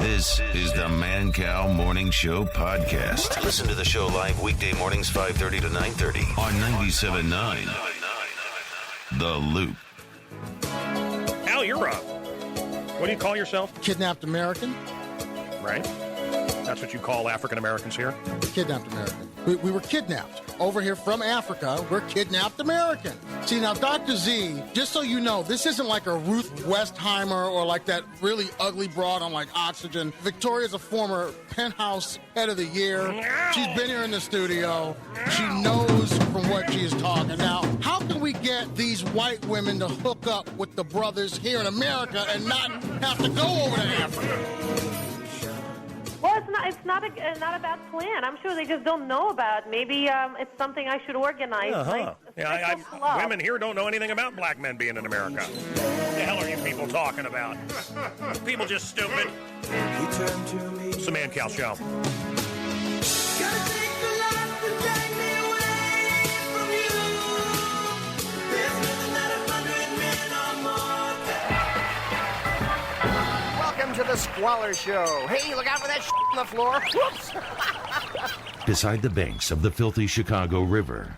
This is the Man Cow Morning Show podcast. Listen to the show live weekday mornings 5:30 to 9:30 on 97.9 The Loop. Al, you're up. What do you call yourself? Kidnapped American. Right? That's what you call African Americans here? Kidnapped American. We were kidnapped. Over here from Africa, we're kidnapped American. See, now, Dr. Z, just so you know, this isn't like a Ruth Westheimer or like that really ugly broad on like Oxygen. Victoria's a former Penthouse Head of the Year. She's been here in the studio. She knows from what she is talking. Now, how can we get these white women to hook up with the brothers here in America and not have to go over to Africa? Well, it's not a bad plan. I'm sure they just don't know about. Maybe it's something I should organize. Women here don't know anything about black men being in America. What the hell are you people talking about? People just stupid. It's the Man Cow Show. To the Squalor Show. Hey, look out for that on the floor. Whoops. Beside the banks of the filthy Chicago River,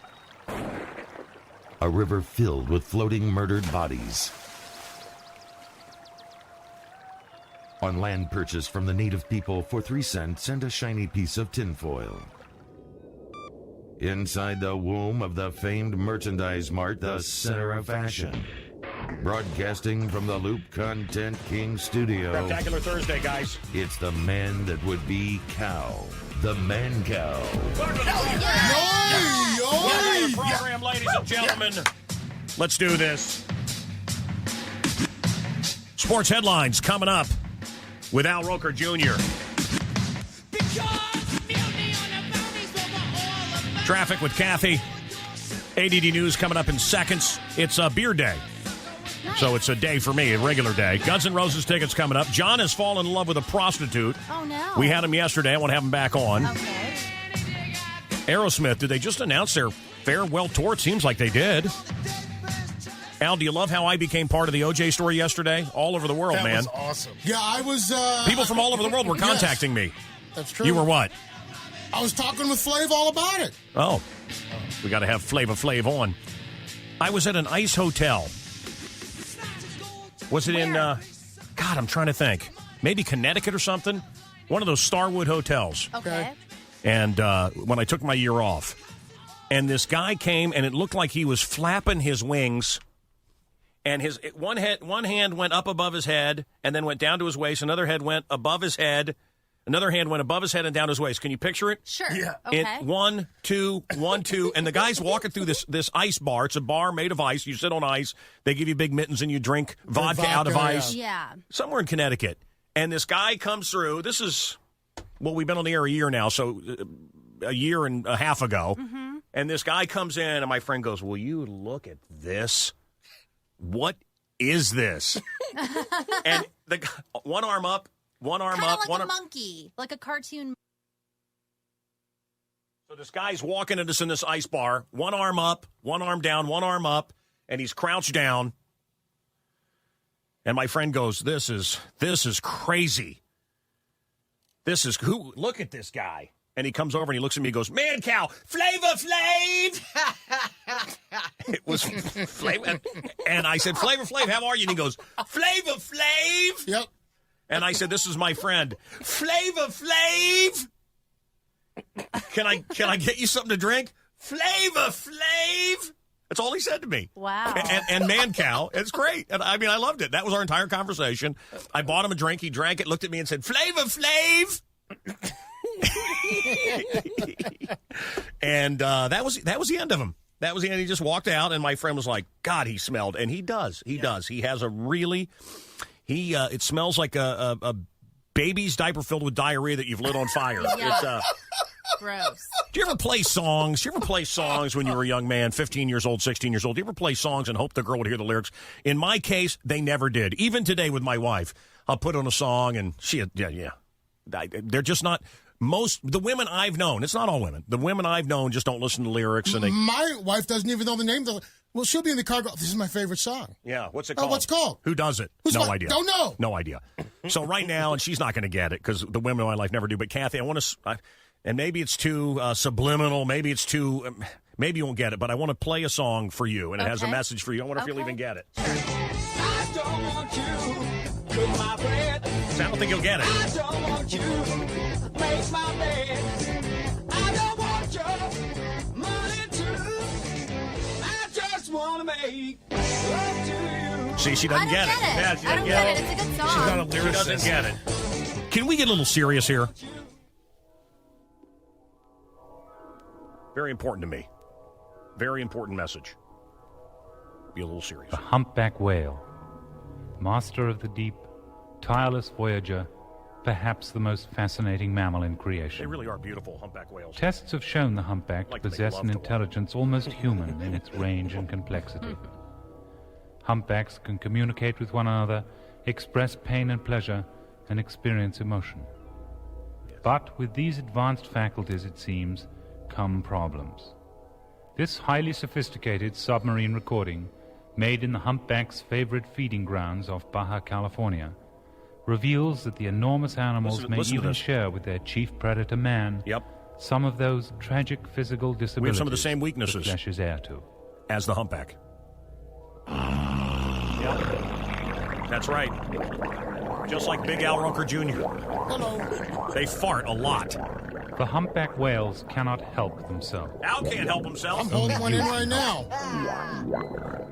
a river filled with floating murdered bodies. On land purchased from the native people for 3 cents and a shiny piece of tinfoil. Inside the womb of the famed merchandise mart, the center of fashion. Broadcasting from the Loop Content King studio. Spectacular Thursday, guys. It's the man that would be cow. The Man Cow. Welcome to the program, ladies and gentlemen. Let's do this. Sports headlines coming up with Al Roker Jr. Traffic with Kathy. ADD News coming up in seconds. It's a beer day. So it's a day for me, a regular day. Guns N' Roses tickets coming up. John has fallen in love with a prostitute. Oh, no. We had him yesterday. I want to have him back on. Okay. Aerosmith, did they just announce their farewell tour? It seems like they did. Al, do you love how I became part of the OJ story yesterday? All over the world, man. That was awesome. Yeah, I was... People from all over the world were contacting me. That's true. You were what? I was talking with Flav all about it. Oh. We got to have Flava Flav on. I was at an ice hotel. Was it in, God, I'm trying to think. Maybe Connecticut or something? One of those Starwood hotels. Okay. And when I took my year off. And this guy came, and it looked like he was flapping his wings. And his one hand went up above his head, and then went down to his waist. Another head went above his head. Another hand went above his head and down his waist. Can you picture it? Sure. Yeah. Okay. Okay. 1, 2, 1, 2. And the guy's walking through this ice bar. It's a bar made of ice. You sit on ice. They give you big mittens and you drink vodka out of ice. Yeah. Somewhere in Connecticut. And this guy comes through. This is, well, we've been on the air a year now, so a year and a half ago. Mm-hmm. And this guy comes in, and my friend goes, will you look at this? What is this? And the one arm up. One arm Kinda up. like one a arm. monkey, like a cartoon. So this guy's walking at us in this ice bar. One arm up, one arm down, one arm up, and he's crouched down. And my friend goes, "This is crazy. This is who? Look at this guy." And he comes over and he looks at me and goes, "Man Cow, Flava Flav." It was Flava. And I said, "Flava Flav, how are you?" And he goes, "Flava Flav." Yep. And I said, "This is my friend, Flava Flav. Can I get you something to drink? Flava Flav." That's all he said to me. Wow. And Man Cow, it's great. And I mean, I loved it. That was our entire conversation. I bought him a drink. He drank it, looked at me and said, "Flava Flav." And that was the end of him. That was the end. He just walked out, and my friend was like, "God, he smelled." And he does. He does. He has a really... it smells like a baby's diaper filled with diarrhea that you've lit on fire. Yeah. It's Gross. Do you ever play songs? Do you ever play songs when you were a young man, 15 years old, 16 years old? Do you ever play songs and hope the girl would hear the lyrics? In my case, they never did. Even today with my wife, I'll put on a song and they're just not. The women I've known, it's not all women. The women I've known just don't listen to lyrics. And my wife doesn't even know the name. Well, she'll be in the car. This is my favorite song. Yeah, what's it Oh, called? what's it called? Who does it? Who's No my- idea. Don't know. No idea. So right now, and she's not going to get it because the women in my life never do. But Kathy, I want to, and maybe it's too subliminal. Maybe it's too. Maybe you won't get it, but I want to play a song for you, and it has a Okay. message for you. I wonder if you'll Okay. even get it. I don't want you, cook my bread. I don't think you'll get it. I don't want you, make my bed. I don't want your money too. I just want to make love to you. See, she I doesn't don't get it. Yeah, she I don't doesn't get it. It's a good She's not a song. lyricist. She doesn't get it. Can we get a little serious here? Very important to me. Very important message. Be a little serious. The humpback whale, master of the deep, tireless voyager, perhaps the most fascinating mammal in They creation. really are beautiful humpback whales. Tests have shown the humpback Like to to make possess love an to one. intelligence almost human in its range and complexity. Humpbacks can communicate with one another, express pain and pleasure, and experience emotion. But with these advanced faculties, it seems, come problems. This highly sophisticated submarine recording, made in the humpback's favorite feeding grounds off Baja California, reveals that the enormous animals Listen- may listen to even this. share with their chief predator man Yep. some of those tragic physical disabilities some of the same that weaknesses. flesh is heir to. As the humpback. Yep. That's right. Just like Big Al Roker Jr. Hello. They fart a lot. The humpback whales cannot help themselves. Al can't help himself. I'm holding one in right now.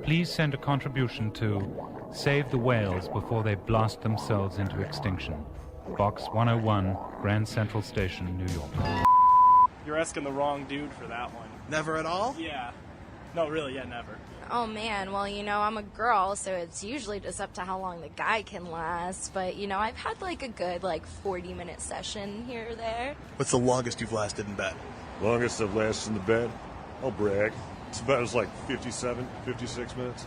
Please send a contribution to Save the Whales Before They Blast Themselves into Extinction. Box 101, Grand Central Station, New York. You're asking the wrong dude for that one. Never at all? Yeah. No, really, yeah, never. Oh man, well, I'm a girl, so it's usually just up to how long the guy can last. But, I've had like a good 40-minute session here or there. What's the longest you've lasted in bed? Longest I've lasted in the bed? I'll brag. It's about as 57, 56 minutes.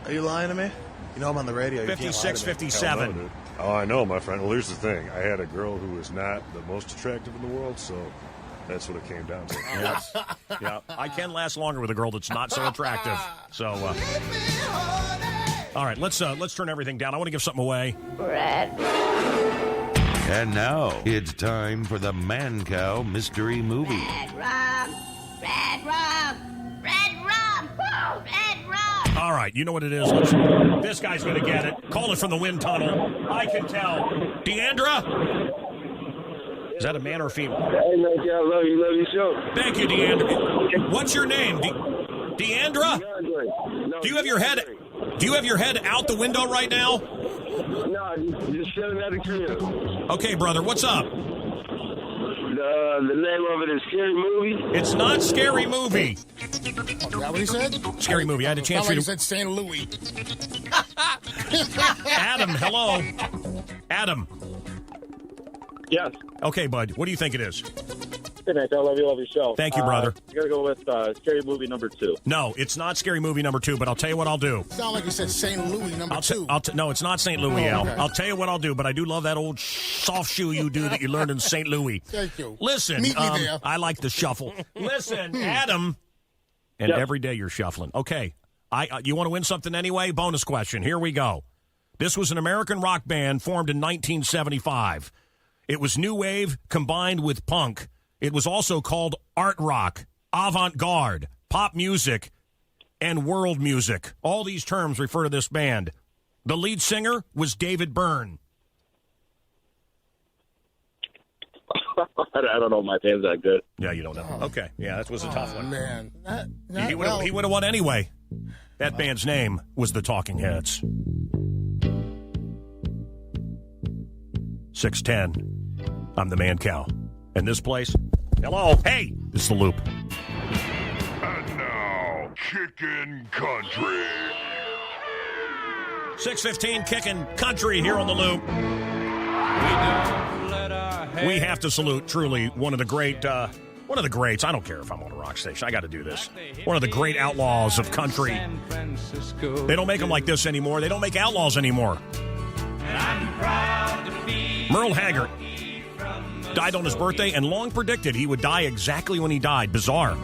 Are you lying to me? I'm on the radio. You can't lie to 56, me. 57. Hell no, dude. Oh, I know, my friend. Well, here's the thing. I had a girl who was not the most attractive in the world, so that's what it came down to. Yeah, I can last longer with a girl that's not so attractive. So, all right, let's turn everything down. I want to give something away. And now it's time for the Man Cow Mystery Movie. Red rum, red rum, red rum, red rum. All right, you know what it is. This guy's going to get it. Call it from the wind tunnel. I can tell. Deandra? Is that a man or a female? Hey, man, I love your show. Thank you, Deandra. What's your name? Deandra? No, Do you have your head out the window right now? No, just chilling at the crib. Okay, brother, what's up? The name of it is Scary Movie. It's not Scary Movie. Is that what he said? Scary Movie. I had a chance Sound for like you he said St. Louis. Adam, hello. Adam. Yes. Okay, bud. What do you think it is? Hey, man, I love your show. Thank you, brother. You gotta go with Scary Movie number 2. No, it's not Scary Movie number 2, but I'll tell you what I'll do. Sound like he said St. Louis number 2. No, it's not St. Louis, Al. okay. I'll tell you what I'll do, but I do love that old soft shoe you do that you learned in St. Louis. Thank you. Listen, Meet me there. I like the shuffle. Listen, Adam, and every day you're shuffling. Okay, you want to win something anyway? Bonus question. Here we go. This was an American rock band formed in 1975. It was new wave combined with punk. It was also called art rock, avant-garde, pop music, and world music. All these terms refer to this band. The lead singer was David Byrne. I don't know if my band's that good. Yeah, you don't know. Okay, yeah, that was a tough one. Man. He would have won anyway. That band's name was the Talking Heads. 610. I'm the Man Cow. And this place? Hello. Hey, this is The Loop. And now, Kickin' Country. 615 Kickin' Country here on The Loop. We have to salute, truly, one of the greats. I don't care if I'm on a rock station. I got to do this. One of the great outlaws of country. They don't make them like this anymore. They don't make outlaws anymore. Merle Haggard died on his birthday and long predicted he would die exactly when he died. Bizarre.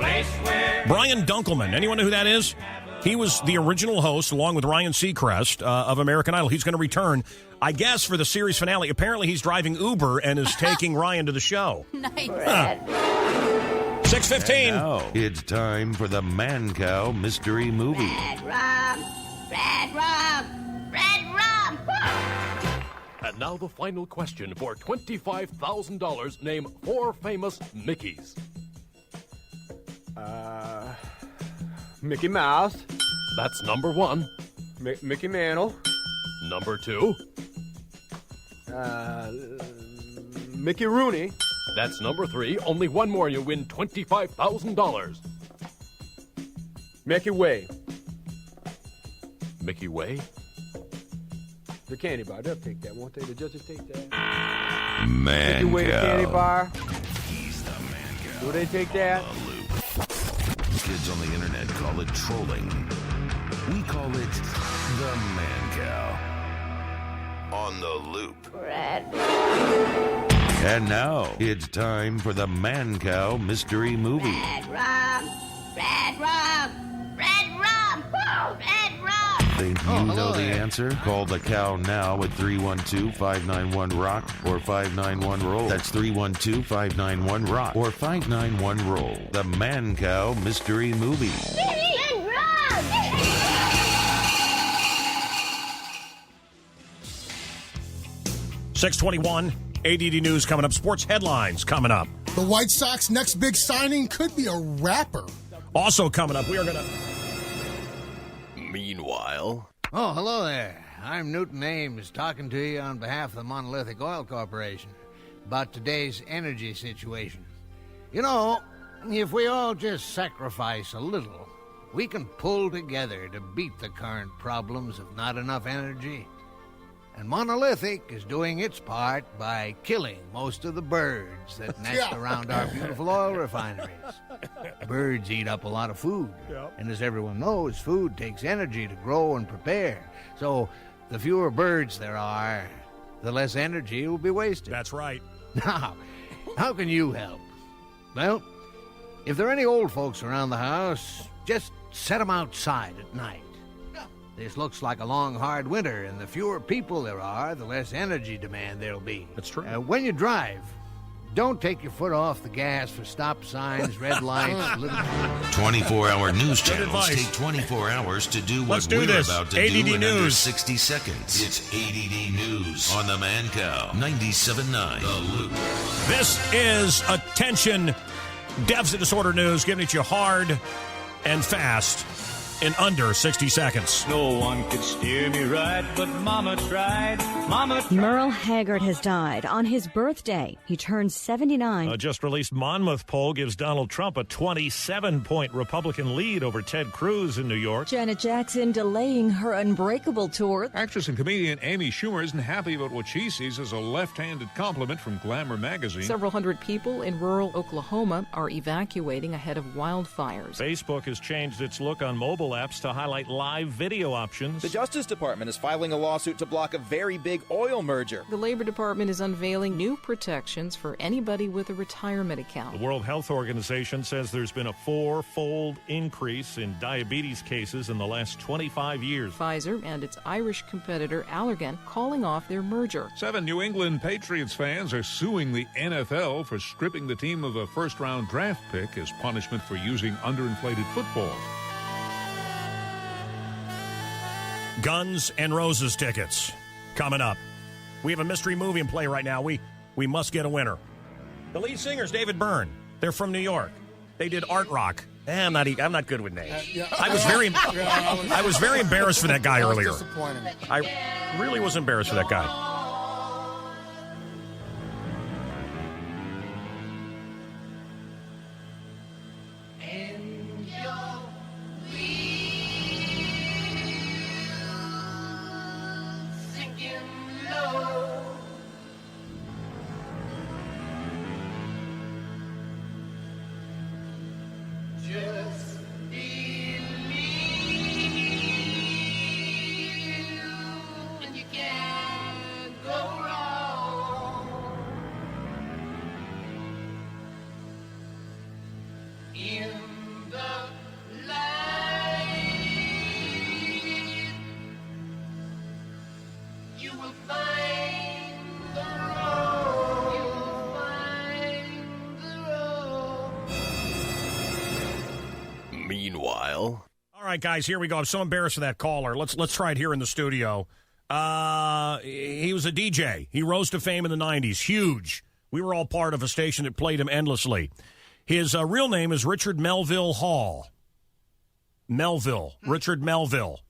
Brian Dunkelman. Anyone know who that is? He was the original host, along with Ryan Seacrest, of American Idol. He's going to return, I guess, for the series finale. Apparently, he's driving Uber and is taking Ryan to the show. Nice. 6:15. Now it's time for the Man Cow Mystery Movie. Red rum, red rum, red rum. And now the final question for $25,000. Name 4 famous Mickeys. Mickey Mouse. That's number 1. Mickey Mantle. Number 2. Mickey Rooney. That's number 3. Only one more and you win $25,000. Mickey Way. Mickey Way? The candy bar. They'll take that, won't they? The judges take that. Man Mickey Way, the candy Cow. bar. He's the Man Cow. Will they take that? Kids on the internet call it trolling. We call it the Man Cow. On the loop. Red. And now it's time for the Man Cow Mystery Movie. Red rum, red rum, red rum, red rum. Think you know the answer? Call the cow now at 312-591-ROCK or 591-ROLL. That's 312-591-ROCK or 591-ROLL. The Man Cow Mystery Movie. Red rum. 6:21. ADD News coming up. Sports headlines coming up. The White Sox next big signing could be a rapper. Also coming up, we are going to... Meanwhile... Oh, hello there. I'm Newton Ames, talking to you on behalf of the Monolithic Oil Corporation about today's energy situation. You know, if we all just sacrifice a little, we can pull together to beat the current problems of not enough energy. And Monolithic is doing its part by killing most of the birds that nest around our beautiful oil refineries. Birds eat up a lot of food. And as everyone knows, food takes energy to grow and prepare. So the fewer birds there are, the less energy will be wasted. That's right. Now, how can you help? Well, if there are any old folks around the house, just set them outside at night. This looks like a long, hard winter, and the fewer people there are, the less energy demand there'll be. That's true. When you drive, don't take your foot off the gas for stop signs, red lights, little... 24-hour news Good channels advice. take 24 hours to do what Let's do we're this. about to ADD do in under News. 60 seconds. It's ADD News on the Man Cow. 97.9 The Loop. This is Attention Deficit Disorder News, giving it to you hard and fast in under 60 seconds. No one could steer me right, but Mama tried. Merle Haggard has died on his birthday. He turned 79. A just released Monmouth poll gives Donald Trump a 27-point Republican lead over Ted Cruz in New York. Janet Jackson delaying her Unbreakable tour. Actress and comedian Amy Schumer isn't happy about what she sees as a left-handed compliment from Glamour magazine. Several hundred people in rural Oklahoma are evacuating ahead of wildfires. Facebook has changed its look on mobile apps to highlight live video options. The Justice Department is filing a lawsuit to block a very big oil merger. The Labor Department is unveiling new protections for anybody with a retirement account. The World Health Organization says there's been a 4-fold increase in diabetes cases in the last 25 years. Pfizer and its Irish competitor Allergan calling off their merger. 7 New England Patriots fans are suing the NFL for stripping the team of a first-round draft pick as punishment for using underinflated footballs. Guns N' Roses tickets coming up. We have a mystery movie in play right now. We must get a winner. The lead singer is David Byrne. They're from New York. They did Art Rock. I'm not good with names. I was very embarrassed for that guy earlier. Disappointing. I really was embarrassed for that guy. Meanwhile... All right, guys, here we go. I'm so embarrassed of that caller. Let's try it here in the studio. He was a DJ. He rose to fame in the 90s. Huge. We were all part of a station that played him endlessly. His real name is Richard Melville Hall. Richard Melville.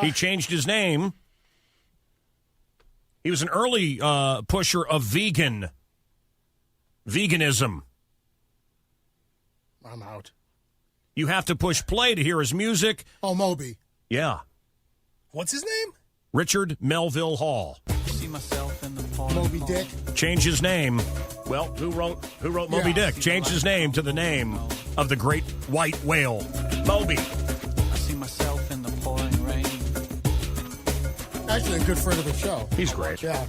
He changed his name. He was an early pusher of veganism. I'm out. You have to push play to hear his music. Oh, Moby. Yeah. What's his name? Richard Melville Hall. Moby Dick. Changed his name. Well, who wrote Moby Dick? Changed his name to the name of the great white whale, Moby. I see myself in the pouring rain. Actually, a good friend of the show. He's great. Yeah.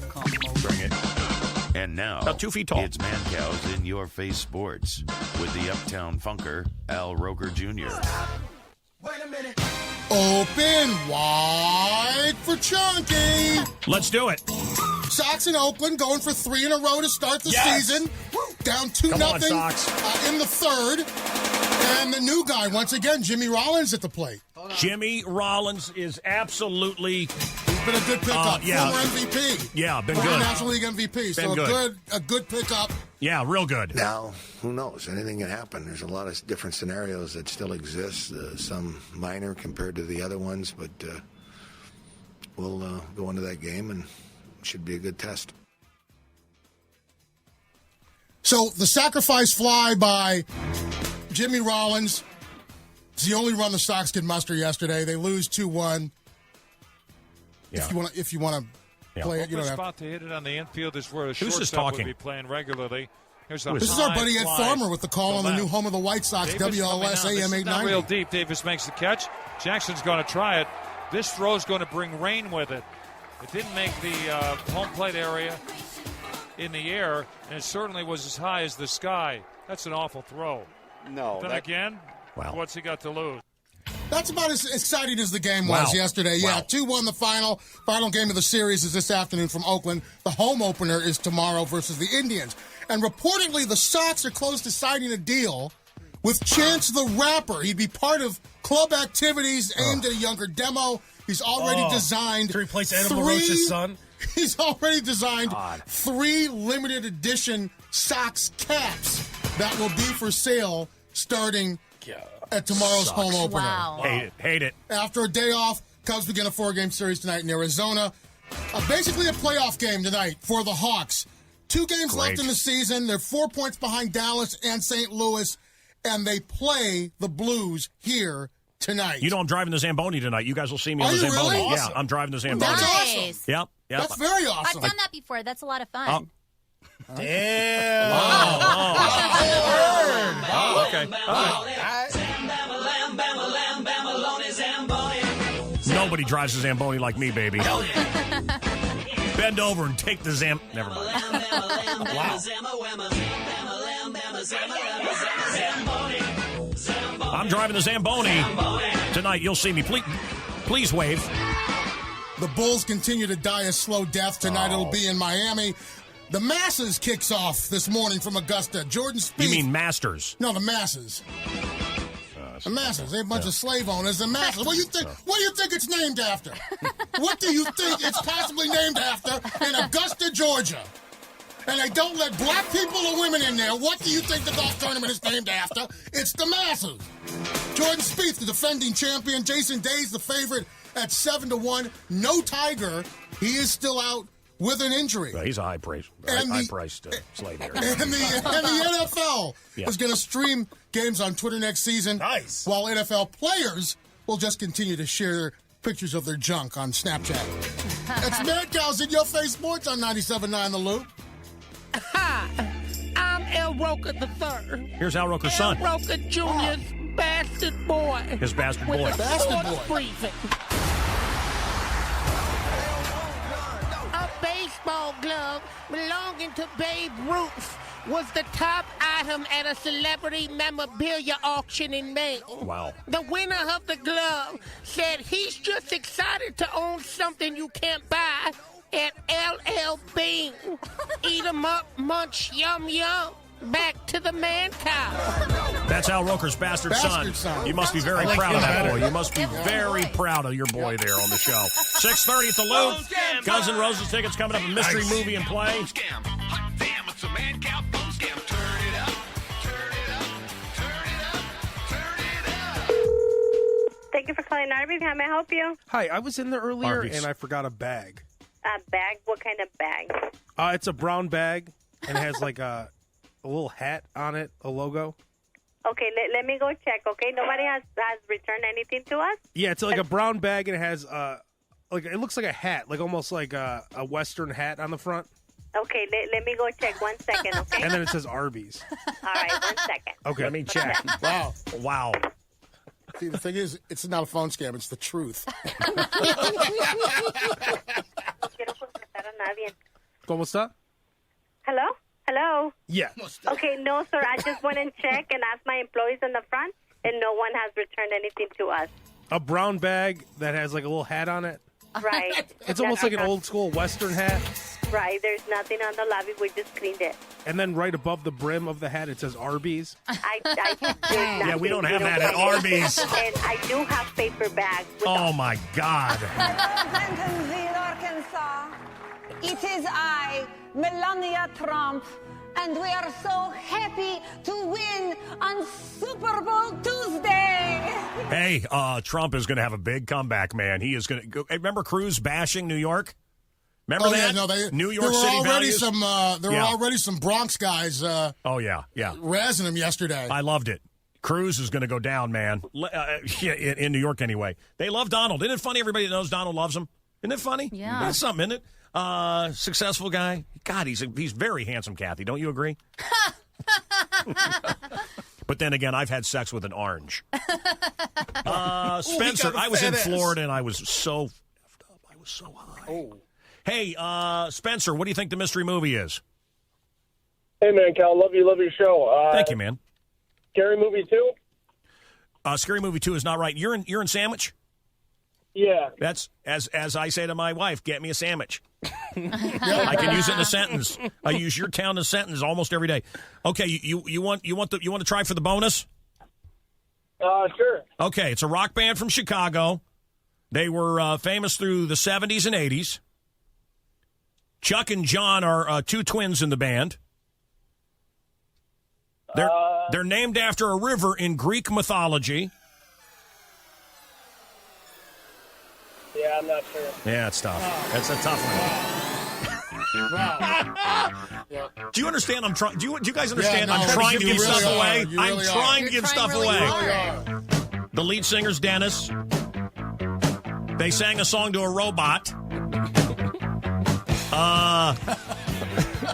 Bring it. And now, about 2 feet tall. It's Man Cows in Your Face Sports with the Uptown Funker, Al Roker Jr. Wait a minute. Open wide for Chunky. Let's do it. Sox in Oakland going for 3 in a row to start the season. Down 2-0 in the third. And the new guy, once again, Jimmy Rollins at the plate. Jimmy Rollins is absolutely... He's been a good pickup. Former MVP. Yeah, been Former good. National League MVP. So a good pickup. Yeah, real good. Now, who knows? Anything can happen. There's a lot of different scenarios that still exist. Some minor compared to the other ones, but we'll go into that game and it should be a good test. So the sacrifice fly by Jimmy Rollins. It's the only run the Sox could muster yesterday. They lose 2-1. Yeah. If you want to play it, you don't have. Spot to hit it on the infield is where a Who's this shortstop talking? would be playing regularly. This is our buddy Ed Farmer with the call on the new home of the White Sox, WLS AM 890. Not real deep. Davis makes the catch. Jackson's going to try it. This throw's going to bring rain with it. It didn't make the home plate area in the air, and it certainly was as high as the sky. That's an awful throw. No. Then again, what's he got to lose? That's about as exciting as the game was yesterday. Yeah, 2-1 the final. Final game of the series is this afternoon from Oakland. The home opener is tomorrow versus the Indians. And reportedly, the Sox are close to signing a deal with Chance the Rapper. He'd be part of club activities aimed at a younger demo. He's already designed to replace Adam LaRoche's son. He's already designed 3 limited edition Sox caps that will be for sale starting at tomorrow's home opener. Wow. Hate it. After a day off, Cubs begin a 4-game series tonight in Arizona. Basically a playoff game tonight for the Hawks. 2 games left in the season. They're 4 points behind Dallas and St. Louis, and they play the Blues here tonight. You know I'm driving the Zamboni tonight. You guys will see me on Are the you Zamboni. really? Yeah, I'm driving the Zamboni. That's awesome. Yep. That's very awesome. I've done that before. That's a lot of fun. Damn. Okay. Nobody drives a Zamboni like me, baby. Bend over and take the Never mind. Wow. I'm driving the Zamboni tonight. You'll see me. Please wave. The Bulls continue to die a slow death tonight. It'll be in Miami. The Masses kicks off this morning from Augusta. Jordan Spieth. You mean Masters? No, the Masses. The Masses. They're a bunch of slave owners. The Masses. What do you think it's named after? What do you think it's possibly named after in Augusta, Georgia? And they don't let black people or women in there. What do you think the golf tournament is named after? It's the Masses. Jordan Spieth, the defending champion. Jason Day's the favorite at 7-1. No Tiger. He is still out with an injury. Well, he's a high-priced slave here. And the NFL is going to stream games on Twitter next season. Nice. While NFL players will just continue to share pictures of their junk on Snapchat. It's Mad Cows in Your Face Sports on 97.9 The Loop. Hi, I'm El Roker III. Here's Al Roker's son. El Roker Jr.'s bastard boy. His bastard boy. With a sports briefing. A baseball glove belonging to Babe Ruth was the top item at a celebrity memorabilia auction in May. Wow. The winner of the glove said he's just excited to own something you can't buy at LL Bean. Eat 'em up, munch, yum, yum. Back to the Man Cow. That's Al Roker's bastard son. You must be very like proud him of that better. boy. You must be very proud of your boy there on the show. 6:30 at the Loop. Guns N' Roses tickets coming up. A mystery movie in play. Thank you for calling Arby's. How may I help you? Hi, I was in there earlier Arby's. and I forgot a bag. A bag? What kind of bag? It's a brown bag and it has like a little hat on it, a logo. Okay, let me go check, okay? Nobody has returned anything to us? Yeah, it's like a brown bag and it has like it looks like a hat, like almost like a Western hat on the front. Okay, let me go check 1 second, okay? And then it says Arby's. All right, 1 second. Okay. Let me check. Wow. See, the thing is, it's not a phone scam. It's the truth. ¿Cómo está? Hello? Hello? Yeah. Okay, no, sir. I just went and checked and asked my employees in the front, and no one has returned anything to us. A brown bag that has like a little hat on it. Right. It's almost like an old school Western hat. Right. There's nothing on the lobby. We just cleaned it. And then right above the brim of the hat, it says Arby's. Yeah, we don't have that at Arby's. And I do have paper bags. Oh, my God. Bentonville, Arkansas. It is I, Melania Trump, and we are so happy to win on Super Bowl Tuesday. Hey, Trump is going to have a big comeback, man. He is going to go. Remember Cruz bashing New York? Remember that? Yeah, no, New York there were City already values? there were already some Bronx guys. Oh yeah. Razzing him yesterday. I loved it. Cruz is going to go down, man. In New York, anyway. They love Donald. Isn't it funny? Everybody that knows Donald loves him. Isn't it funny? Yeah. That's something, isn't it? Successful guy. God, he's very handsome, Kathy. Don't you agree? But then again, I've had sex with an orange. Spencer, I was in Florida and I was so effed up. I was so high. Oh. Hey, Spencer, what do you think the mystery movie is? Hey, man, Cal, love your show. Thank you, man. Scary Movie 2? Scary Movie 2 is not right. You're in Sandwich? Yeah. That's, as I say to my wife, get me a sandwich. I can use it in a sentence. I use your town in a sentence almost every day. Okay, you want to try for the bonus? Sure. Okay, it's a rock band from Chicago. They were famous through the 70s and 80s. Chuck and John are two twins in the band. They're named after a river in Greek mythology. Yeah, I'm not sure. Yeah, it's tough. That's a tough one. Do you understand? I'm trying. Do you guys understand? Yeah, no, I'm trying to give stuff away. You I'm really trying are. to give You're stuff trying away. really The lead singer's Dennis. They sang a song to a robot.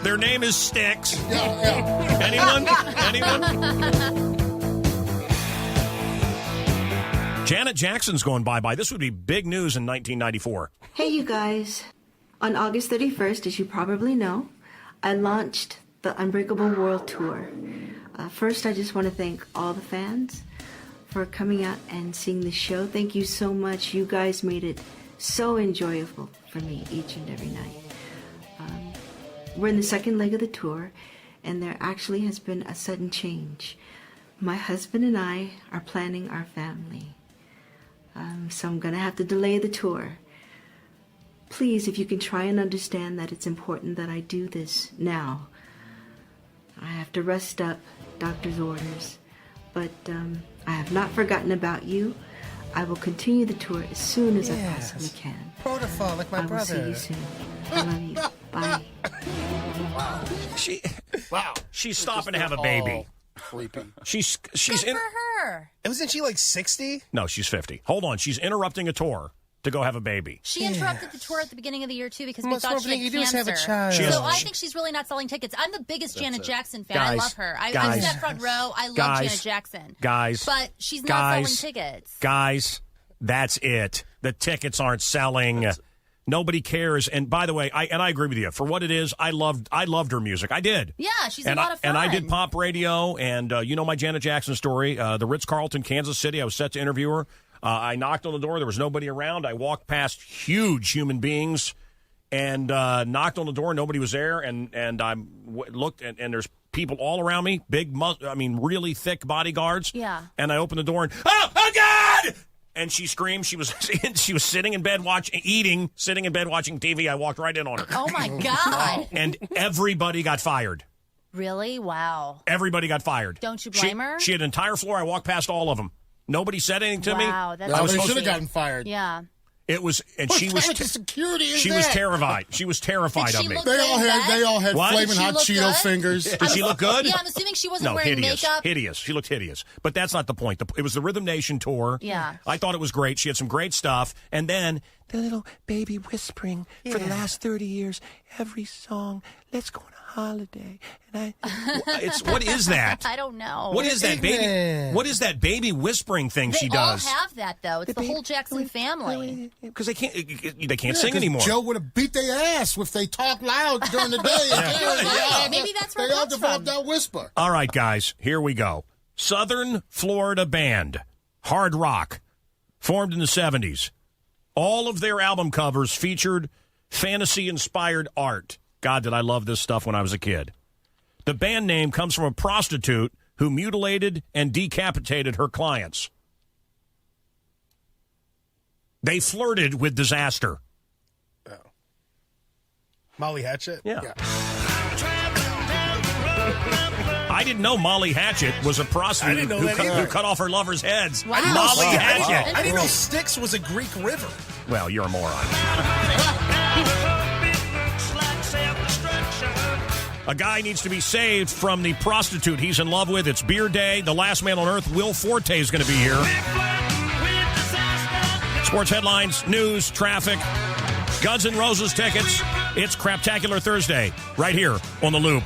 Their name is Styx. Anyone? Janet Jackson's going bye-bye. This would be big news in 1994. Hey, you guys. On August 31st, as you probably know, I launched the Unbreakable World Tour. First, I just want to thank all the fans for coming out and seeing the show. Thank you so much. You guys made it so enjoyable for me each and every night. We're in the second leg of the tour, and there actually has been a sudden change. My husband and I are planning our family. So I'm going to have to delay the tour. Please, if you can try and understand that it's important that I do this now. I have to rest up, doctor's orders. But I have not forgotten about you. I will continue the tour as soon as I possibly can. Protocol, like my brother. I will see you soon. I love you. Bye. She's stopping to have a baby. Creepy. She's Good in. for her. Wasn't she like 60? No, she's 50. Hold on, she's interrupting a tour to go have a baby. She interrupted the tour at the beginning of the year, too, because we Most thought important she thing had you do is cancer. have a child. She has- So I think she's really not selling tickets. I'm the biggest Janet Jackson fan. Guys, I love her. I guys, sat front row. I love guys, Janet Jackson. Guys. But she's not guys, selling tickets. Guys, that's it. The tickets aren't selling. Nobody cares. And by the way, I agree with you. For what it is, I loved her music. I did. Yeah, she's and a lot of fun. And I did pop radio, and you know my Janet Jackson story. The Ritz-Carlton, Kansas City. I was set to interview her. I knocked on the door. There was nobody around. I walked past huge human beings and knocked on the door. Nobody was there, and I looked, and there's people all around me, really thick bodyguards. Yeah. And I opened the door, and oh God! And she screamed. She was sitting in bed sitting in bed watching TV. I walked right in on her. Oh my God! And everybody got fired. Really? Wow. Everybody got fired. Don't you blame her? She had an entire floor. I walked past all of them. Nobody said anything to me. Wow, that's they should have gotten fired. Yeah. It was, and she was. Security is she was terrified. She was terrified of me. They all had What? flaming hot Cheeto fingers. Did she look good? Yeah, I'm assuming she wasn't wearing makeup. Hideous. She looked hideous. But that's not the point. It was the Rhythm Nation tour. Yeah. I thought it was great. She had some great stuff. And then the little baby whispering for the last 30 years, every song, let's go on a holiday. And what is that? I don't know. What is that baby? What is that baby whispering thing she does? They all have that though. It's the whole Jackson family. Because they can't sing anymore. Joe would have beat their ass if they talked loud during the day. Maybe that's where they it all comes developed from. that whisper. All right, guys, here we go. Southern Florida band, hard rock, formed in the 70s. All of their album covers featured fantasy-inspired art. God, did I love this stuff when I was a kid. The band name comes from a prostitute who mutilated and decapitated her clients. They flirted with disaster. Oh. Molly Hatchet? Yeah. I didn't know Molly Hatchet was a prostitute who cut off her lovers' heads. Wow. Molly Hatchet. I didn't know Styx was a Greek river. Well, you're a moron. A guy needs to be saved from the prostitute he's in love with. It's Beer Day. The last man on earth, Will Forte, is going to be here. Sports headlines, news, traffic, Guns N' Roses tickets. It's Craptacular Thursday right here on The Loop.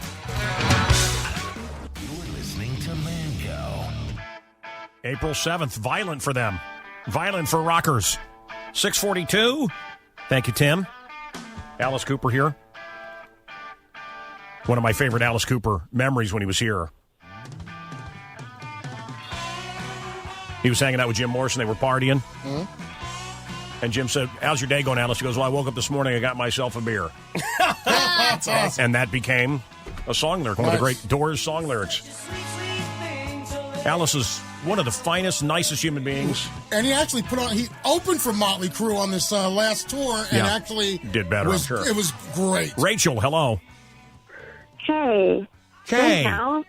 You're listening to Mango. April 7th, violent for them. Violent for rockers. 6:42. Thank you, Tim. Alice Cooper here. One of my favorite Alice Cooper memories when he was here. He was hanging out with Jim Morrison. They were partying. Mm-hmm. And Jim said, how's your day going, Alice? He goes, well, I woke up this morning. I got myself a beer. That's awesome. And that became a song lyric, one of the great Doors song lyrics. Alice is one of the finest, nicest human beings. And he actually he opened for Motley Crue on this last tour and actually did better, I'm sure. It was great. Rachel, hello. Hey. Hey. Cal.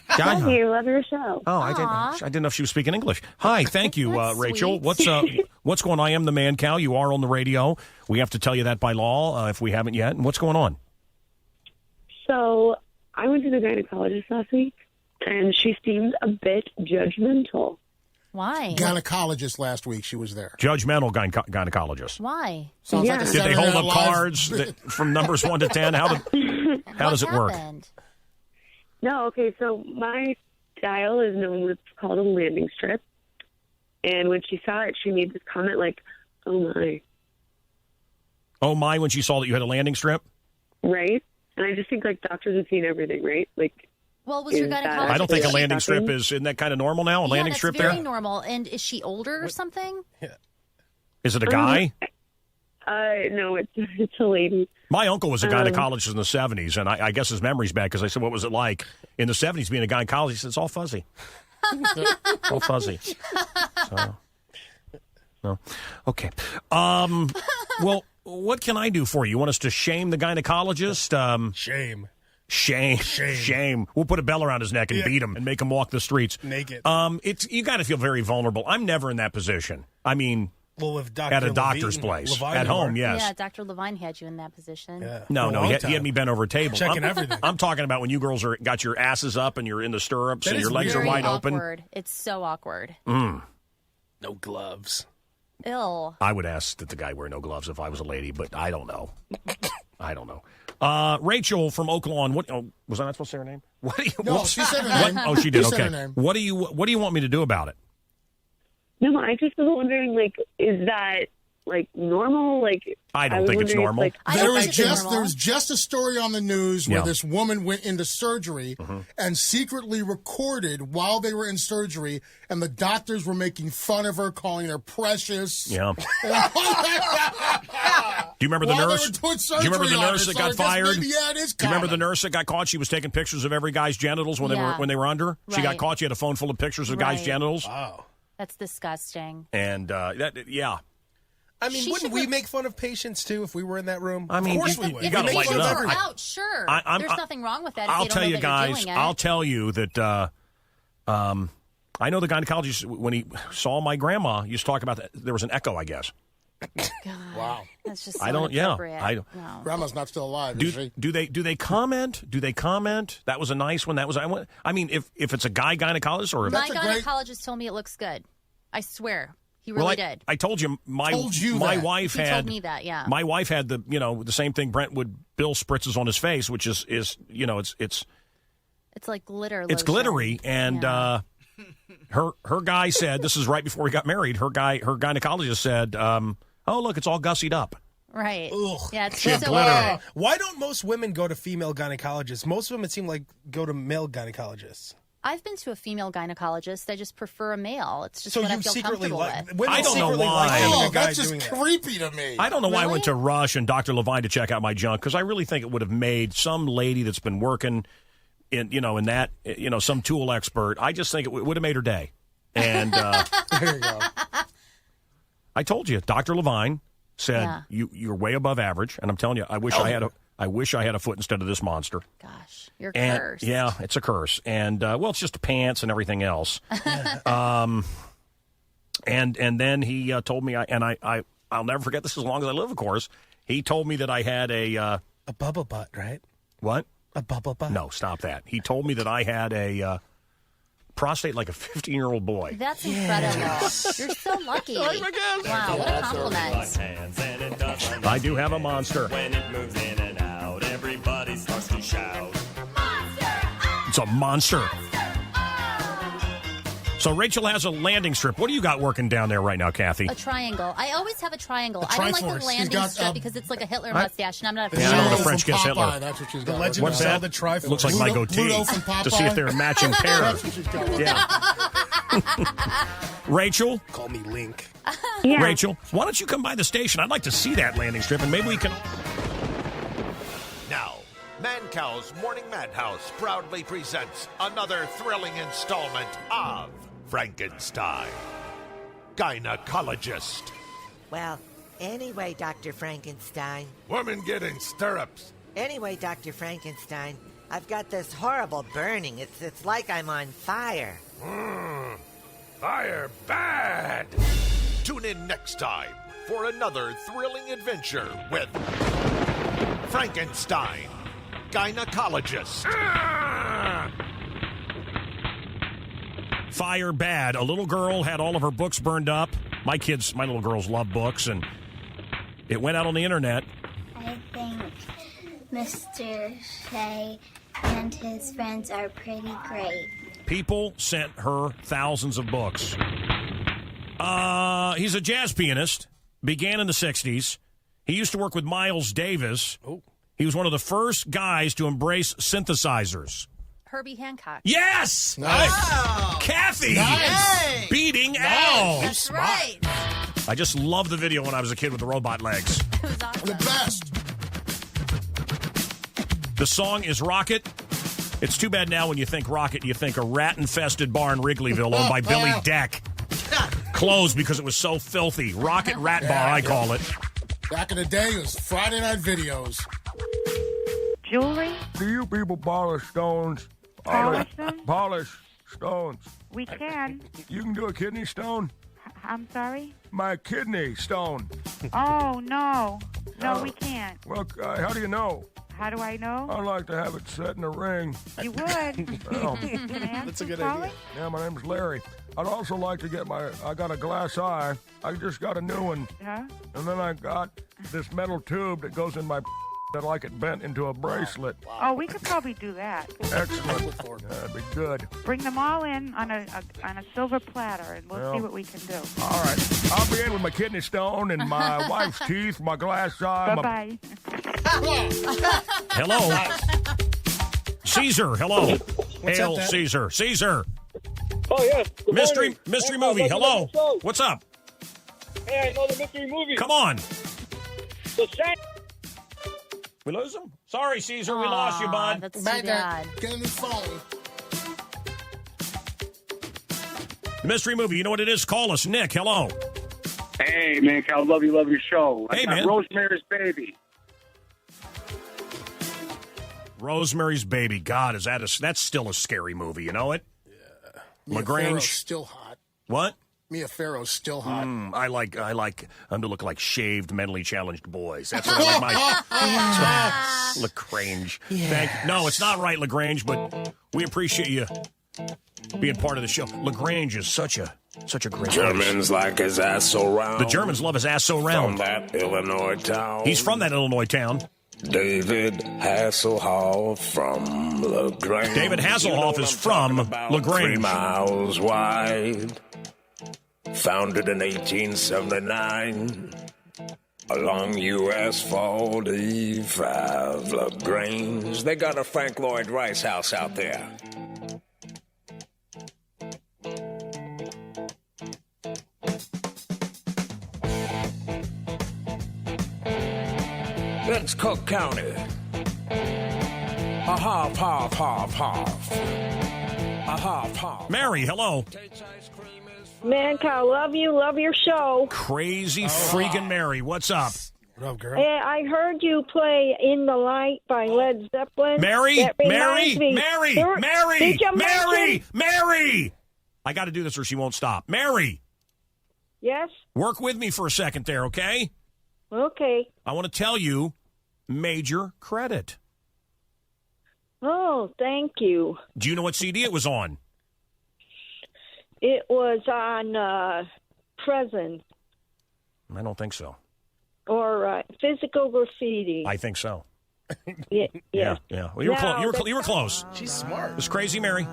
Hi. Love you. Love your show. Oh, I didn't know if she was speaking English. Hi, thank you, Rachel. What's going on? I am the man, Cal. You are on the radio. We have to tell you that by law if we haven't yet. And what's going on? So I went to the gynecologist last week, and she seemed a bit judgmental. Why? Gynecologist last week. She was there. Judgmental gynecologist. Why? Sounds like a Did they Saturday hold Night up Live cards from numbers 1 to 10? How does it work? No, okay, so my style is known what's called a landing strip. And when she saw it, she made this comment like, oh, my. Oh, my, when she saw that you had a landing strip? Right? And I just think, like, doctors have seen everything, right? Like, well, was your gynecologist? I don't think a landing strip isn't that kind of normal now? A landing strip very there? normal. And is she older or something? Is it a guy? No, it's a lady. My uncle was a gynecologist in the 70s, and I guess his memory's bad because I said, what was it like in the 70s being a gynecologist? He said, it's all fuzzy. All fuzzy. So, no. Okay. Well, what can I do for you? You want us to shame the gynecologist? Shame. We'll put a bell around his neck and beat him and make him walk the streets. Naked. You got to feel very vulnerable. I'm never in that position. I mean, well, with Dr. at a doctor's place. At home, yes. Yeah, Dr. Levine had you in that position. Yeah. No, he had me bent over a table. Checking everything. I'm talking about when you girls got your asses up and you're in the stirrups and your legs are wide open. It's so awkward. No gloves. Ill. I would ask that the guy wear no gloves if I was a lady, but I don't know. Rachel from Oak Lawn. What? Oh, was I not supposed to say her name? She said her name. Oh, she did. She said Okay. her name. What do you want me to do about it? No, I just was wondering, like, is that, like, normal? Like, I don't think it's normal. There was just a story on the news where this woman went into surgery and secretly recorded while they were in surgery, and the doctors were making fun of her, calling her precious. Yeah. Do you remember the While they nurse? were doing Do you remember the surgery on nurse her, that so I got guess fired? maybe, yeah, it is Do you remember kinda. the nurse that got caught? She was taking pictures of every guy's genitals when Yeah. they were under. She got Right. caught. She had a phone full of pictures of guys' Right. genitals. Wow. That's disgusting. And yeah. I mean, She wouldn't should we re- make fun of patients too if we were in that room? I mean, of course you- we you would. gotta We make lighten fun it of up. everyone. Out, sure. I'm- There's nothing wrong with that. If I'll you don't tell know you that guys. You're doing it. I'll tell you that. I know the gynecologist when he saw my grandma used to talk about that. There was an echo, I guess. Wow. That's just so I don't. Yeah. inappropriate. I don't. No. Grandma's not still alive, is she? Do they comment? Do they comment? That was a nice one. That was. I mean, if it's a guy gynecologist or if My gynecologist told me it looks good. I swear. He really well, did. I told you my that. wife He had told me that, yeah. My wife had the same thing Brentwood Bill spritzes on his face, which is it's It's like glitter. it's lotion. glittery and her guy said this is right before we got married. Her gynecologist said, "Oh look, it's all gussied up." Right. Yeah, it's She had so glitter. Why don't most women go to female gynecologists? Most of them, it seemed like, go to male gynecologists. I've been to a female gynecologist. I just prefer a male. It's just So what I you feel secretly comfortable like with. women I don't know secretly why. like having Oh, a guy that's just doing that. creepy to me. I don't know why I Really? went to Rush and Dr. Levine to check out my junk because I really think it would have made some lady that's been working in that some tool expert. I just think it would have made her day. And There you go. I told you, Dr. Levine said Yeah. you're way above average, and I'm telling you, I wish I had a foot instead of this monster. Gosh, you're And cursed. yeah, it's a curse. And it's just pants and everything else. And then he told me, I'll never forget this as long as I live, of course. He told me that I had a bubble butt, right? What? A bubble butt. No, stop that. He told me that I had a prostate like a 15-year-old boy. That's incredible. You're so lucky. Wow, what a compliment. I do have a monster. When it moves in and out, everybody starts to shout. It's a monster. So Rachel has a landing strip. What do you got working down there right now, Kathy? A triangle. I always have a triangle. A I don't like Triforce. the She's landing got, strip because it's like a Hitler I- mustache, and I'm not a Yeah, I fan. know the From French kiss Popeye, Hitler. That's what she's The got. Legend What's of that? Zelda Triforce. Looks like my goatee Pluto from to see if Popeye. they're a matching pair. That's what she's got. Yeah. Rachel, Call me Link. Rachel, why don't you come by the station? I'd like to see that landing strip, and maybe we can. Now, Mancow's Morning Madhouse proudly presents another thrilling installment of Frankenstein. Gynecologist. Well, anyway, Dr. Frankenstein. Woman getting stirrups. Anyway, Dr. Frankenstein, I've got this horrible burning. It's like I'm on fire. Fire bad. Tune in next time for another thrilling adventure with Frankenstein, Gynecologist. Fire bad. A little girl had all of her books burned up. My little girls love books, and it went out on the internet. I think Mr. Shea and his friends are pretty great. People sent her thousands of books. He's a jazz pianist, began in the 60s. He used to work with Miles Davis. He was one of the first guys to embrace synthesizers. Herbie Hancock. Yes! Nice. Wow. Kathy Nice. beating Al. That's right. I just loved the video when I was a kid with the robot legs. It was awesome. The best. The song is Rocket. It's too bad now when you think Rocket, you think a rat-infested bar in Wrigleyville owned by Billy Deck. Closed because it was so filthy. Rocket Rat Bar, I call it. Back in the day, it was Friday night videos. Jewelry? Do you people polish stones? Polish them? Polish stones. We can. You can do a kidney stone? I'm sorry? My kidney stone. Oh, no. No, we can't. Well, how do you know? How do I know? I'd like to have it set in a ring. You would. Well, Can I ask that's a who's good calling? idea. Yeah, my name's Larry. I'd also like to get I got a glass eye. I just got a new one. Huh? And then I got this metal tube that goes in my that I like it bent into a bracelet. Oh, we could probably do that. Excellent. That'd be good. Bring them all in on a silver platter, and we'll Well. see what we can do. All right. I'll be in with my kidney stone and my wife's teeth, my glass eye. Bye-bye. Hello. Caesar, hello. What's Hail up, Dad? Caesar. Caesar. Oh, yes. Good Mystery morning. movie. Hey, Hello. welcome to the show. What's up? Hey, I know the mystery movie. Come on. The same. We lose him? Sorry, Caesar, we lost you, bud. That's too Bad bad. Get a new phone. The mystery movie, you know what it is? Call us. Nick, hello. Hey, man, Cal, love your show. Hey, I got man. Rosemary's Baby. Rosemary's Baby. God, that's still a scary movie, you know it? Yeah. Mia LaGrange. Farrow's still hot. What? Mia Farrow's still hot. I like them to look like shaved, mentally challenged boys. That's what I like my LaGrange. No, it's not right, LaGrange, but we appreciate you being part of the show. LaGrange is such a great Germans like his ass so round. The Germans love his ass so round. From that Illinois town. He's from that Illinois town. David Hasselhoff from LaGrange. David Hasselhoff is from LaGrange. 3 miles wide. Founded in 1879 along US 45 LaGrange. They got a Frank Lloyd Wright house out there. It's Cook County. A half. A half. Mary, hello. Man, Cal, love you, love your show. Crazy freaking Mary, what's up? What up, girl? Hey, I heard you play In the Light by Led Zeppelin. Mary! That reminds me- Did you mention- Mary! I got to do this or she won't stop. Mary! Yes? Work with me for a second there, okay? Okay. I want to tell you, major credit. Oh, thank you. Do you know what CD it was on? It was on Present I don't think so. or Physical Graffiti. I think so. Yeah. Yeah. Well, you were close. She's smart. It was Crazy Mary.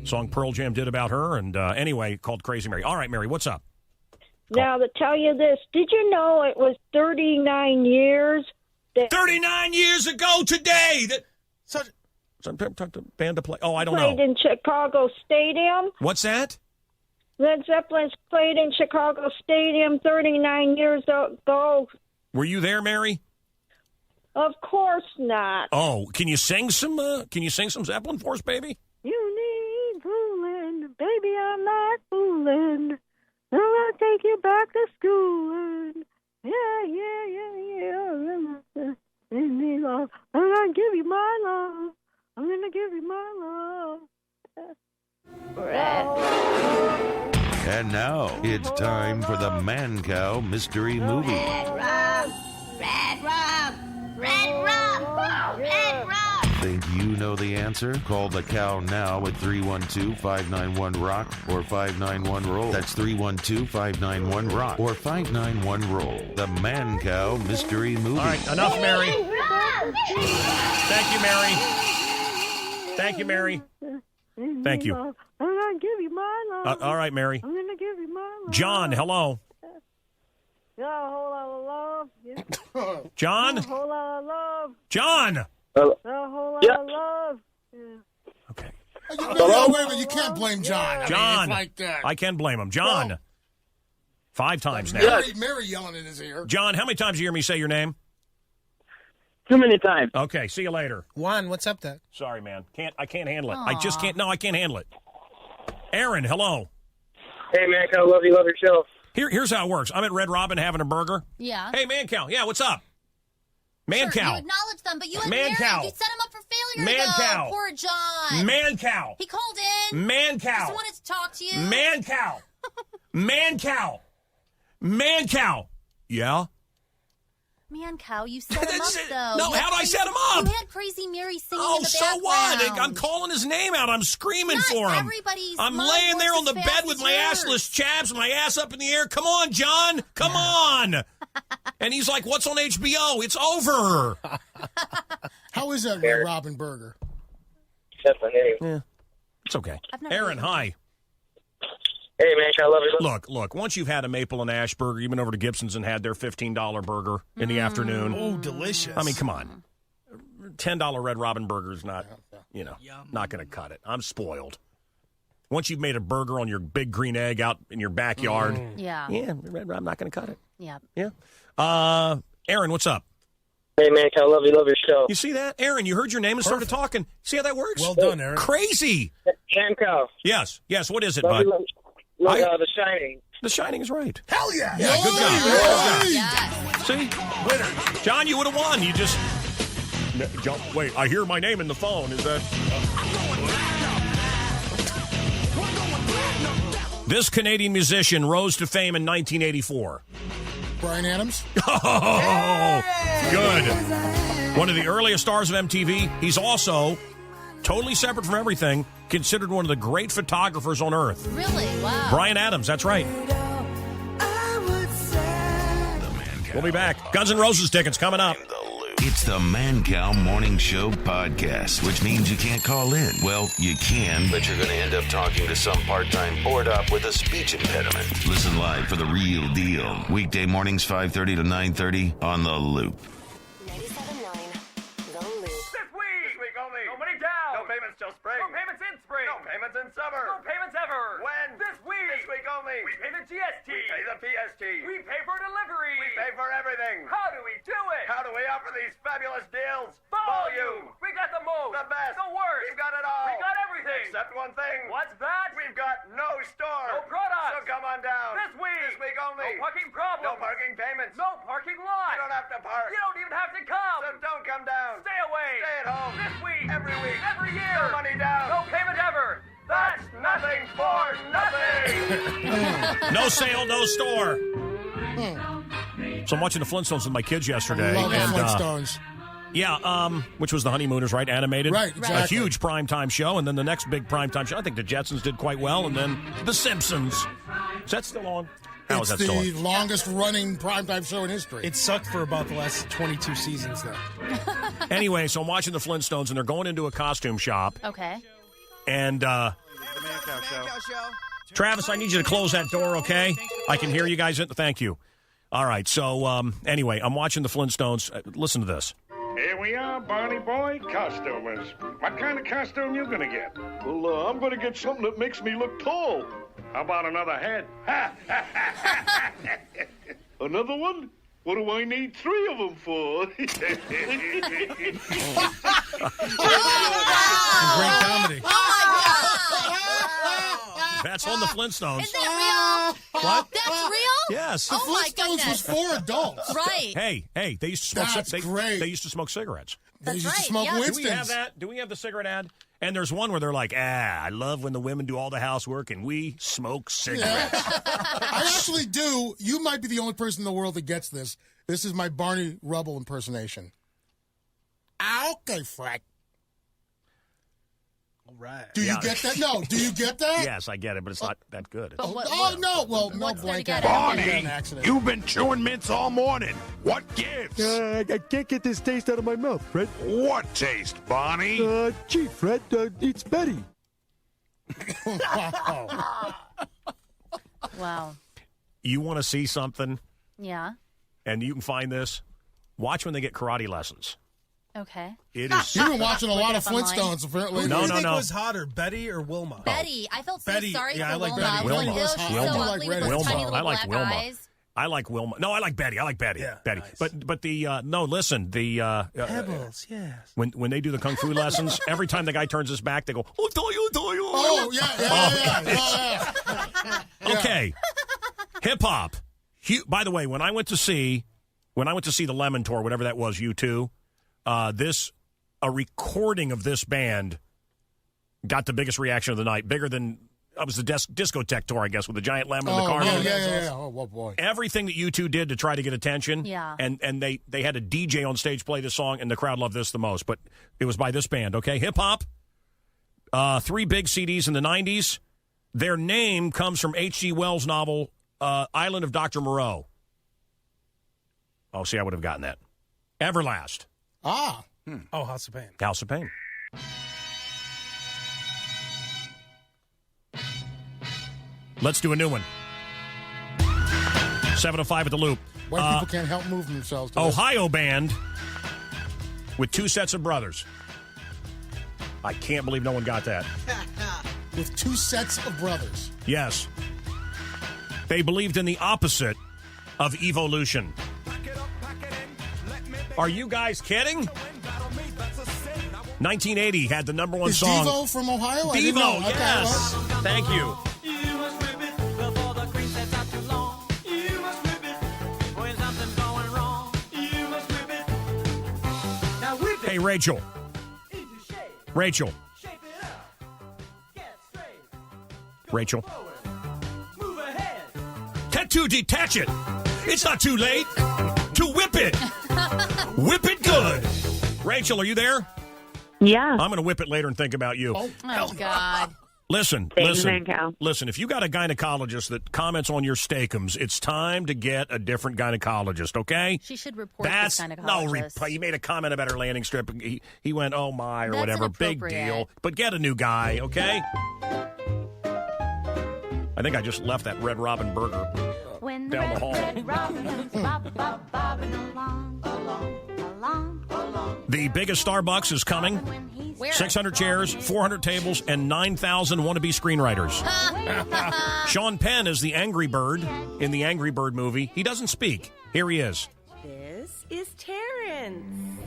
Song Pearl Jam did about her, and anyway, called Crazy Mary. All right, Mary, what's up? Now, to tell you this, did you know it was 39 years? 39 years ago today! Band to play. Oh, I don't know. Played in Chicago Stadium. What's that? Led Zeppelin's played in Chicago Stadium 39 years ago. Were you there, Mary? Of course not. Oh, can you sing some Zeppelin for us, baby? You need fooling, baby, I'm not fooling. I'm gonna take you back to school. Yeah. I'm gonna give you my love. I'm gonna give you my love. And now it's time for the Man Cow Mystery Movie. Red rum. Think you know the answer? Call the cow now at 312-591-ROCK or 591-ROLL. That's 312-591-ROCK or 591-ROLL. The Man Cow Mystery Movie. All right, enough, Mary. Thank you, Mary. Thank you, Mary. Thank you. I'm gonna give you my love. All right, Mary. I'm gonna give you my love. John, hello. Yeah, a whole lot of love. Yeah. John? A whole lot of love. John! A whole lot of love. Yeah. No, wait a minute. You can't blame John. John. I mean, it's like, I can blame him. John. No. 5 times now. Mary yelling in his ear. John, how many times do you hear me say your name? Too many times. Okay, see you later. Juan, what's up, Dad? Sorry, man. I can't handle it. I just can't. No, I can't handle it. Aaron, hello. Hey, man, I love your show. Here's how it works. I'm at Red Robin having a burger. Yeah. Hey, Man Cow. Yeah, what's up? Man Sure, Cow. you acknowledge them, but you had Man Mary. Cow. You set him up for failure. Man ago. Cow. Poor John. Man Cow. He called in. Man Cow. Just wanted to talk to you. Man Cow. Man Cow. Man Cow. Yeah? Man Cow, you set him up, though. No, how'd I set him up? You had Crazy Mary singing in the so background. what? I'm calling his name out. I'm screaming Not for him. everybody's I'm love laying there works on the as bed fast with as my yours. assless chaps, my ass up in the air. Come on, John. Come on. And he's like, what's on HBO? It's over. How is that Red Robin burger? That's my name. Yeah. It's okay. Aaron, hi. Hey, man, I love you. Look, once you've had a maple and ash burger, you've been over to Gibson's and had their $15 burger in the afternoon. Oh, delicious. I mean, come on. $10 Red Robin burger is not, not going to cut it. I'm spoiled. Once you've made a burger on your big green egg out in your backyard, Yeah. yeah, I'm not going to cut it. Yeah. Yeah. Aaron, what's up? Hey, man, I love your show. You see that? Aaron, you heard your name and started talking. See how that works? Well done, Aaron. Crazy. Aaron Cow. Yes. What is it, bud? The Shining. The Shining is right. Hell yeah. Yeah, good job. Yes. See? Winner. John, you would have won. You just... John, wait, I hear my name in the phone. Is that... This Canadian musician rose to fame in 1984. Bryan Adams. Oh, good. One of the earliest stars of MTV. He's also, totally separate from everything, considered one of the great photographers on Earth. Really? Wow. Bryan Adams, that's right. We'll be back. Guns N' Roses tickets coming up. It's the Mancow Morning Show podcast, which means you can't call in. Well, you can, but you're going to end up talking to some part-time bored up with a speech impediment. Listen live for the real deal. Weekday mornings 5:30 to 9:30 on The Loop. 97.9 The Loop. This week only. No money down. No payments till spring. No payments in spring. No payments in summer. No payments ever. When? This week. This week only. We pay the GST. We pay the PST. We pay for delivery. We pay for everything. How do we do it? How do we offer these fabulous deals? Volume. We got the most. The best. The worst. We've got it all. We got everything. Except one thing. What's that? We've got no store. No product. So come on down. This week only. No parking problem. No parking payments. No parking lot. You don't have to park. You don't even have to come. So don't come down. Stay away. Stay at home. This week. Every week. Every year. No money down. No payment ever. That's nothing for nothing. No sale, no store. So I'm watching the Flintstones with my kids yesterday. Love the Flintstones. Which was the Honeymooners, right? Animated. Right, exactly. A huge primetime show, and then the next big primetime show. I think the Jetsons did quite well, and then The Simpsons. Is that still on? How is It's that still the on? longest-running primetime show in history. It sucked for about the last 22 seasons, though. Anyway, so I'm watching the Flintstones, and they're going into a costume shop. Okay. And, Travis, I need you to close that door, okay? I can hear you guys. Thank you. All right, so, anyway, I'm watching the Flintstones. Listen to this. Here we are, Barney Boy, costumers. What kind of costume you gonna get? Well, I'm gonna get something that makes me look tall. How about another head? Another one? What do I need 3 of them for? Great comedy. That's on the Flintstones. Is that real? What? That's real? Yes. The Oh my Flintstones was goodness. for adults. Right. Hey, they used to smoke. That's great. They used to smoke cigarettes. They used right, to smoke yeah. Do Winstons. we have that? Do we have the cigarette ad? And there's one where they're like, I love when the women do all the housework and we smoke cigarettes. I actually do. You might be the only person in the world that gets this. This is my Barney Rubble impersonation. Okay, Frank. All right. Do you get that? No. Do you get that? Yes, I get it, but it's not that good. But what- Oh, no. Well, Mel What's Blanc that had again? an accident. You've been chewing mints all morning. What gives? I can't get this taste out of my mouth, Fred. What taste, Barney? Gee, Fred, it's Betty. Wow. Wow. You want to see something, Yeah. and you can find this? Watch when they get karate lessons. Okay. It is. You've been watching a lot of Look it up online. Flintstones, apparently. Who do No, you no, think no. was hotter, Betty or Wilma? Betty. I felt so Betty, sorry yeah, for I like Wilma. Betty. Wilma. Ew, she's Wilma. so I like ugly with Wilma. those tiny little I like black Wilma. eyes. I like Wilma. No, I like Betty. I like Betty. Yeah, Betty. nice. But the no, listen, the Pebbles, yes. when they do the kung fu lessons, every time the guy turns his back, they go, "Oh, Oh, yeah. Okay. Hip hop. By the way, when I went to see the Lemon Tour, whatever that was, U2, a recording of this band got the biggest reaction of the night, bigger than it was the Discotheque tour, I guess, with the giant lemon in the car. Yeah. Oh, boy. Everything that U2 did to try to get attention. Yeah. And they had a DJ on stage play this song, and the crowd loved this the most. But it was by this band, okay? Hip hop. 3 big CDs in the 90s. Their name comes from H.G. Wells' novel, Island of Dr. Moreau. Oh, see, I would have gotten that. Everlast. Ah. Oh, House of Pain. House of Pain. Let's do a new one. 7:05 at the Loop. White people can't help moving themselves. to this. Ohio band with 2 sets of brothers. I can't believe no one got that. with two sets of brothers. Yes. They believed in the opposite of evolution. Are you guys kidding? 1980 had the number one Is song. Devo from Ohio? I didn't Devo, know. Okay, yes. well. Thank you. Hey, Rachel. Rachel. Rachel. To detach it. It's not too late to whip it. Whip it good. Rachel, are you there? Yeah. I'm going to whip it later and think about you. Oh, God. Listen, Thanks, listen, man, Cal. listen. If you got a gynecologist that comments on your steakums, it's time to get a different gynecologist, okay? She should report That's this no gynecologist. He made a comment about her landing strip. He went, oh, my, or That's whatever. Big inappropriate. deal. But get a new guy, okay? I think I just left that Red Robin burger down the hall. The biggest Starbucks is coming. Where? 600 chairs, 400 tables, and 9,000 wannabe screenwriters. Sean Penn is the Angry Bird in the Angry Bird movie. He doesn't speak. Here he is. This is Terrence.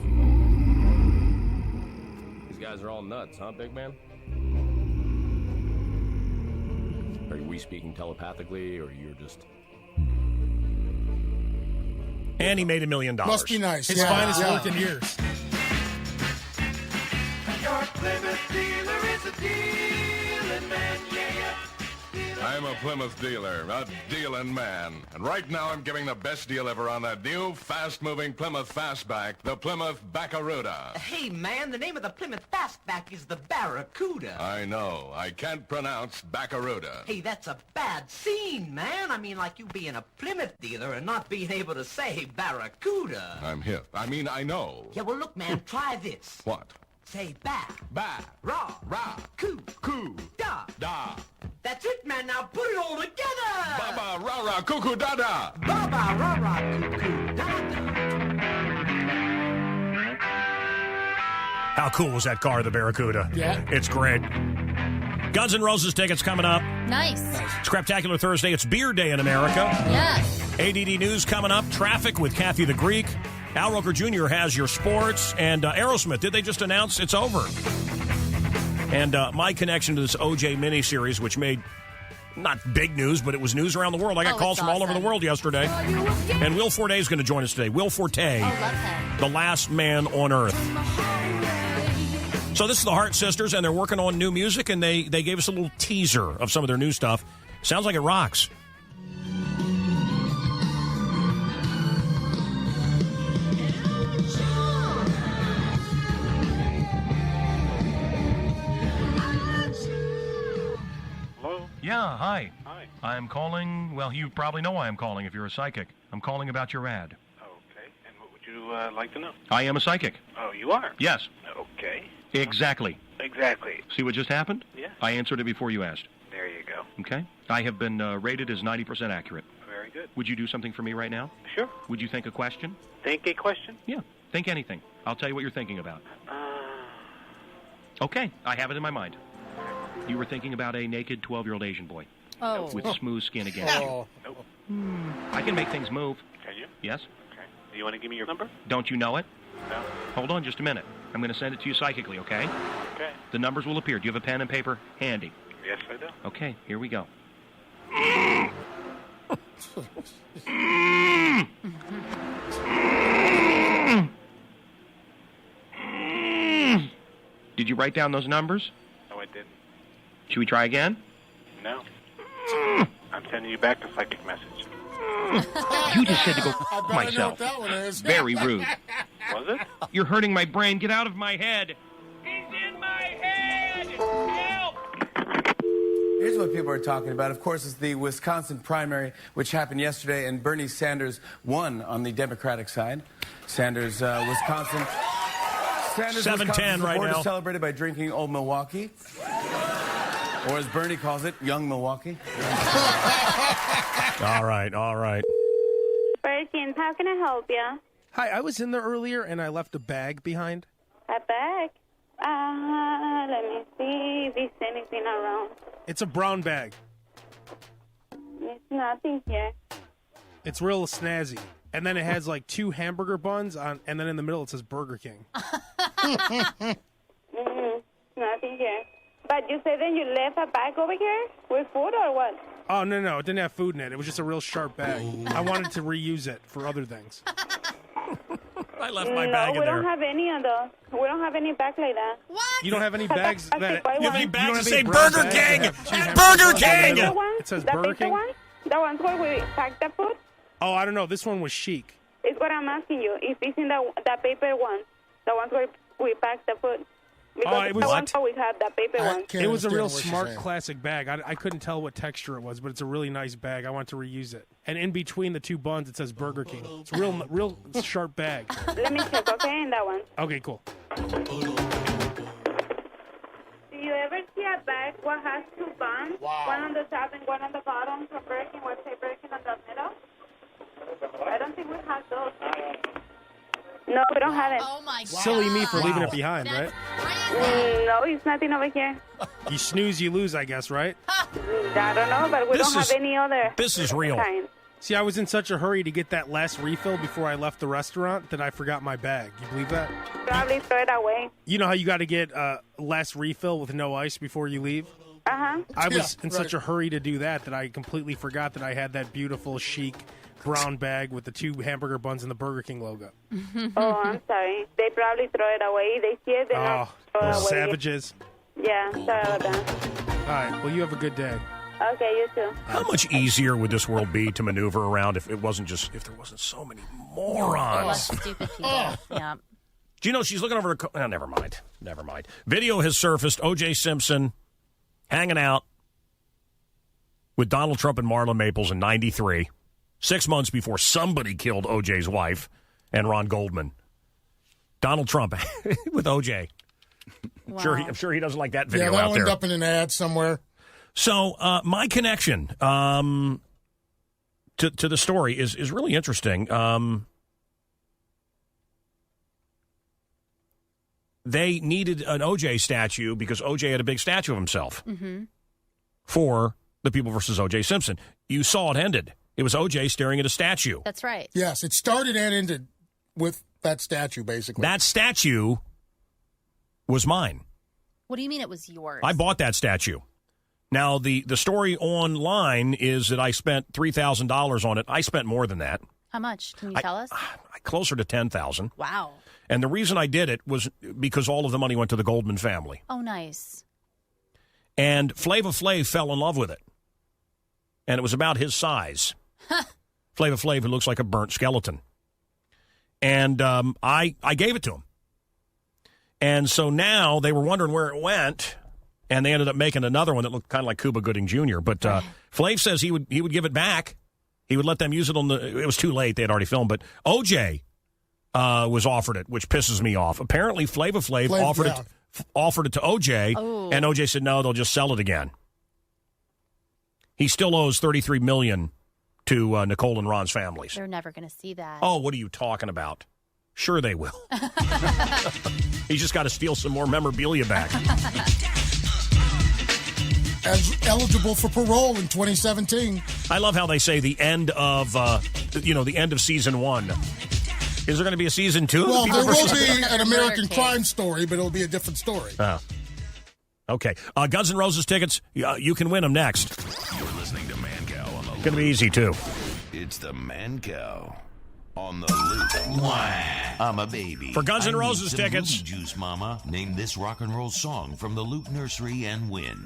These guys are all nuts, huh, big man? Are we speaking telepathically, or you're just... And he made $1 million. Must be nice. His finest work in years. Your Plymouth dealer is a dealing man, yeah. I'm a Plymouth dealer, a dealing man. And right now I'm giving the best deal ever on that new, fast-moving Plymouth Fastback, the Plymouth Barracuda. Hey, man, the name of the Plymouth Fastback is the Barracuda. I know. I can't pronounce Barracuda. Hey, that's a bad scene, man. I mean, like you being a Plymouth dealer and not being able to say Barracuda. I'm hip. I mean, I know. Yeah, well, look, man, try this. What? Say ba. Ba. Ra. Ra. Coo. Coo. Da. Da. That's it, man. Now put it all together. Baba, ra-ra, cuckoo, da-da. Baba, ra-ra, cuckoo, da-da. How cool was that car, the Barracuda? Yeah. It's great. Guns N' Roses tickets coming up. Nice. Scraptacular Thursday. It's Beer Day in America. Yes. ADD News coming up. Traffic with Kathy the Greek. Al Roker Jr. has your sports. And Aerosmith, did they just announce it's over? And my connection to this OJ miniseries, which made not big news, but it was news around the world. I got calls from all over the world yesterday. And Will Forte is going to join us today. Will Forte, the last man on earth. So this is the Hart Sisters, and they're working on new music, and they gave us a little teaser of some of their new stuff. Sounds like it rocks. Hello? Yeah, hi. Hi. I'm calling, well, you probably know why I'm calling if you're a psychic. I'm calling about your ad. Okay. And what would you like to know? I am a psychic. Oh, you are? Yes. Okay. Exactly. Exactly. See what just happened? Yeah. I answered it before you asked. There you go. Okay? I have been rated as 90% accurate. Very good. Would you do something for me right now? Sure. Would you think a question? Think a question? Yeah. Think anything. I'll tell you what you're thinking about. Okay. I have it in my mind. You were thinking about a naked 12-year-old Asian boy. Oh. With smooth skin against you. Nope. I can make things move. Can you? Yes? Okay. Do you want to give me your number? Don't you know it? No. Hold on just a minute. I'm going to send it to you psychically, okay? Okay. The numbers will appear. Do you have a pen and paper handy? Yes, I do. Okay, here we go. Did you write down those numbers? No, I didn't. Should we try again? No. I'm sending you back a psychic message. You just said to go I better myself. know what that one is. Very rude. Was it? You're hurting my brain. Get out of my head. He's in my head. Help! Here's what people are talking about. Of course, it's the Wisconsin primary, which happened yesterday, and Bernie Sanders won on the Democratic side. Sanders, Wisconsin. Sanders, 7-10 Wisconsin right support now. is celebrated by drinking Old Milwaukee, or as Bernie calls it, Young Milwaukee. All right, all right. Perkins, how can I help you? Hi, I was in there earlier and I left a bag behind. A bag? Let me see if there's anything around. It's a brown bag. There's nothing here. It's real snazzy. And then it has like 2 hamburger buns on, and then in the middle it says Burger King. Nothing here. But you said then you left a bag over here with food or what? Oh, no. It didn't have food in it. It was just a real sharp bag. I wanted to reuse it for other things. I left my bag in we there. don't have any of those. We don't have any bags like that. What? You don't have any bags that... You have any bags that say brown Burger King? bags that have Burger hamburgers? King! It says Burger King? The ones where we pack the food? Oh, I don't know. This one was chic. It's what I'm asking you. If it's in the paper one, the ones where we pack the food. Because it was the ones where we have the paper one. It was a real smart classic bag. I couldn't tell what texture it was, but it's a really nice bag. I want to reuse it. And in between the 2 buns, it says Burger King. It's a real sharp bag. Let me check, okay, in that one. Okay, cool. Do you ever see a bag what has 2 buns? Wow. One on the top and one on the bottom from Burger King, one say Burger King on the middle? I don't think we have those. No, we don't have it. Oh, my God. Silly me for leaving it behind, right? No, it's nothing over here. You snooze, you lose, I guess, right? I don't know, but we don't have any other. This is real. kind. See, I was in such a hurry to get that last refill before I left the restaurant that I forgot my bag. You believe that? Probably throw it away. You know how you got to get last refill with no ice before you leave? Uh-huh. I was in such a hurry to do that I completely forgot that I had that beautiful, chic brown bag with the 2 hamburger buns and the Burger King logo. Oh, I'm sorry. They probably throw it away. They see it, they not throw it those away. savages. Yeah, sorry about that. All right, well, you have a good day. Okay, you too. How much easier would this world be to maneuver around if there wasn't so many morons? Stupid people. Yeah. Do you know she's looking over her... never mind. Video has surfaced. O.J. Simpson hanging out with Donald Trump and Marla Maples in 93, 6 months before somebody killed O.J.'s wife and Ron Goldman. Donald Trump with O.J. Wow. I'm sure he doesn't like that video that'll out there. end up in an ad somewhere. So my connection to the story is really interesting. They needed an O.J. statue because O.J. had a big statue of himself for the People versus O.J. Simpson. You saw it ended. It was O.J. staring at a statue. That's right. Yes, it started and ended with that statue, basically. That statue was mine. What do you mean it was yours? I bought that statue. Now, the story online is that I spent $3,000 on it. I spent more than that. How much? Can you tell us? Closer to $10,000. Wow. And the reason I did it was because all of the money went to the Goldman family. Oh, nice. And Flava Flav fell in love with it. And it was about his size. Flava Flav, who looks like a burnt skeleton. And I gave it to him. And so now they were wondering where it went, and they ended up making another one that looked kind of like Cuba Gooding Jr. But Flav says he would give it back. He would let them use it on the... It was too late. They had already filmed. But O.J. Was offered it, which pisses me off. Apparently, Flava Flav offered it to O.J., and O.J. said, no, they'll just sell it again. He still owes $33 million to Nicole and Ron's families. They're never going to see that. Oh, what are you talking about? Sure they will. He's just got to steal some more memorabilia back. As eligible for parole in 2017. I love how they say the end of, the end of season 1. Is there going to be a season 2? Well, there will be an American Crime Story, but it'll be a different story. Oh. Okay. Guns N' Roses tickets, you can win them next. You're listening to Mancow on the Loop. Going to be easy, too. It's the Mancow on the Loop. I'm a baby. For Guns N' I Roses need some tickets. Booty Juice, Mama. Name this rock and roll song from the Loop Nursery and win.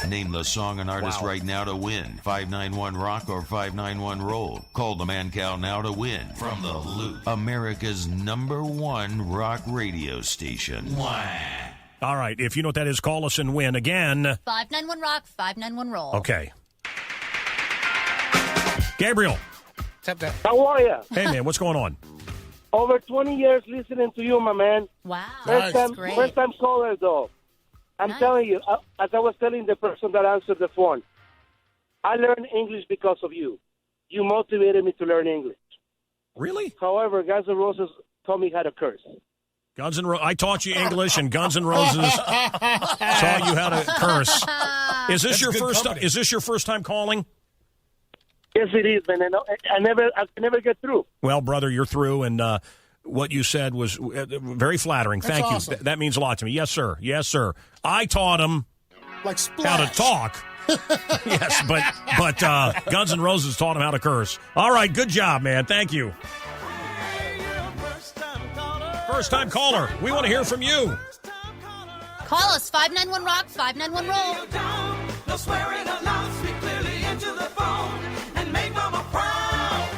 Name the song and artist right now to win. 591-ROCK or 591-ROLL. Call the Mancow now to win. From the Loop, America's #1 rock radio station. All right, if you know what that is, call us and win again. 591-ROCK, 591-ROLL. Okay. Gabriel. How are you? Hey, man, what's going on? Over 20 years listening to you, my man. Wow, First time caller, though. I'm telling you, as I was telling the person that answered the phone, I learned English because of you. You motivated me to learn English. Really? However, Guns N' Roses taught me how to curse. I taught you English, and Guns N' Roses taught you how to curse. Is this your first? Is this your first time calling? Yes, it is, man. I never get through. Well, brother, you're through, and what you said was very flattering. That's Thank awesome. you. That means a lot to me. Yes, sir. Yes, sir. I taught him like how to talk. Yes, but Guns N' Roses taught him how to curse. All right, good job, man. Thank you. First time caller. We want to hear from you. Call us 591-ROCK, 591-ROLL. No swearing aloud, speak clearly into the phone and make mama proud.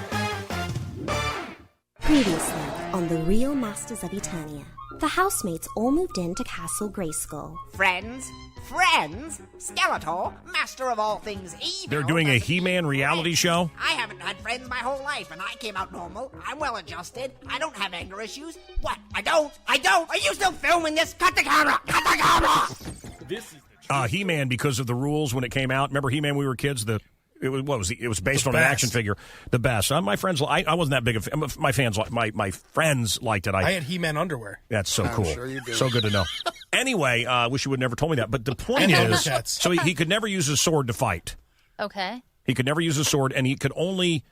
Previously on The Real Masters of Eternia, the housemates all moved into Castle Grayskull. Friends? Skeletor, master of all things evil. They're doing a He-Man reality show? I haven't had friends my whole life, and I came out normal. I'm well adjusted. I don't have anger issues. What? I don't? Are you still filming this? Cut the camera! This is He-Man, because of the rules when it came out. Remember He-Man when we were kids? It was based on an action figure. The best. My friends, I wasn't that big of my fans. My friends liked it. I had He-Man underwear. That's so I'm cool. sure you do. So good to know. Anyway, wish you would never told me that. But the point is, so he could never use his sword to fight. Okay. He could never use his sword, and he could only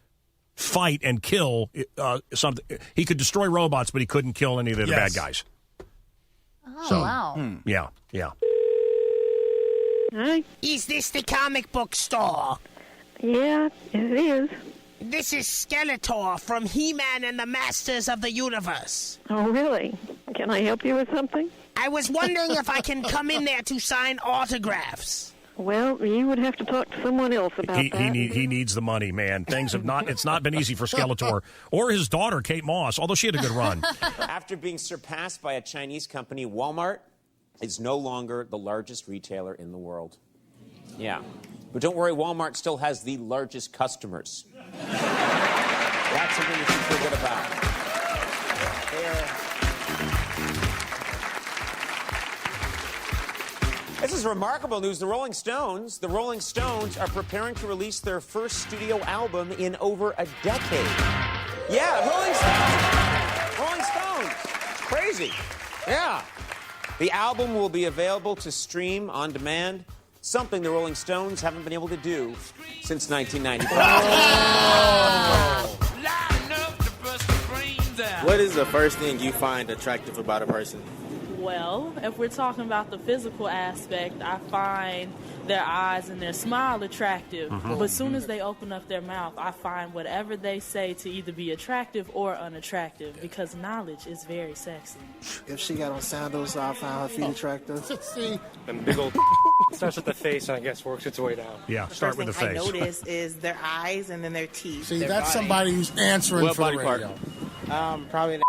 fight and kill something. He could destroy robots, but he couldn't kill any of the bad guys. Oh, wow. Yeah. Hi. Is this the comic book store? Yeah, it is. This is Skeletor from He-Man and the Masters of the Universe. Oh, really? Can I help you with something? I was wondering if I can come in there to sign autographs. Well, you would have to talk to someone else about that. He needs the money, man. It's not been easy for Skeletor or his daughter, Kate Moss, although she had a good run. After being surpassed by a Chinese company, Walmart is no longer the largest retailer in the world. Yeah. But don't worry, Walmart still has the largest customers. That's something you should feel good about. This is remarkable news. The Rolling Stones are preparing to release their first studio album in over a decade. Yeah, Rolling Stones. It's crazy. Yeah. The album will be available to stream on demand, something the Rolling Stones haven't been able to do since 1995. What is the first thing you find attractive about a person? Well, if we're talking about the physical aspect, I find their eyes and their smile attractive. But as soon as they open up their mouth, I find whatever they say to either be attractive or unattractive, because knowledge is very sexy. If she got on sandals, I find her feet attractive. And big old starts with the face and I guess works its way down. Yeah, start with the face. I notice is their eyes and then their teeth. See, their that's body. somebody who's answering for the radio. Probably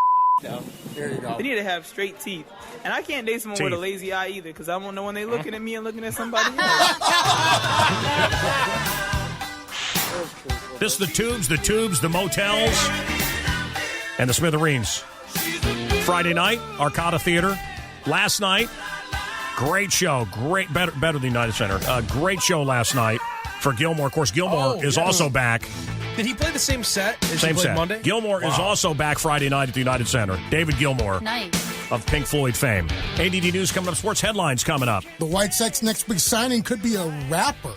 No. There you go. They need to have straight teeth. And I can't date someone with a lazy eye either, because I won't know when they're looking at me and looking at somebody else. This is the Tubes, the Motels, and the Smithereens. Friday night, Arcada Theater. Last night, great show. Better than the United Center. Great show last night for Gilmore. Of course, Gilmore is also back. Did he play the same set as he played Monday? Gilmore is also back Friday night at the United Center. David Gilmour. Nice. Of Pink Floyd fame. ADD News coming up. Sports headlines coming up. The White Sox next big signing could be a rapper.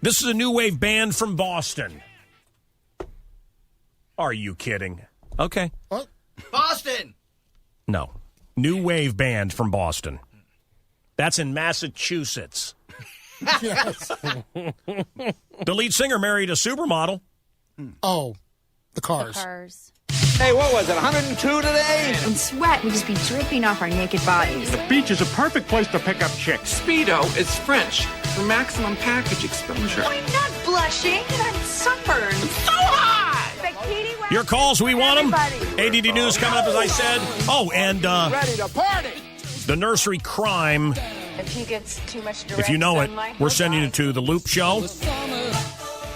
This is a new wave band from Boston. Are you kidding? Okay. What? Boston! No. New wave band from Boston. That's in Massachusetts. Yes. The lead singer married a supermodel. Oh, the Cars. Hey, what was it, 102 today? And sweat would just be dripping off our naked bodies. The beach is a perfect place to pick up chicks. Speedo is French for maximum package exposure. I'm not blushing, and I'm sunburned. So hot! Bikini wear. Your calls, we want them. ADD News coming up, as I said. Oh, and Ready to party! the nursery crime. If he gets too much direct If you know it, sunlight, we're he'll sending die. it to The Loop Show.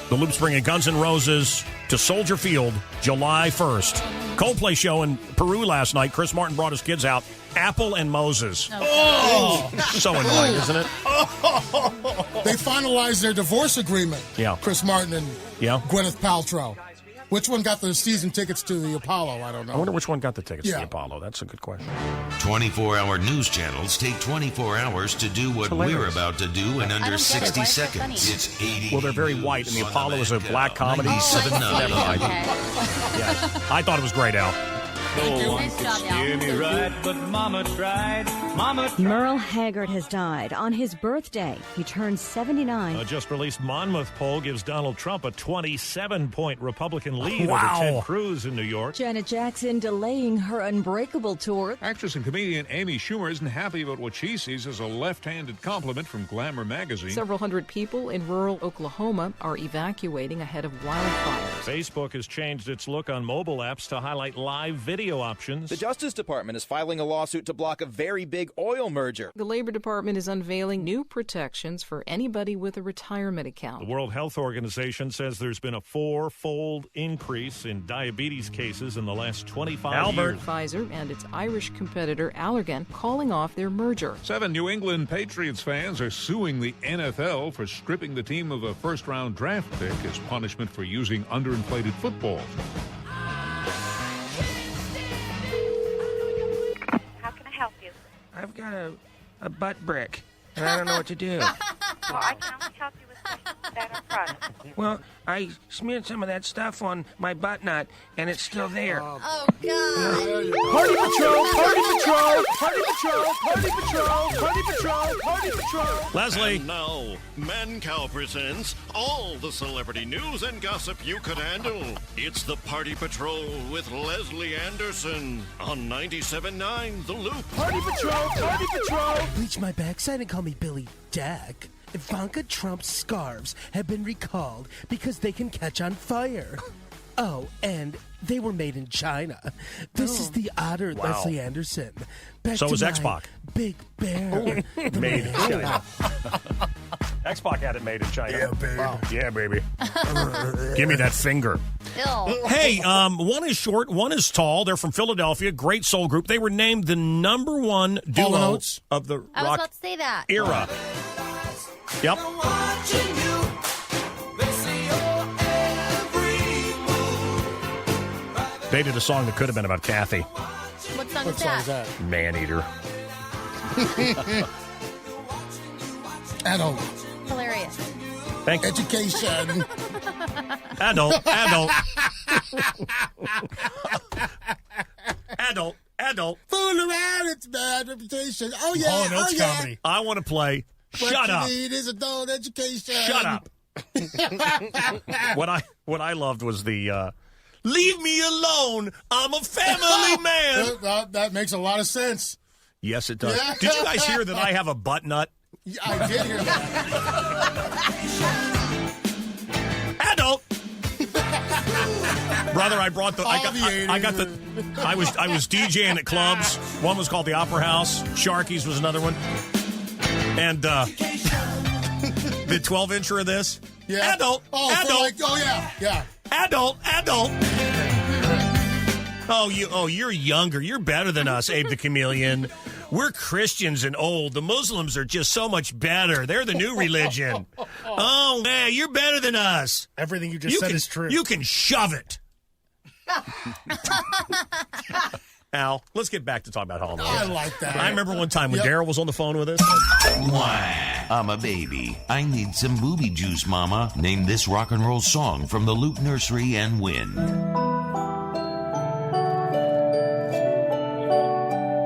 The Loop's bringing Guns N' Roses, to Soldier Field July 1st. Coldplay show in Peru last night. Chris Martin brought his kids out. Apple and Moses. Oh! So annoying, isn't it? They finalized their divorce agreement. Yeah. Chris Martin and Yeah. Gwyneth Paltrow. Which one got the season tickets to the Apollo? I don't know. I wonder which one got the tickets to Yeah. the Apollo. That's a good question. 24-hour news channels take 24 hours to do what we're hilarious. about to do in under 60 seconds. It's 80. Well, they're very white, and the Apollo is a black comedy. 97.9. Never mind. Yeah. I thought it was great, Al. Nice job, Al. but Mama tried. Merle Haggard has died on his birthday. He turned 79. A just-released Monmouth poll gives Donald Trump a 27-point Republican lead Wow. over Ted Cruz in New York. Janet Jackson delaying her Unbreakable tour. Actress and comedian Amy Schumer isn't happy about what she sees as a left-handed compliment from Glamour magazine. Several hundred people in rural Oklahoma are evacuating ahead of wildfires. Facebook has changed its look on mobile apps to highlight live video options. The Justice Department is filing a lawsuit to block a very big oil merger. The Labor Department is unveiling new protections for anybody with a retirement The account. World Health Organization says there's been a 4-fold increase in diabetes cases in the last 25 years. Pfizer and its Irish competitor Allergan calling off their merger. 7 New England Patriots fans are suing the NFL for stripping the team of a first-round draft pick as punishment for using underinflated footballs. How can I help you? I've got a butt brick, and I don't know what to do. Well, I can only help you with questions about our product. Well, I smeared some of that stuff on my butt nut, and it's still there. Oh, God. Party patrol! Party patrol! Party patrol! Party patrol! Party patrol! Party patrol! Leslie. And now, Mancow presents all the celebrity news and gossip you could handle. It's the Party Patrol with Leslie Anderson on 97.9 The Loop. Party patrol! Party patrol! Bleach my backside and call me Billy Jack. Ivanka Trump's scarves have been recalled because they can catch on fire. Oh, and they were made in China. This is the otter Wow. Leslie Anderson. Back So to was my X-Pac. Big Bear. The Made in man. China. X-Pac had it made in China. Yeah, baby. Wow. Yeah, baby. Give me that finger. Ew. Hey, one is short, one is tall. They're from Philadelphia. Great soul group. They were named the number one Hall & duo Oates? of the I was rock about to say that. era. Yep. They did a song that could have been about Kathy. What song is that? Man-eater. Adult. Hilarious. Thank you. Education. Adult. Adult. Fool around, it's bad reputation. Oh, yeah. Hall & Oates yeah. comedy. I want to play. What Shut you up. need is adult education. Shut up. What I loved was the leave me alone. I'm a family man. That makes a lot of sense. Yes, it does. Yeah. Did you guys hear that I have a butt nut? Yeah, I did hear that. Adult. Brother, I brought the. I was DJing at clubs. One was called the Opera House. Sharky's was another one. And the 12-incher of this. Yeah. Adult. Oh, Adult. yeah. Adult. Oh, you're younger. You're better than us, Abe the Chameleon. We're Christians and old. The Muslims are just so much better. They're the new religion. Oh, man, you're better than us. Everything you just said is true. You can shove it. Al, let's get back to talking about Hall & Oates. I like that. I remember one time when Daryl was on the phone with us. I'm a baby. I need some booby juice, mama. Name this rock and roll song from the Loop Nursery and win.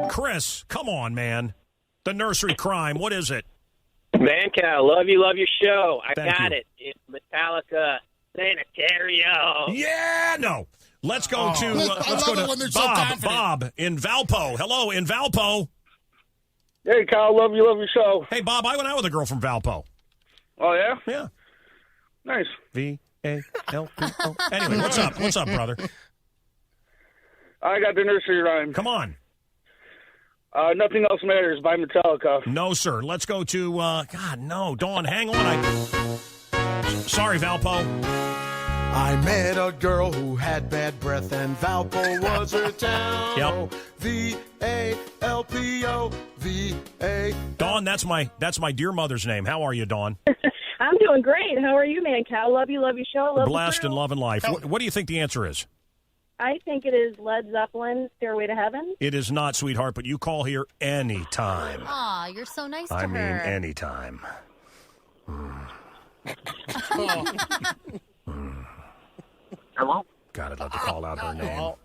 Chris, come on, man. The nursery crime, what is it? Mancow, love your show. I Thank got you. it. It's Metallica Sanitario. Yeah, no. Let's go to I love it when they're so confident. Bob in Valpo. Hello, in Valpo. Hey, Kyle, love your show. Hey, Bob, I went out with a girl from Valpo. Oh, yeah? Yeah. Nice. V-A-L-P-O. Anyway, what's up? What's up, brother? I got the nursery rhyme. Come on. Nothing Else Matters by Metallica. No, sir. Let's go to, God, no. Dawn, hang on. Sorry, Valpo. I met a girl who had bad breath and Valpo was her town. Yep. V-A-L-P-O, V-A. Dawn, that's my dear mother's name. How are you, Dawn? I'm doing great. How are you, man? Cow, love your show. Love Blessed and loving life. What do you think the answer is? I think it is Led Zeppelin, Stairway to Heaven. It is not, sweetheart, but you call here anytime. Aw, you're so nice to I her. mean, anytime. Hello? God, I'd love to call out her name.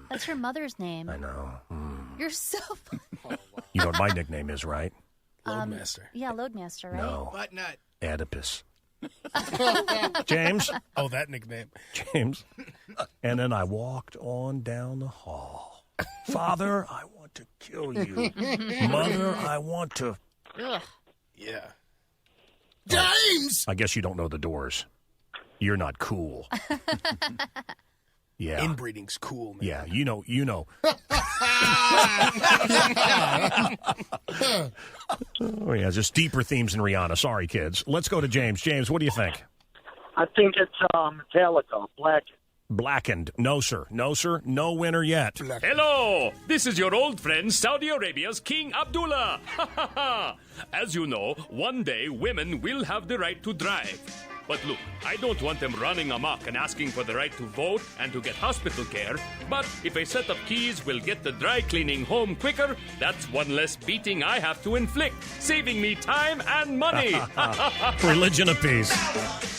That's her mother's name. I know. You're so... You know what my nickname is, right? Loadmaster. Yeah, Loadmaster, right? No. Butt nut. Oedipus. James? Oh, that nickname. James. And then I walked on down the hall. Father, I want to kill you. Mother, I want to... Ugh. Yeah. James! I guess you don't know the Doors. You're not cool. Yeah. Inbreeding's cool, man. Yeah, you know. Oh, yeah, just deeper themes than Rihanna. Sorry, kids. Let's go to James. James, what do you think? I think it's Metallica, Black. Blackened. No, sir. No, sir. No winner yet. Hello, this is your old friend, Saudi Arabia's King Abdullah. As you know, one day women will have the right to drive. But look, I don't want them running amok and asking for the right to vote and to get hospital care. But if a set of keys will get the dry cleaning home quicker, that's one less beating I have to inflict, saving me time and money. Religion of peace.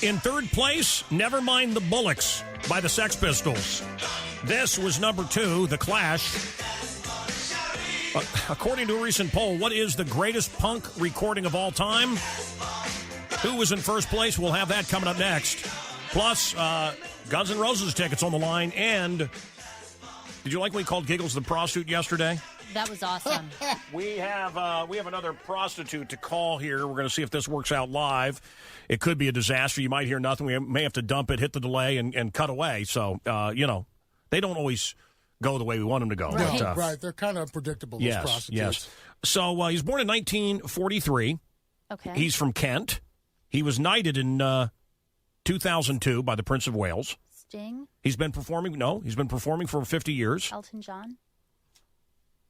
In third place, Never Mind the Bullocks by the Sex Pistols. This was number 2, The Clash. According to a recent poll, what is the greatest punk recording of all time? Who was in first place? We'll have that coming up next. Plus, Guns N' Roses tickets on the line. And did you like when we called Giggles the prostitute yesterday? That was awesome. We have another prostitute to call here. We're going to see if this works out live. It could be a disaster. You might hear nothing. We may have to dump it, hit the delay, and cut away. So, they don't always go the way we want them to go. Right, But, right. They're kind of unpredictable, those prostitutes. Yes. So, he was born in 1943. Okay. He's from Kent. He was knighted in 2002 by the Prince of Wales. Sting? He's been performing for 50 years. Elton John?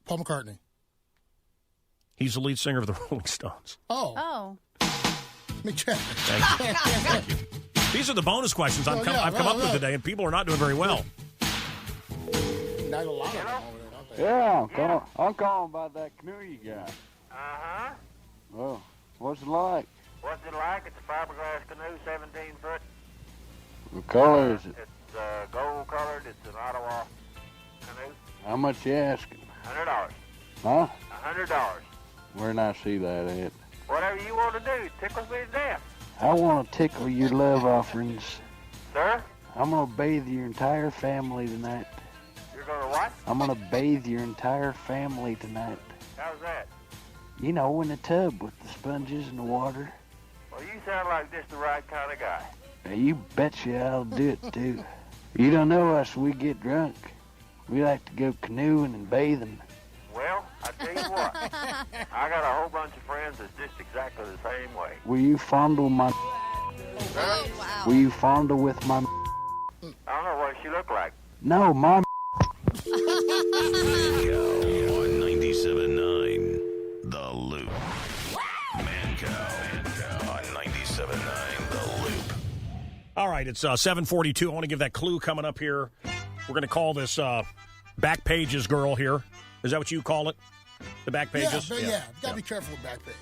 Paul McCartney. He's the lead singer of the Rolling Stones. Oh. Let me check. Thank you. These are the bonus questions I've come up with today, and people are not doing very well. Not a lot of them over there, Yeah, I'm calling about that canoe you got. Uh-huh. Oh, what's it like? What's it like? It's a fiberglass canoe, 17 foot. What color is it? It's gold colored. It's an Ottawa canoe. How much you asking? $100. Huh? $100. Where'd I see that at? Whatever you want to do, tickles me to death. I want to tickle your love offerings. Sir? I'm going to bathe your entire family tonight. You're going to what? I'm going to bathe your entire family tonight. How's that? You know, in the tub with the sponges and the water. Well, you sound like just the right kind of guy. Now, you betcha I'll do it, too. You don't know us, we get drunk. We like to go canoeing and bathing. Well, I tell you what, I got a whole bunch of friends that's just exactly the same way. Will you fondle my... Huh? Will you fondle with my... I don't know what she look like. No, my... On 97.9, The Loop. Mancow on 97.9, The Loop. All right, it's 7:42. I want to give that clue coming up here. We're going to call this Back Pages girl here. Is that what you call it? The Back Pages? Yeah, you got to be careful with Back Page.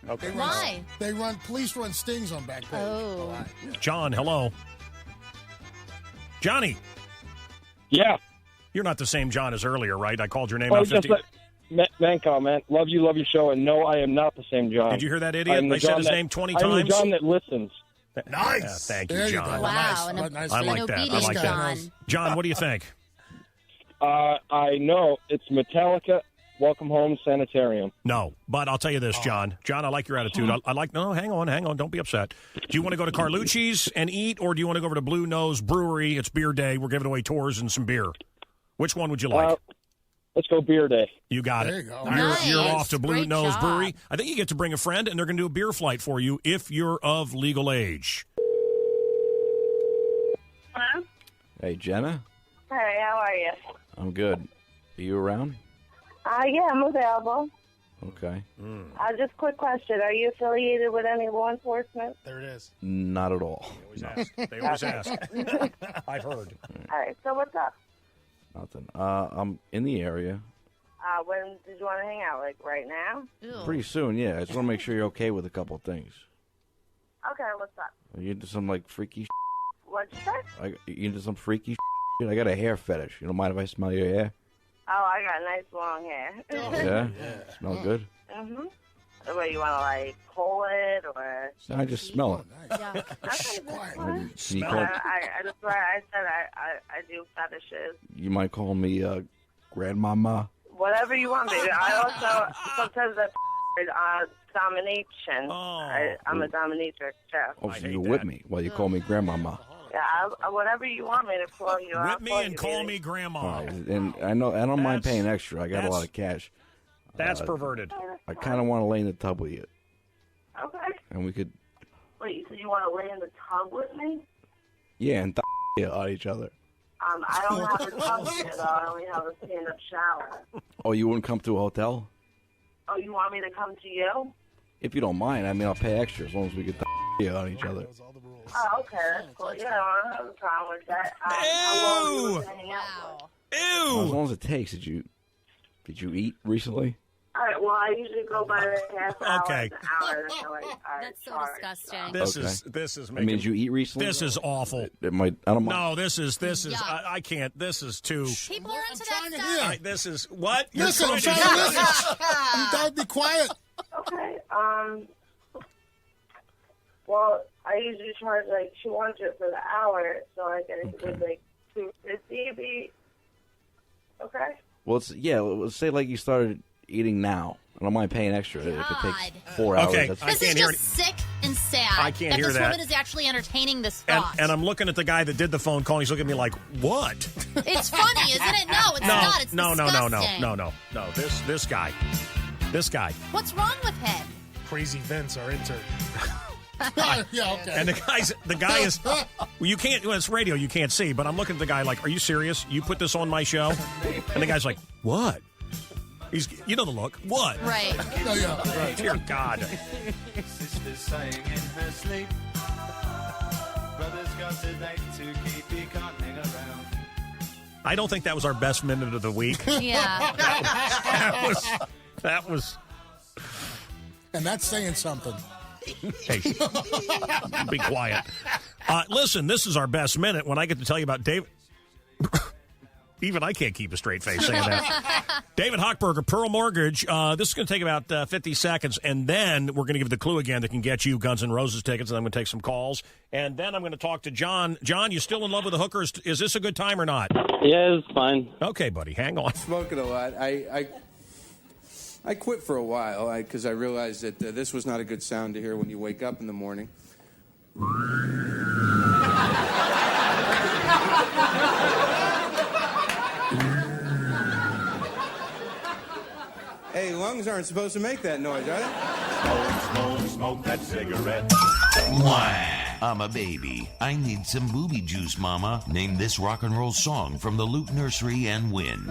Okay. Why? Police run stings on Back Page. Oh. John, hello. Johnny. Yeah. You're not the same John as earlier, right? I called your name out 50. Mancow, man. Love you, love your show. And no, I am not the same John. Did you hear that idiot? I said his name 20 times. I'm the John that listens. Nice. Yeah, thank you, John. Wow. Nice. I like that. I like that. John, what do you think? I know it's Metallica. Welcome Home Sanitarium. No, but I'll tell you this, John. John, I like your attitude. I like. No, hang on. Don't be upset. Do you want to go to Carlucci's and eat, or do you want to go over to Blue Nose Brewery? It's beer day. We're giving away tours and some beer. Which one would you like? Let's go beer day. You got it. There you go. You're off to Blue Great Nose job. Brewery. I think you get to bring a friend, and they're going to do a beer flight for you if you're of legal age. Hello? Hey, Jenna? Hey, how are you? I'm good. Are you around? Yeah, I'm available. Okay. Just quick question. Are you affiliated with any law enforcement? There it is. Not at all. They always ask. I've heard. All right, so what's up? Nothing. I'm in the area. When did you want to hang out? Like right now? Pretty soon, yeah. I just want to make sure you're okay with a couple of things. Okay, what's up? Are you into some, like, freaky What'd you say? You into some freaky shit? I got a hair fetish. You don't mind if I smell your hair? Oh, I got nice long hair. Yeah? Smell good? Mm-hmm. What, you want to, like, pull it or? No, I just smell it. Yeah. Okay, that's fine. Can you call, That's why I said I do fetishes. you might call me grandmama? Whatever you want, baby. I also sometimes domination. I'm a dominatrix too. Oh, so you're with me while you call me grandmama. Yeah, whatever you want me to call you. Whip me and call me grandma. All right, and I don't mind paying extra. I got a lot of cash. That's perverted. I kind of want to lay in the tub with you. Okay. And we could, Wait, so you want to lay in the tub with me? yeah, and on each other. I don't have a tub here, though. I only have a stand-up shower. Oh, you wouldn't come to a hotel? Oh, you want me to come to you? If you don't mind, I mean, I'll pay extra as long as we get on each other. Oh, okay, that's cool. Yeah, I don't have a problem with that. How long you hang out for? As long as it takes. Did you eat recently? All right, well, I usually go by the half hour, Okay. an hour. That's so disgusting. This is I making. mean, did you eat recently? This is awful. It might. I don't mind. No, this is. I can't. This is too. People are into that stuff. This is what. Listen, I'm trying to listen. You gotta be quiet. Okay. Well, I usually charge like $200 for the hour, so I get it with like $250. Okay. Well, let's say like you started eating now. I don't mind paying extra if it takes 4 hours. Okay, That's This is just sick and sad. I can't hear this that. woman is actually entertaining this And, thought. and I'm looking at the guy that did the phone call. And he's looking at me like, "What?" It's funny, isn't it? No, it's not. It's no. disgusting. This guy. What's wrong with him? Crazy Vince, our intern. Yeah, okay. And the guy is. Well, you can't. Well, it's radio. You can't see. But I'm looking at the guy like, "Are you serious? You put this on my show?" And the guy's like, "What?" You know the look. What? Right. Right. Dear God. Sister's saying in her sleep, brother's got a date to keep, he can't hang around. I don't think that was our best minute of the week. Yeah. That was. And that's saying something. Hey, be quiet. Listen, this is our best minute when I get to tell you about David. Even I can't keep a straight face saying that. David Hochberger, Pearl Mortgage. This is going to take about 50 seconds, and then we're going to give the clue again that can get you Guns N' Roses tickets, and I'm going to take some calls. And then I'm going to talk to John. John, you still in love with the hookers? Is this a good time or not? Yeah, it's fine. Okay, buddy, hang on. Smoking a lot. I quit for a while because I realized that this was not a good sound to hear when you wake up in the morning. Hey, lungs aren't supposed to make that noise, are they? Smoke that cigarette. I'm a baby. I need some booby juice, Mama. Name this rock and roll song from the Loop Nursery and win.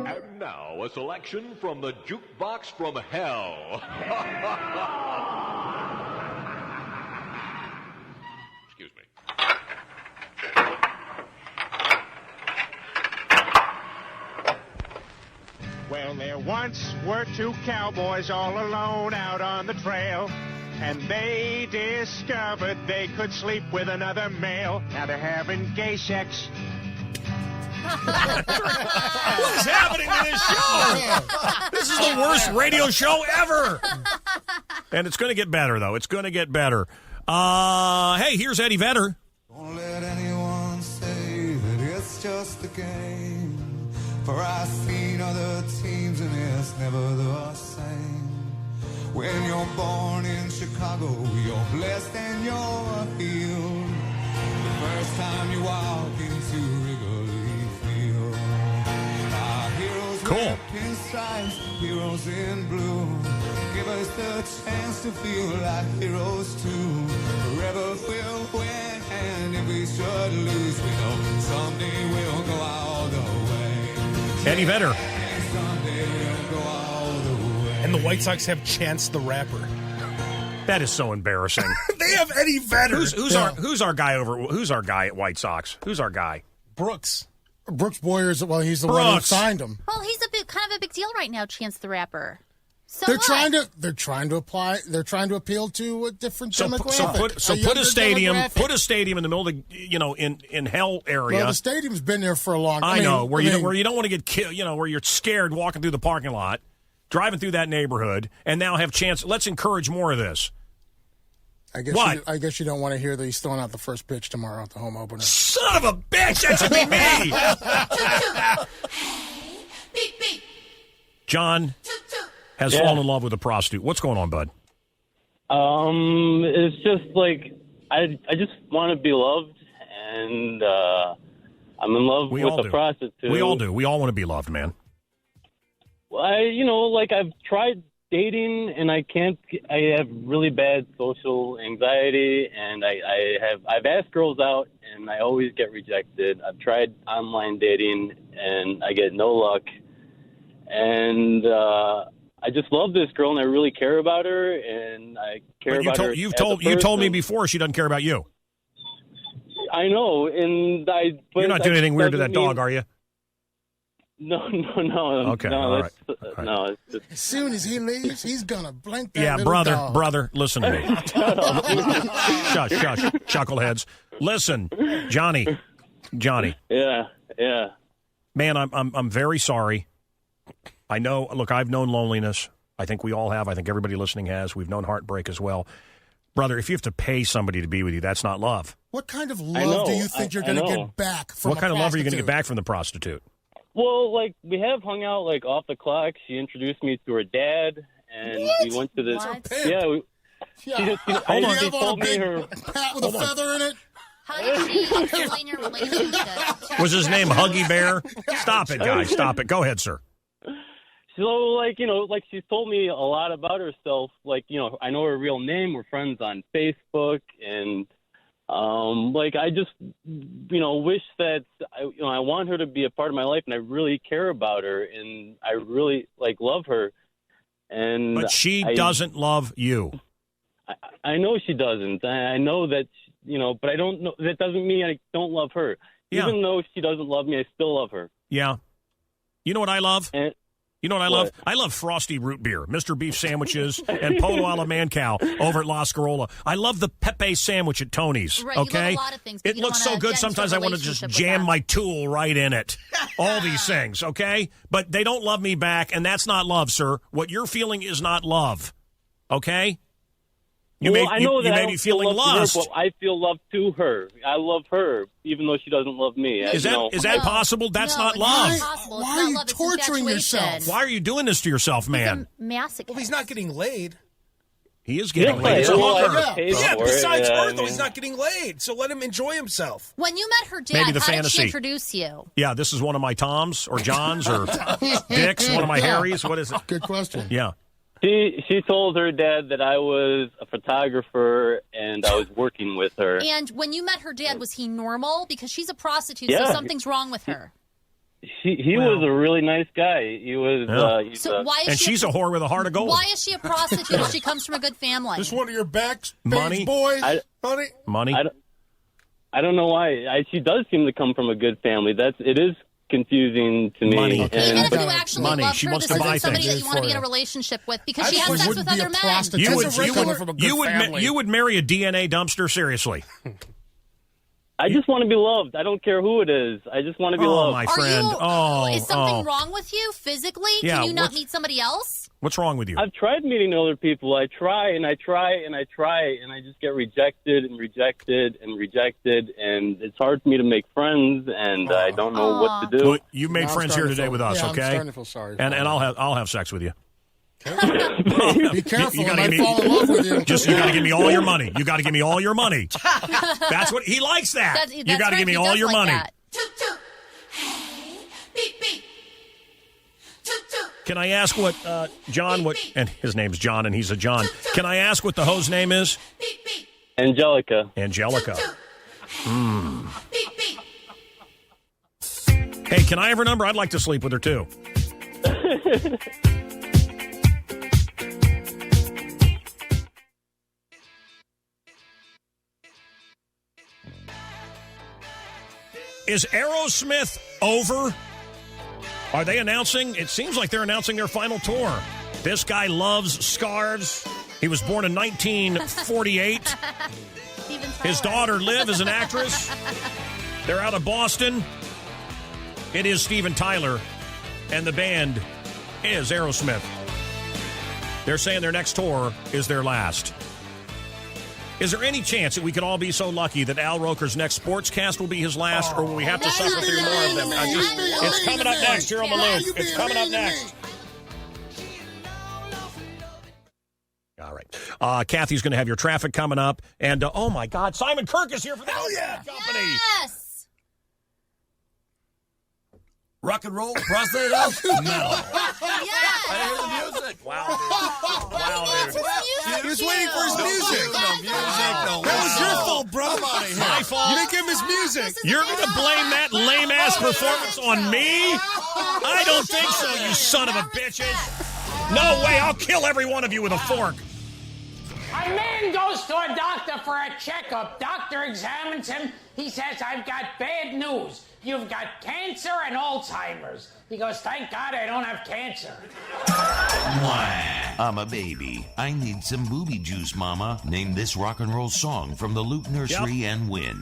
And now, a selection from the Jukebox from Hell. Excuse me. Well, there once were two cowboys all alone out on the trail, and they discovered they could sleep with another male. Now they're having gay sex. What is happening to this show? This is the worst radio show ever. And it's going to get better, though. It's going to get better. Hey, here's Eddie Vedder. Don't let anyone say that it's just a game. For I've seen other teams and it's never the same. When you're born in Chicago, you're blessed and you're healed. The first time you walk into Wrigley Field, our heroes Cool. wear pinstripes lives, heroes in blue. Give us the chance to feel like heroes too. Forever we'll win, and if we should lose, we know someday we'll go all the way. Eddie Vedder. Someday we'll go all the way. And the White Sox have Chance the Rapper. That is so embarrassing. They have Eddie Vedder. Who's our guy Who's our guy at White Sox? Who's our guy? Brooks Boyers. Well, he's the one who signed him. Well, he's kind of a big deal right now, Chance the Rapper. So they're trying to appeal to a different demographic. So put a stadium in the middle of in hell area. Well, the stadium's been there for a long time. I know where you don't want to get killed. Where you're scared walking through the parking lot, driving through that neighborhood, and now have chance. Let's encourage more of this. I guess you don't want to hear that he's throwing out the first pitch tomorrow at the home opener. Son of a bitch! That should be me. John has fallen in love with a prostitute. What's going on, bud? It's just like I just want to be loved, and I'm in love with a prostitute. We all do. We all want to be loved, man. I've tried dating, and I have really bad social anxiety, and I've asked girls out, and I always get rejected. I've tried online dating, and I get no luck. And I just love this girl, and I really care about her, and I care about her. You told me before she doesn't care about you. I know, and you're not doing anything weird to that dog, are you? No. Okay, no, all right. No, it's just... As soon as he leaves, he's gonna blink that. Yeah, little dog. brother, listen to me. Shush, chuckleheads. Listen, Johnny. Yeah. Man, I'm very sorry. I know. Look, I've known loneliness. I think we all have. I think everybody listening has. We've known heartbreak as well. Brother, if you have to pay somebody to be with you, that's not love. What kind of love do you think you're going to get back from What kind of love are you going to get back from the prostitute? Well, we have hung out off the clock. She introduced me to her dad, and we went to this. What? Yeah. Hold on. She told me her hat with a feather in it. How did she explain your relationship? Was his name Huggy Bear? Stop it, guys. Stop it. Go ahead, sir. So, she's told me a lot about herself. I know her real name. We're friends on Facebook, and I just, wish that I want her to be a part of my life, and I really care about her, and I really love her. And but she doesn't love you. I know she doesn't. I know that, but I don't know. That doesn't mean I don't love her. Yeah. Even though she doesn't love me, I still love her. Yeah. You know what I love? You know what I love? What? I love Frosty Root Beer, Mr. Beef sandwiches, and Polo a la Mancow over at La Scarola. I love the Pepe sandwich at Tony's. Right, okay, you love a lot of things, but it you don't looks so wanna good. get into Sometimes a I want to just relationship with jam that. my tool right in it. All these things, okay? But they don't love me back, and that's not love, sir. What you're feeling is not love, okay? You may be feeling lust. Her, but I feel love to her. I love her, even though she doesn't love me. Is that possible? That's not love. Why are you torturing yourself? Why are you doing this to yourself, man? Masochist. Well, he's not getting laid. He is getting laid. He's a hooker. Yeah, besides her, though, he's not getting laid. So let him enjoy himself. When you met her dad, Maybe the how did fantasy. she introduce you? Yeah, this is one of my Toms or Johns or Dicks, one of my Harrys. What is it? Good question. Yeah. She told her dad that I was a photographer and I was working with her. And when you met her dad, was he normal? Because she's a prostitute, Yeah. so something's wrong with her. He was a really nice guy. He was. So why is and she's a whore with a heart of gold. Why is she a prostitute if she comes from a good family? Just one of your backstage Money. boys, honey. Money. I don't know why. She does seem to come from a good family. It is confusing to me. Money. And, Even if you actually love her, She wants this to buy isn't somebody things. that you want to be in a relationship with because she I has sex wouldn't with be a other men. prostitute. You would marry a DNA dumpster? Seriously? I just want to be loved. I don't care who it is. I just want to be loved. My friend. Is something wrong with you physically? Yeah, Can you not meet somebody else? What's wrong with you? I've tried meeting other people. I try and I try and I try, and I just get rejected and rejected and rejected, and it's hard for me to make friends, and I don't know what to do. Well, you made friends here today with us, okay? I'm starting to feel sorry. And I'll have sex with you. Be careful, I might fall in love with you. You got to give me all your money. You got to give me all your money. That's what he likes. That you got to give me all your money. Can I ask what John? And his name's John, and he's a John. Can I ask what the hoe's name is? Angelica. Angelica. Hey, can I have her number? I'd like to sleep with her too. Is Aerosmith over? Are they announcing? It seems like they're announcing their final tour. This guy loves scarves. He was born in 1948. His daughter, Liv, is an actress. They're out of Boston. It is Steven Tyler, and the band is Aerosmith. They're saying their next tour is their last. Is there any chance that we could all be so lucky that Al Roker's next sportscast will be his last, or will we have to suffer through more of them? It's coming up next here on The Loop. It's coming up next. All right. Kathy's going to have your traffic coming up. And, oh, my God, Simon Kirk is here for the company. Yes. Rock and roll, prostate health, metal. Yes. I hear the music. Wow, dude. Wow, dude. He was waiting for his music. That was your fault, bro. My fault. You didn't give him his music. You're going to blame that lame-ass performance on me? I don't think so, you son of a bitches. No way. I'll kill every one of you with a fork. A man goes to a doctor for a checkup. Doctor examines him. He says, I've got bad news. You've got cancer and Alzheimer's. He goes, thank God I don't have cancer. I'm a baby. I need some booby juice, Mama. Name this rock and roll song from the Loop Nursery and win.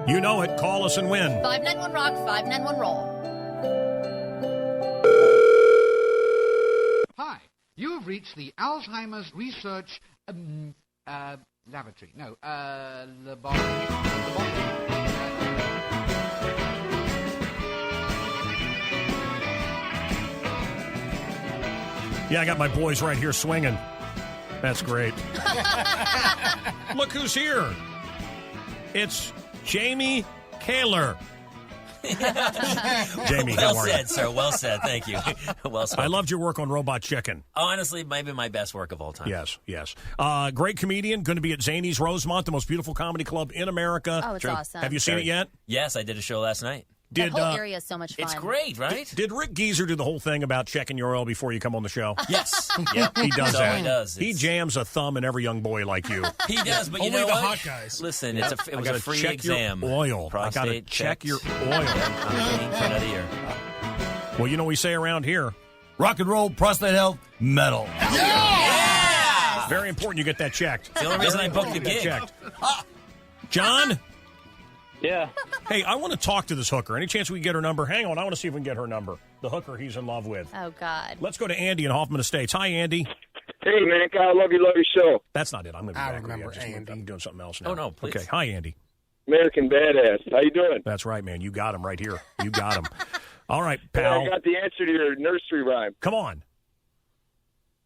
You know it. Call us and win. 591 Rock, 591 Roll. Hi, you have reached the Alzheimer's Research Laboratory. No, laboratory. Yeah, I got my boys right here swinging. That's great. Look who's here. It's Jamie Kaler. Jamie, how are you? Well said, sir. Well said. Thank you. Well said. I loved your work on Robot Chicken. Oh, honestly, maybe my best work of all time. Yes, yes. Great comedian, going to be at Zany's Rosemont, the most beautiful comedy club in America. Oh, it's awesome. Have you seen it yet? Yes, I did a show last night. That whole area is so much fun. It's great, right? Did Rick Geezer do the whole thing about checking your oil before you come on the show? Yes. Yep. He does So that. he does. He jams a thumb in every young boy like you. He does, but you Only know the what? hot guys. Listen, Yeah. it I was gotta a free check exam. your oil. Prostate I got to check checks. your oil. I'm waiting for another year. Well, you know what we say around here. Rock and roll, prostate health, metal. Yeah! Very important you get that checked. It's the only reason I booked the Get gig. that checked. John? Yeah. Hey, I want to talk to this hooker. Any chance we can get her number? Hang on, I want to see if we can get her number. The hooker he's in love with. Oh, God. Let's go to Andy in Hoffman Estates. Hi, Andy. Hey, man, I love your show. That's not it. I'm going to be I back with you. remember Andy. I'm doing something else now. Oh, no, please. Okay, hi, Andy. American Badass. How you doing? That's right, man. You got him right here. You got him. All right, Hey, pal. I got the answer to your nursery rhyme. Come on.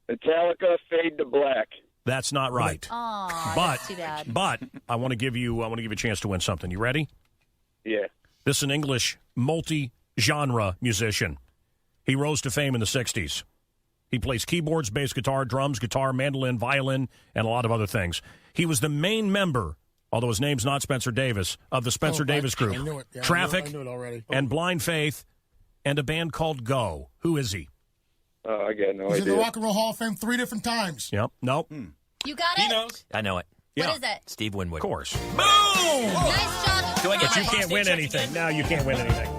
Metallica, Fade to Black. That's not right. Aw, But that's too bad. but I want to give you a chance to win something. You ready? Yeah. This is an English multi-genre musician. He rose to fame in the 60s. He plays keyboards, bass guitar, drums, guitar, mandolin, violin, and a lot of other things. He was the main member, although his name's not Spencer Davis, of the Spencer Davis Group. I knew it. Yeah, Traffic I knew it already. and Blind Faith and a band called Go. Who is he? Oh, I got no He's in the idea. Rock and Roll Hall of Fame 3 different times. Yep. Nope. You got it? He knows. I know it. Yeah. What is it? Steve Winwood. Of course. Boom! Nice job. Do I get But my you can't win prostate anything. checked No, you can't win anything.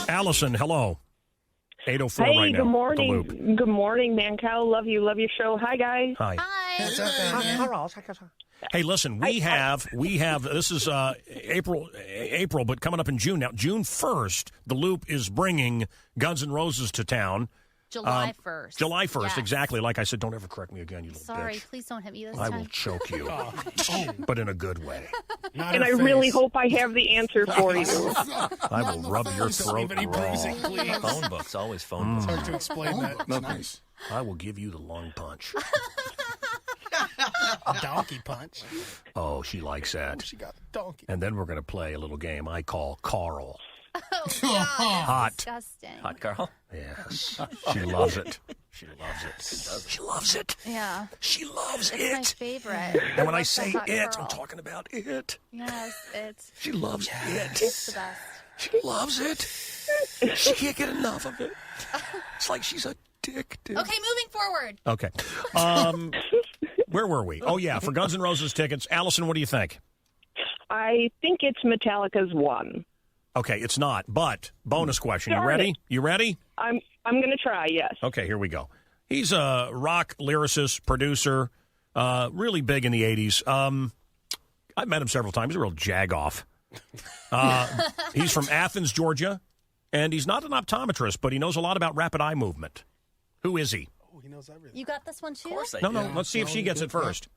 Allison, hello. 8:04 Hey, right now. good The morning. Loop. Good morning, Mancow. Love your show. Hi, guys. Hi. Hey, listen, we have this is April, but coming up in June. Now, June 1st, the Loop is bringing Guns N' Roses to town. July 1st. July 1st, Yes. exactly. Like I said, don't ever correct me again, you little Sorry, bitch. please don't hit me this I time. will choke you, but in a good way. And I really hope I have the answer for you. I will rub your throat raw. Phone books, always phone books. It's hard to explain that. Nice. I will give you the lung punch. Donkey punch. Oh, she likes that. She got a donkey. And then we're going to play a little game I call Carl. Oh, God. Hot. Disgusting. Hot Carl? Yes. She loves it. She loves it. She loves it. Yeah. She loves It's it. my favorite. And when I love say the hot it, girl. I'm talking about it. Yes, it's. She loves it. It's the best. She loves it. She can't get enough of it. It's like she's addicted. Okay, moving forward. Okay. Where were we? Oh, yeah, for Guns N' Roses tickets. Allison, what do you think? I think it's Metallica's One. Okay, it's not, but bonus question. You Darn ready? it. You ready? I'm going to try, yes. Okay, here we go. He's a rock lyricist, producer, really big in the 80s. I've met him several times. He's a real jag-off. He's from Athens, Georgia, and he's not an optometrist, but he knows a lot about rapid eye movement. Who is he? Oh, he knows everything. You got this one, too? Of course I No, do. let's see if she gets it first.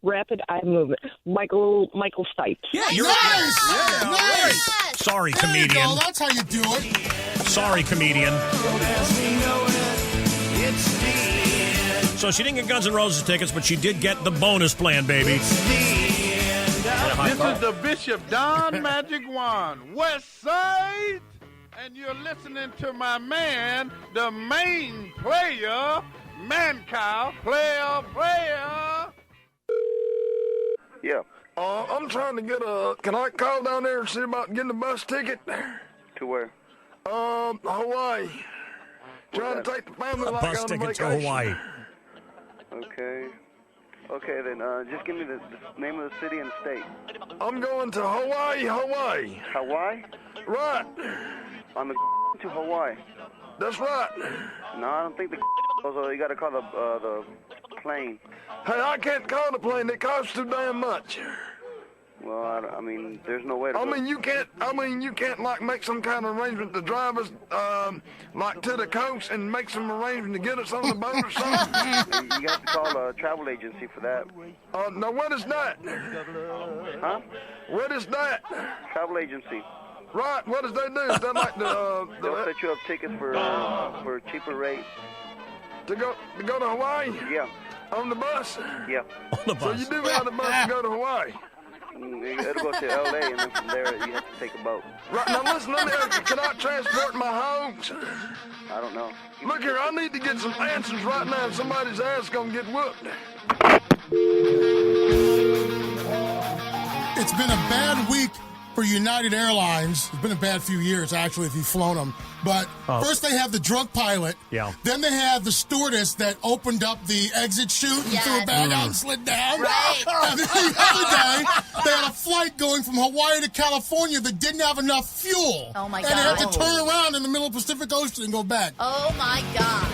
Rapid eye movement. Michael Stipes. Yeah, you're Nice! right. Yeah, nice! Sorry, There you comedian. go. That's how you do it. Sorry, comedian. So she didn't get Guns N' Roses tickets, but she did get the bonus plan, baby. This is the Bishop Don Magic Wand, West Side, and you're listening to my man, the main player, Mancow, player. Yeah. I'm trying to get can I call down there and see about getting a bus ticket? To where? Hawaii. Trying to take the family A like bus on ticket to vacation. Hawaii. Okay. Okay, then just give me the name of the city and state. I'm going to Hawaii. Hawaii? Right. On the to Hawaii. That's right. No, I don't think the so you got to call the plane. Hey, I can't call the plane. It costs too damn much. Well, I mean, there's no way to. You can't like make some kind of arrangement to drive us like to the coast and make some arrangement to get us on the boat or something. You got to call a travel agency for that. No, what is that? Huh? What is that? Travel agency. Right. What does they do? Is that like They'll set you up tickets for a cheaper rate. To go to Hawaii? Yeah. On the bus? Yeah. On the So you do have the bus to go to Hawaii? It'll go to L.A. and then from there you have to take a boat. Right, now listen, let me ask you, can I transport my hogs? I don't know. Look here, I need to get some answers right now if somebody's ass gonna get whooped. It's been a bad week for United Airlines. It's been a bad few years, actually, if you've flown them. But first they have the drunk pilot. Yeah. Then they have the stewardess that opened up the exit chute and threw a bag out and slid down. Right. And then the other day, they had a flight going from Hawaii to California that didn't have enough fuel. Oh, my And they had to God. turn around in the middle of the Pacific Ocean and go back. Oh, my God.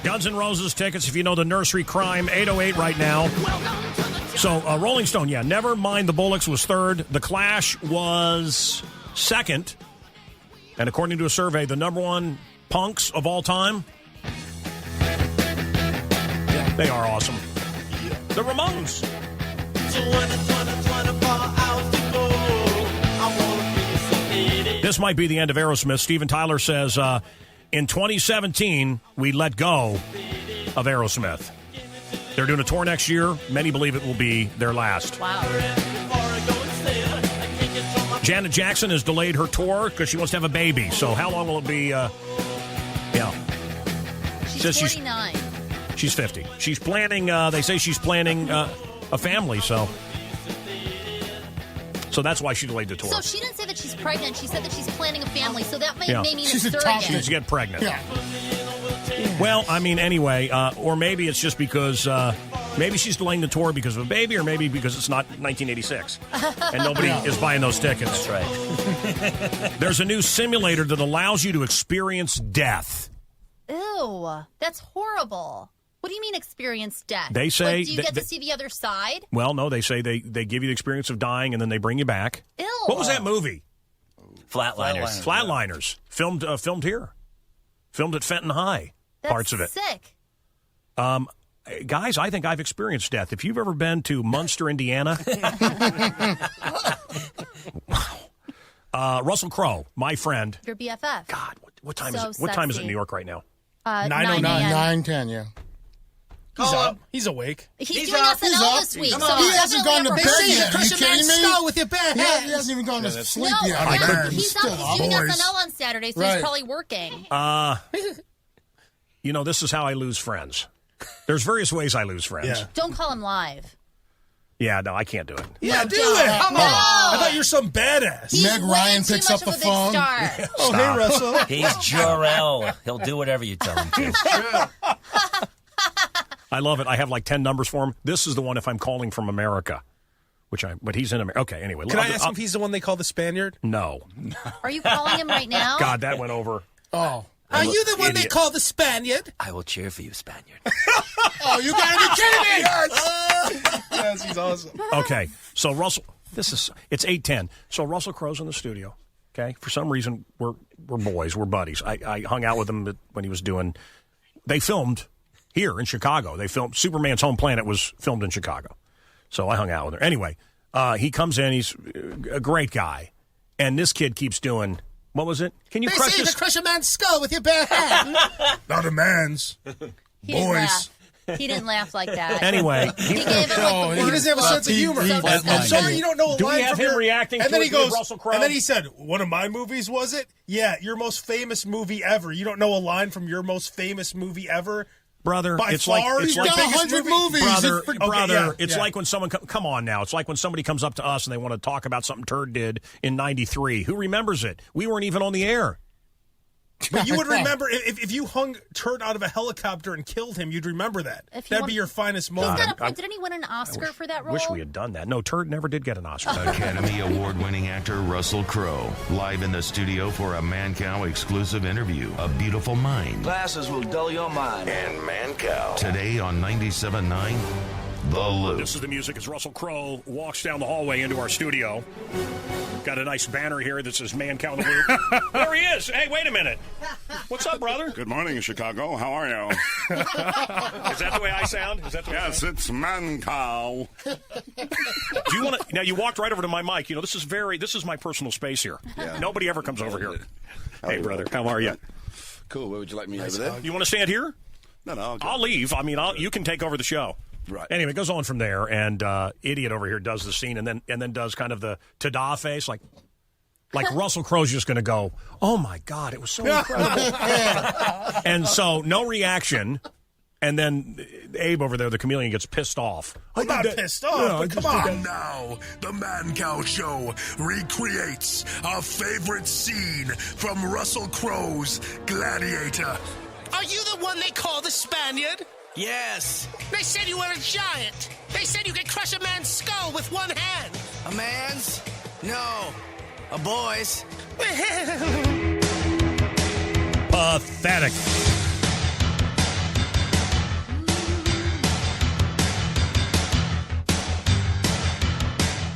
Guns N' Roses tickets, if you know the nursery crime, 808 right now. So, Rolling Stone, yeah, Never Mind the Bollocks was third. The Clash was second. And according to a survey, the number one punks of all time, they are awesome. The Ramones. This might be the end of Aerosmith. Steven Tyler says, in 2017, we let go of Aerosmith. They're doing a tour next year. Many believe it will be their last. Wow. Janet Jackson has delayed her tour because she wants to have a baby. So how long will it be? Yeah. She's 49. She's 50. She's planning, they say she's planning a family, so that's why she delayed the tour. So she didn't say that she's pregnant. She said that she's planning a family. So that may mean She's a a surrogate. top She's get pregnant. Yeah. Well, I mean, anyway, or maybe it's just because maybe she's delaying the tour because of a baby, or maybe because it's not 1986 and nobody is buying those tickets. That's right. There's a new simulator that allows you to experience death. Ew, that's horrible. What do you mean experience death? They say Like, do you get to see the other side? Well, no, they say they give you the experience of dying and then they bring you back. Ew. What was that movie? Flatliners. Flatliners. Filmed here. Filmed at Fenton High. That's parts of it. Sick. Guys, I think I've experienced death. If you've ever been to Munster, Indiana. Russell Crowe, my friend. Your BFF. God, what time So is it? What time is it in sexy. New York right now? 9:09, 9:10, yeah. He's awake. He's doing SNL this week. Come So on. He he's hasn't gone to definitely bed up for yet. Are you kidding me? With your bare He hands. hasn't even gone to sleep No, yet. he's still doing up. SNL on Saturday, so Right. he's probably working. This is how I lose friends. There's various ways I lose friends. Don't call him live. Yeah, no, I can't do it. Yeah, do don't. it. Come on. I thought you were some badass. He's Meg way Ryan too picks much up of the a big phone. star. Oh, hey, Russell. He's Jor-El. He'll do whatever you tell him to. I love it. I have like 10 numbers for him. This is the one if I'm calling from America, but he's in America. Okay, anyway. Can I ask if he's the one they call the Spaniard? No. Are you calling him right now? God, that went over. Oh. Are you the one they call the Spaniard? I will cheer for you, Spaniard. Oh, you gotta be kidding me! Yes, he's awesome. Okay, so Russell, it's 8:10. So Russell Crowe's in the studio. Okay, for some reason we're boys, we're buddies. I hung out with him when he was doing. They filmed here in Chicago. They filmed Superman's Home Planet was filmed in Chicago, so I hung out with him. Anyway, he comes in. He's a great guy, and this kid keeps doing. What was it? Can you They crush say you this? can crush a man's skull with your bare hand. Not a man's. He didn't laugh. He didn't laugh like that. Anyway, he gave it like the He doesn't have a sense of humor. I'm sorry you don't know a Do we line have from him your... reacting And to then it he with goes, Russell Crowe? and then he said, "One of my movies was it? Yeah, your most famous movie ever. You don't know a line from your most famous movie ever." Brother, By it's far, like he's it's done like 100 movies. Brother, Okay, yeah, it's yeah. like when someone come on now. It's like when somebody comes up to us and they want to talk about something Turd did in '93. Who remembers it? We weren't even on the air. But you would remember if you hung Turd out of a helicopter and killed him, you'd remember that. That'd be your finest He's moment. got a point. Didn't he win an Oscar for that role? Wish we had done that. No, Turd never did get an Oscar. Academy Award-winning actor Russell Crowe, live in the studio for a Mancow exclusive interview. A Beautiful Mind. Glasses will dull your mind. And Mancow. Today on 97.9, The Loop. This is the music as Russell Crowe walks down the hallway into our studio. Got a nice banner here that says Mancow in the Loop. There he is. Hey, wait a minute. What's up, brother? Good morning, Chicago. How are you? Is that the way I sound? Is that the way Yes, it's Mancow. Do you want to? Now you walked right over to my mic. This is my personal space here. Yeah. Nobody ever comes over here. Hey, brother, how are you? Cool. Where would you like me over there? You want to stand here? No. I'll leave. I mean, you can take over the show. Right. Anyway, it goes on from there, and idiot over here does the scene, and then does kind of the ta-da face, like Russell Crowe's just going to go, "Oh my God, it was so incredible," and so no reaction. And then Abe over there, the chameleon, gets pissed off. I'm not pissed off, but come on. Now, the Mancow Show recreates our favorite scene from Russell Crowe's Gladiator. Are you the one they call the Spaniard? Yes. They said you were a giant. They said you could crush a man's skull with one hand. A man's? No. A boy's. Pathetic.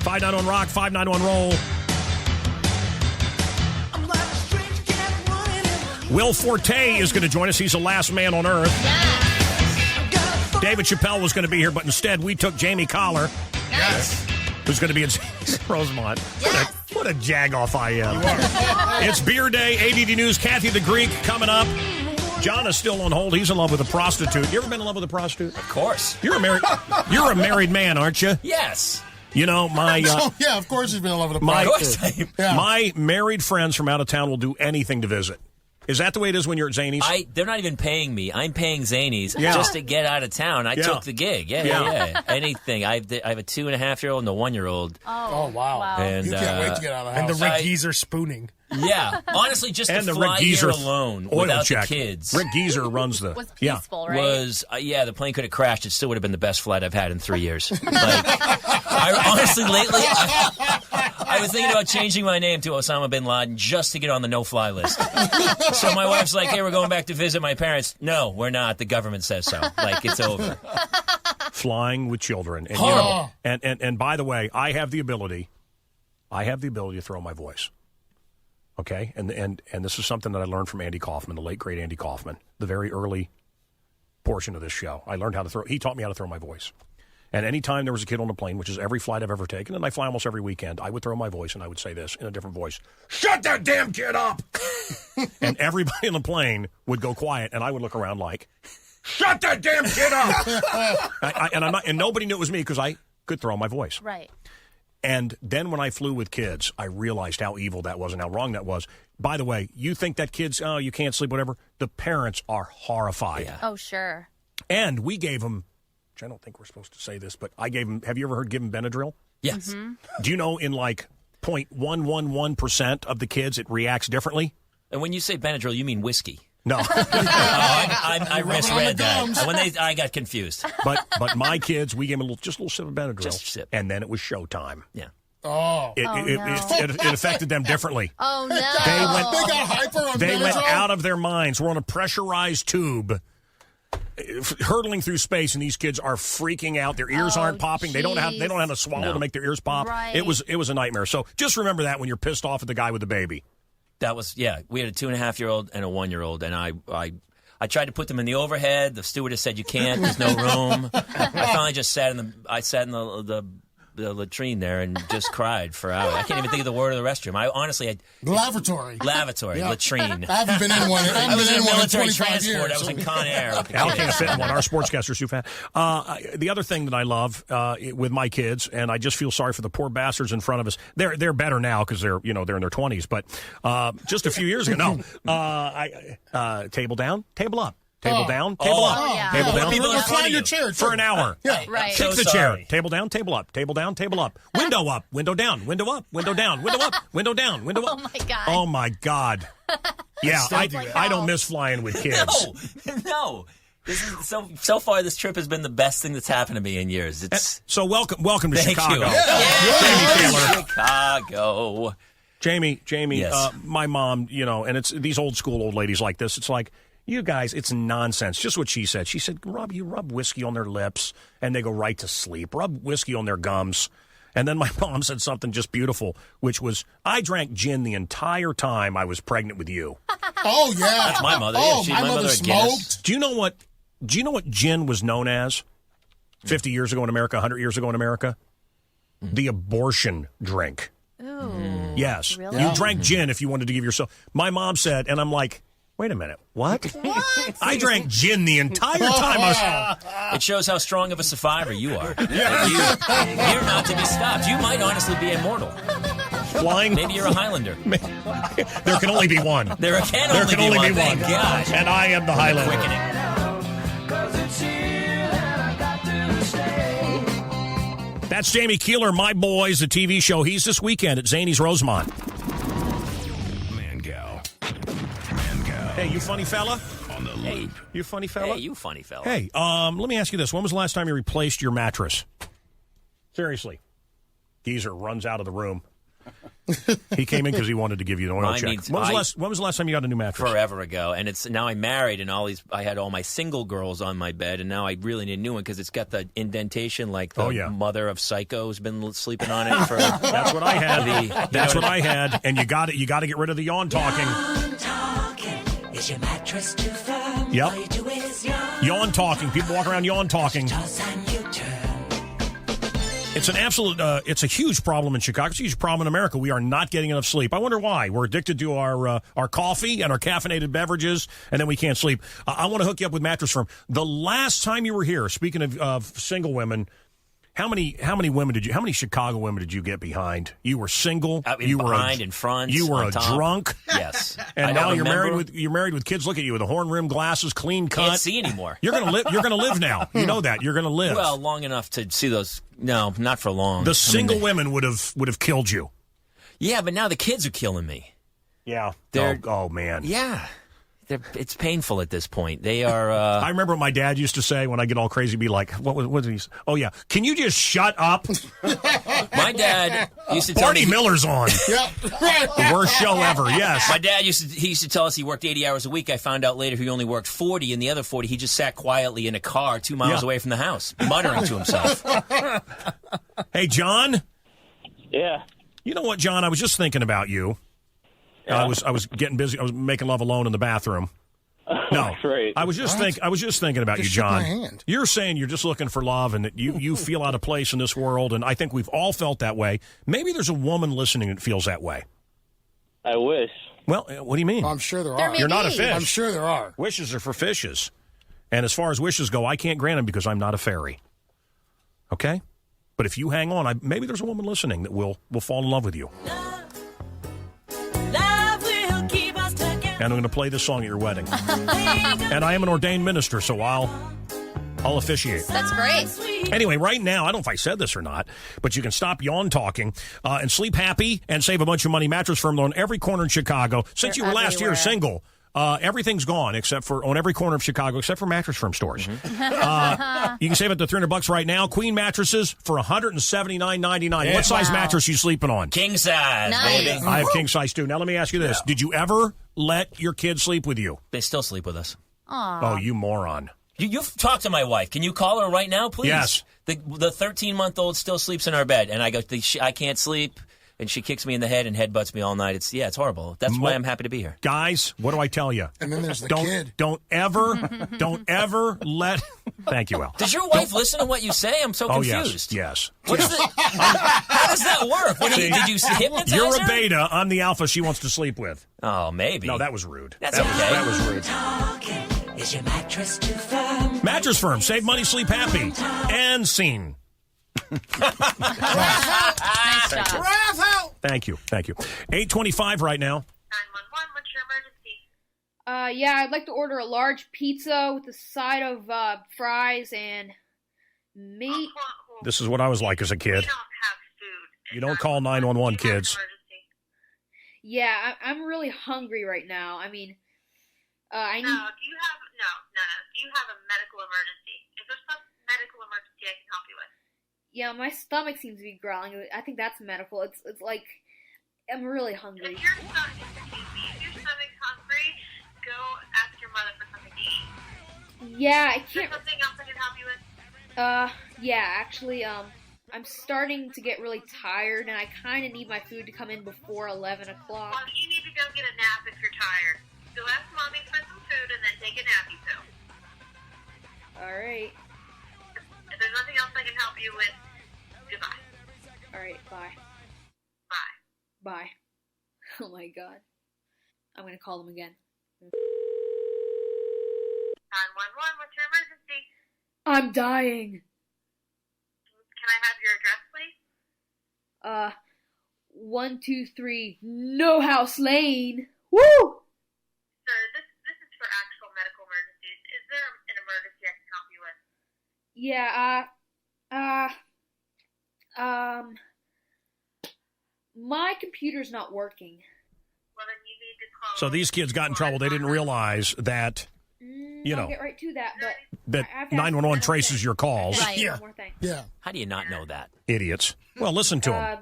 $591 Rock, $591 Roll. Will Forte is going to join us. He's the last man on Earth. David Chappelle was going to be here, but instead we took Jamie Collar. Yes. Who's going to be in Rosemont. What a jag-off I am. It's Beer Day, ADD News, Kathy the Greek coming up. John is still on hold. He's in love with a prostitute. You ever been in love with a prostitute? Of course. You're a married man, aren't you? Yes. You know, my... yeah, of course he's been in love with a prostitute. My married friends from out of town will do anything to visit. Is that the way it is when you're at Zanies? They're not even paying me. I'm paying Zanies Yeah. just to get out of town. I Yeah. took the gig. Yeah. Anything. I have a 2.5-year-old and a 1-year-old. Oh, wow. And, You can't wait to get out of the And house. the Rick Geezer spooning. Yeah, honestly, just And to the Rick fly Geezer here alone oil without check. the kids. Rick Geezer runs the... Was peaceful, right? The plane could have crashed. It still would have been the best flight I've had in 3 years. I honestly, lately, I was thinking about changing my name to Osama bin Laden just to get on the no-fly list. So my wife's like, "Hey, we're going back to visit my parents." No, we're not. The government says so. It's over. Flying with children. And, you know, and by the way, I have the ability to throw my voice. Okay? And this is something that I learned from Andy Kaufman, the late, great Andy Kaufman, the very early portion of this show. I learned he taught me how to throw my voice. And anytime there was a kid on the plane, which is every flight I've ever taken, and I fly almost every weekend, I would throw my voice and I would say this in a different voice: "Shut that damn kid up!" And everybody on the plane would go quiet, and I would look around like, Shut that damn kid up! And nobody knew it was me because I could throw my voice. Right. And then when I flew with kids, I realized how evil that was and how wrong that was. By the way, you think that kids, you can't sleep, whatever. The parents are horrified. Yeah. Oh, sure. And we gave them, which I don't think we're supposed to say this, but I gave them, have you ever heard give them Benadryl? Yes. Mm-hmm. Do you know in like 0.111% of the kids it reacts differently? And when you say Benadryl, you mean whiskey. No. I misread that. I got confused. But my kids, we gave them just a little sip of Benadryl. Just a sip. And then it was showtime. Yeah. Oh. It affected them differently. Oh, no. They got hyper on They went Benadryl? out of their minds. We're on a pressurized tube hurtling through space, and these kids are freaking out. Their ears aren't popping. They don't have a swallow to make their ears pop. Right. It was a nightmare. So just remember that when you're pissed off at the guy with the baby. That was, we had a 2.5-year-old and a 1-year-old, and I tried to put them in the overhead. The stewardess said you can't. There's no room. I finally just sat in the latrine there and just cried for hours. I can't even think of the word of the restroom. Lavatory. Yeah. Latrine. I haven't been in one. I was in military 25 transport. years. I was in Con Air. with the Al kids. can't fit in one. Our sportscaster's too fat. The other thing that I love with my kids, and I just feel sorry for the poor bastards in front of us. They're better now because they're in their 20s. But just a few years ago, table down, table up. Table down, table up. Yeah. Table down, People in front of you. chair for an hour. Yeah. Right. Kick the So chair. sorry. Table down, table up. Table down, table up. Window up, window down, window up, window down, window up, window down, window up. Oh, my God. Oh, my God. Yeah, I don't miss flying with kids. No. This is, so far, this trip has been the best thing that's happened to me in years. It's So welcome to Thank Chicago. you. Jamie Taylor. Chicago. Jamie, Yes. my mom, and it's these old ladies like this. It's like, you guys, it's nonsense. Just what she said. She said, you rub whiskey on their lips, and they go right to sleep. Rub whiskey on their gums. And then my mom said something just beautiful, which was, I drank gin the entire time I was pregnant with you. Oh, yeah. That's my mother. Oh, Yeah, my my mother mother at Guinness. smoked. Do you know what gin was known as 50 years ago in America, 100 years ago in America? The abortion drink. Ooh. Yes. Really? You drank gin if you wanted to give yourself. My mom said, and I'm like, wait a minute. What? I drank gin the entire time. It shows how strong of a survivor you are. You're not to be stopped. You might honestly be immortal. Flying. Maybe you're a Highlander. There can only be one. There can only be one. Thank God. And I am the Highlander. Quickening. That's Jamie Keeler, My Boys, the TV show. He's this weekend at Zany's Rosemont. Man-cow. Hey, you funny fella? On the loop. You funny fella? Hey, you funny fella. Hey, let me ask you this. When was the last time you replaced your mattress? Seriously. Geezer runs out of the room. He came in because he wanted to give you an oil check. When was the last time you got a new mattress? Forever ago, and now I'm married, and I had all my single girls on my bed, and now I really need a new one because it's got the indentation like the mother of Psycho's been sleeping on it for. That's what I had. That's what I had, and you got it. You got to get rid of the yawn talking. Yawn talking. Is your mattress too firm? Yep. All you do is yawn. Yawn talking. People walk around yawn talking. Toss and you turn. It's an absolute, it's a huge problem in Chicago. It's a huge problem in America. We are not getting enough sleep. I wonder why. We're addicted to our coffee and our caffeinated beverages, and then we can't sleep. I want to hook you up with Mattress Firm. The last time you were here, speaking of single women, how many Chicago women did you get behind? You were single. You were behind, in front. You were on a top. drunk. Yes. And now you're married with kids. Look at you with the horn rimmed glasses, clean cut. Can't see anymore. You're gonna live. You're gonna live now. You know that. You're gonna live. Well, long enough to see those. No, not for long. The single women would have killed you. Yeah, but now the kids are killing me. Yeah. They're, oh man. Yeah. It's painful at this point. They are. I remember what my dad used to say when I get all crazy. Be like, what did he say? Oh yeah, can you just shut up? My dad used to tell Barney me Miller's on. Yep. The worst show ever. Yes. My dad used to tell us he worked 80 hours a week. I found out later he only worked 40, and the other 40 he just sat quietly in a car 2 miles away from the house, muttering to himself. Hey, John. Yeah. You know what, John? I was just thinking about you. Yeah. I was getting busy. I was making love alone in the bathroom. No, Great. I was just thinking about Just you, shook my John. hand. You're saying you're just looking for love and that you feel out of place in this world, and I think we've all felt that way. Maybe there's a woman listening that feels that way. I wish. Well, what do you mean? I'm sure there There are. may You're not a be. fish. I'm sure there are. Wishes are for fishes. And as far as wishes go, I can't grant them because I'm not a fairy. Okay? But if you hang on, maybe there's a woman listening that will fall in love with you. Love will keep us together. And I'm going to play this song at your wedding. And I am an ordained minister, so I'll officiate. That's great. Anyway, right now, I don't know if I said this or not, but you can stop yawn talking and sleep happy and save a bunch of money. Mattress Firm on every corner in Chicago. Since you were last year single, everything's gone on every corner of Chicago except for Mattress Firm stores. You can save up to $300 right now. Queen mattresses for $179.99. Yeah. What size Wow. mattress you sleeping on? King size, Nice. baby. I have king size too. Now let me ask you this: Did you ever let your kids sleep with you? They still sleep with us. Aw. Oh, you moron! You've talked to my wife. Can you call her right now, please? Yes. The 13-month-old still sleeps in our bed, and I go, I can't sleep, and she kicks me in the head and headbutts me all night. It's horrible. That's why I'm happy to be here. Guys, what do I tell you? And then there's the don't, kid. Don't ever let. Thank you, Al. Does your wife listen to what you say? I'm so Oh confused. yes. What's how does that work? Did you hypnotize You're a her? beta. I'm the alpha she wants to sleep with. Oh, maybe. No, that was rude. That's that okay. That was rude. Is your mattress too firm? Mattress Firm. Save money, sleep happy. And scene. Nice job. Thank you. 8:25 right now. Yeah, I'd like to order a large pizza with a side of fries and meat. This is what I was like as a kid. You don't call 911, kids. Yeah, I'm really hungry right now. I mean, I need. Do you have a medical emergency? If there's some medical emergency I can help you with. Yeah, my stomach seems to be growling. I think that's medical. It's like I'm really hungry. If your stomach's hungry, go ask your mother for something to eat. Yeah, I Is there can't. something else I can help you with? Yeah, actually, I'm starting to get really tired, and I kind of need my food to come in before 11 o'clock. Well, you need to go get a nap if you're tired. Go ask mommy for some food and then take a nap, you two. All right. If there's nothing else I can help you with, goodbye. All right. Bye. Bye. Bye. Oh my God. I'm gonna call them again. 911, what's your emergency? I'm dying. Can I have your address, please? 123 No House Lane. Woo! Sir, this is for actual medical emergencies. Is there an emergency I can help you with? Yeah, my computer's not working. Well, then you need to call. So these kids got in trouble. They didn't realize that, I'll get right to that, but that I have to ask 911 one more traces thing. your calls. Right, Yeah. one more thing. Yeah. How do you not know that? Idiots. Well, listen to them.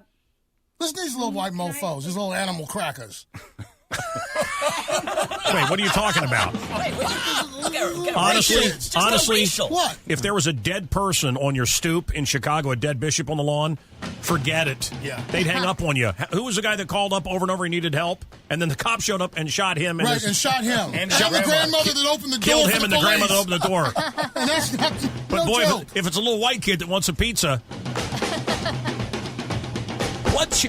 Listen to these little white mofos, these little animal crackers. Wait, what are you talking about? Honestly, What? if there was a dead person on your stoop in Chicago, a dead bishop on the lawn, forget it. Yeah. They'd hang up on you. Who was the guy that called up over and over he needed help? And then the cop showed up and shot him. Right, and shot him. And the grandmother that opened the door. Killed for him the and the grandmother that police. opened the door. And that's not, But no boy, joke. if it's a little white kid that wants a pizza.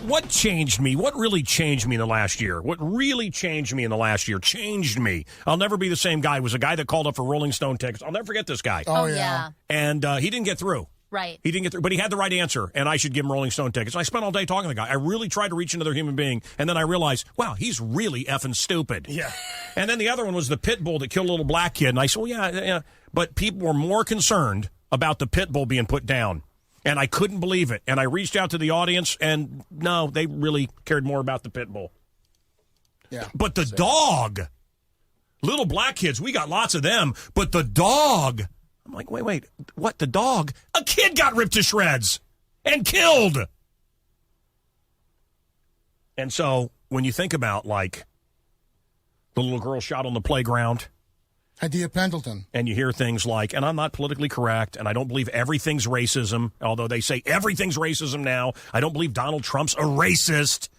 What changed me? What really changed me in the last year? What really changed me in the last year? Changed me. I'll never be the same guy. It was a guy that called up for Rolling Stone tickets. I'll never forget this guy. Oh, yeah. And he didn't get through. Right. He didn't get through, but he had the right answer, and I should give him Rolling Stone tickets. I spent all day talking to the guy. I really tried to reach another human being, and then I realized, wow, he's really effing stupid. Yeah. And then the other one was the pit bull that killed a little black kid, and I said, well, yeah. But people were more concerned about the pit bull being put down. And I couldn't believe it. And I reached out to the audience, and no, they really cared more about the pit bull. Yeah. But the dog, little black kids, we got lots of them. But the dog, I'm like, wait, what? The dog? A kid got ripped to shreds and killed. And so when you think about, like, the little girl shot on the playground. Idea Pendleton. And you hear things like, and I'm not politically correct, and I don't believe everything's racism, although they say everything's racism now. I don't believe Donald Trump's a racist.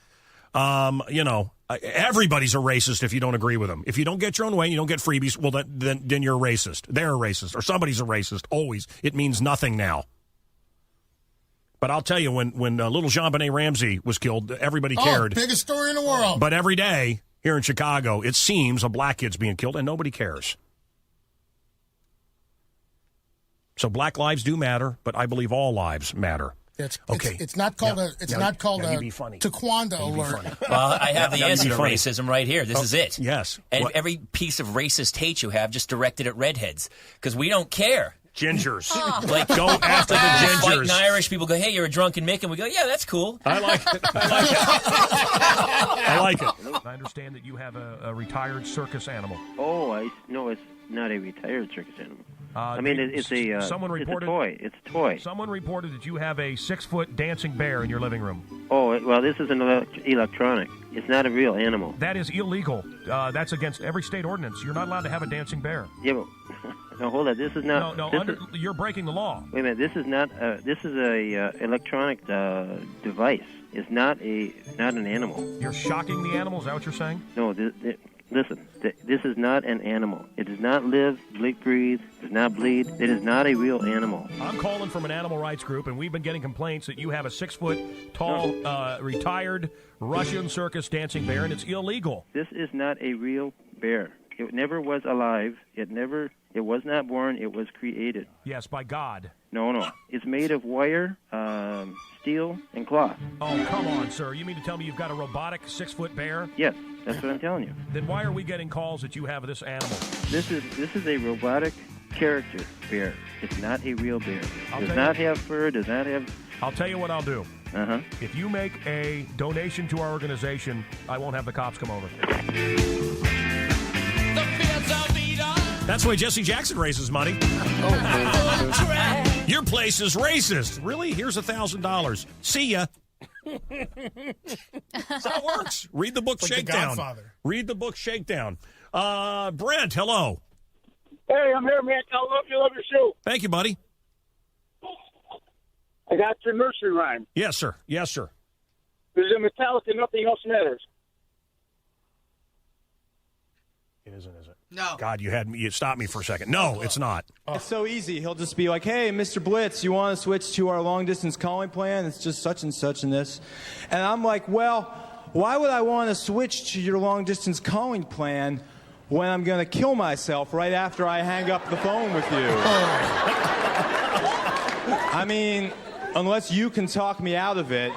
Everybody's a racist if you don't agree with them. If you don't get your own way, you don't get freebies, well, then you're a racist. They're a racist, or somebody's a racist. Always. It means nothing now. But I'll tell you, when little Jean-Benet Ramsey was killed, everybody cared. Biggest story in the world. But every day here in Chicago, it seems a black kid's being killed, and nobody cares. So black lives do matter, but I believe all lives matter. It's not called a Taekwondo alert. Well, I have the answer to funny. racism right here. This is it. Yes. And What? every piece of racist hate you have, just directed at redheads, because we don't care. Gingers. Like, Go after the gingers. Fighting Irish people go, hey, you're a drunken Mick, and we go, yeah, that's cool. I like it. I like it. I understand that you have a retired circus animal. Oh, no, it's not a retired circus animal. I mean, it's a someone reported, It's a toy. Someone reported that you have a 6-foot dancing bear in your living room. Oh, well, this is an electronic. It's not a real animal. That is illegal. That's against every state ordinance. You're not allowed to have a dancing bear. Yeah, but no, hold on. This is not. You're breaking the law. Wait a minute. This is not. This is a electronic device. It's not an animal. You're shocking the animal. Is that what you're saying? No. Listen. This is not an animal. It does not live, breathe, does not bleed. It is not a real animal. I'm calling from an animal rights group, and we've been getting complaints that you have a 6-foot tall, retired Russian circus dancing bear, and it's illegal. This is not a real bear. It never was alive. It was not born. It was created. Yes, by God. No. It's made of wire, steel, and cloth. Oh, come on, sir. You mean to tell me you've got a robotic 6-foot bear? Yes, that's what I'm telling you. Then why are we getting calls that you have this animal? This is a robotic character bear. It's not a real bear. Does not have fur. Does not have. I'll tell you what I'll do. Uh-huh. If you make a donation to our organization, I won't have the cops come over. That's why Jesse Jackson raises money. Your place is racist. Really? Here's $1,000. See ya. That's how it works. Read the book Like the Shakedown. Godfather. Read the book Shakedown. Brent, hello. Hey, I'm here, man. I love your show. Thank you, buddy. I got your nursery rhyme. Yes, sir. Yes, sir. There's a Metallica, nothing else matters. It isn't, is it? No. God, you stopped me for a second. No, it's not. It's so easy. He'll just be like, hey, Mr. Blitz, you want to switch to our long-distance calling plan? It's just such and such and this. And I'm like, well, why would I want to switch to your long-distance calling plan when I'm going to kill myself right after I hang up the phone with you? I mean, unless you can talk me out of it.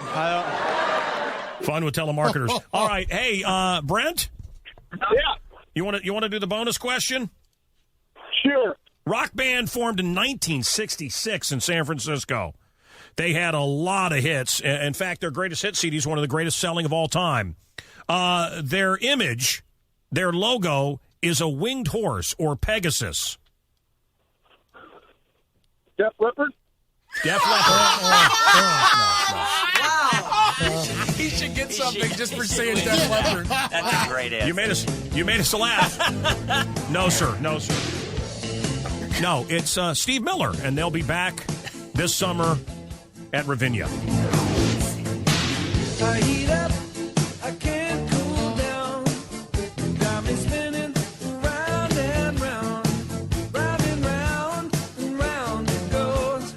Fun with telemarketers. All right. Hey, Brent? Yeah. You want to do the bonus question? Sure. Rock band formed in 1966 in San Francisco. They had a lot of hits. In fact, their greatest hit CD is one of the greatest selling of all time. Their image, their logo, is a winged horse or Pegasus. Def Leppard? Def Leppard. He should get something just for saying Def Leppard. That's a great answer. You made us laugh. No, sir. No, sir. No, it's Steve Miller, and they'll be back this summer at Ravinia. I heat up, I can't cool down. Got me spinning round and round. Round and round and round it goes.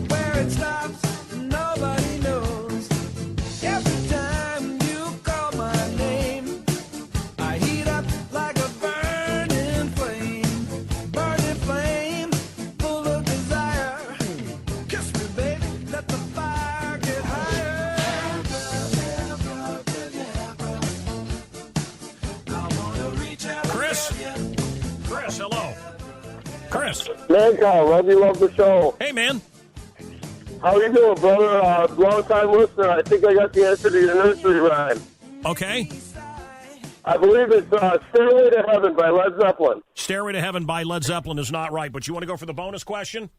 Where it stops, nobody knows. Every time you call my name, I heat up like a burning flame. Burning flame, full of desire. Kiss me, baby, let the fire get higher. Chris, hello. Chris. Man, Kyle, love the show. Hey, man. How you doing, brother? Long time listener. I think I got the answer to your nursery rhyme. Okay. I believe it's Stairway to Heaven by Led Zeppelin. Stairway to Heaven by Led Zeppelin is not right, but you want to go for the bonus question?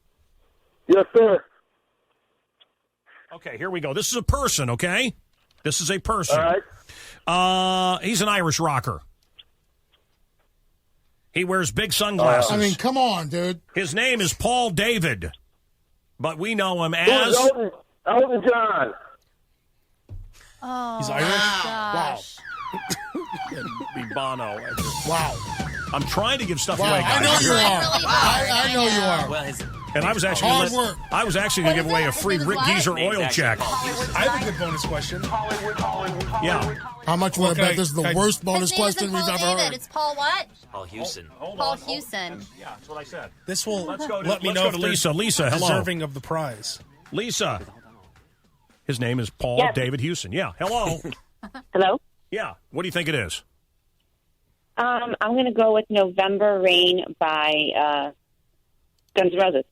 Yes, sir. Okay, here we go. This is a person, okay? This is a person. All right. He's an Irish rocker. He wears big sunglasses. I mean, come on, dude. His name is Paul David, but we know him as... Elton John. Oh, He's Irish? gosh. Be Bono. Wow. I'm trying to give stuff Wow, away, guys. I know you are. Really hard. I know you are. Well, his And I was actually Hard gonna work. I was actually going to give away a free Rick Geezer oil check. I have a good bonus question. Yeah. How much would I bet this is the Okay. worst bonus His name question isn't we've Paul ever David. heard? It's Paul what? Paul Houston. Paul Houston. Yeah, that's what I said. This will Let's go to- let me let's know go if to they're Lisa. Lisa, hello. deserving of the prize. Lisa. His name is Paul Yes. David Houston. Yeah. Hello. Hello? Yeah. What do you think it is? I'm going to go with November Rain by Guns N' Roses.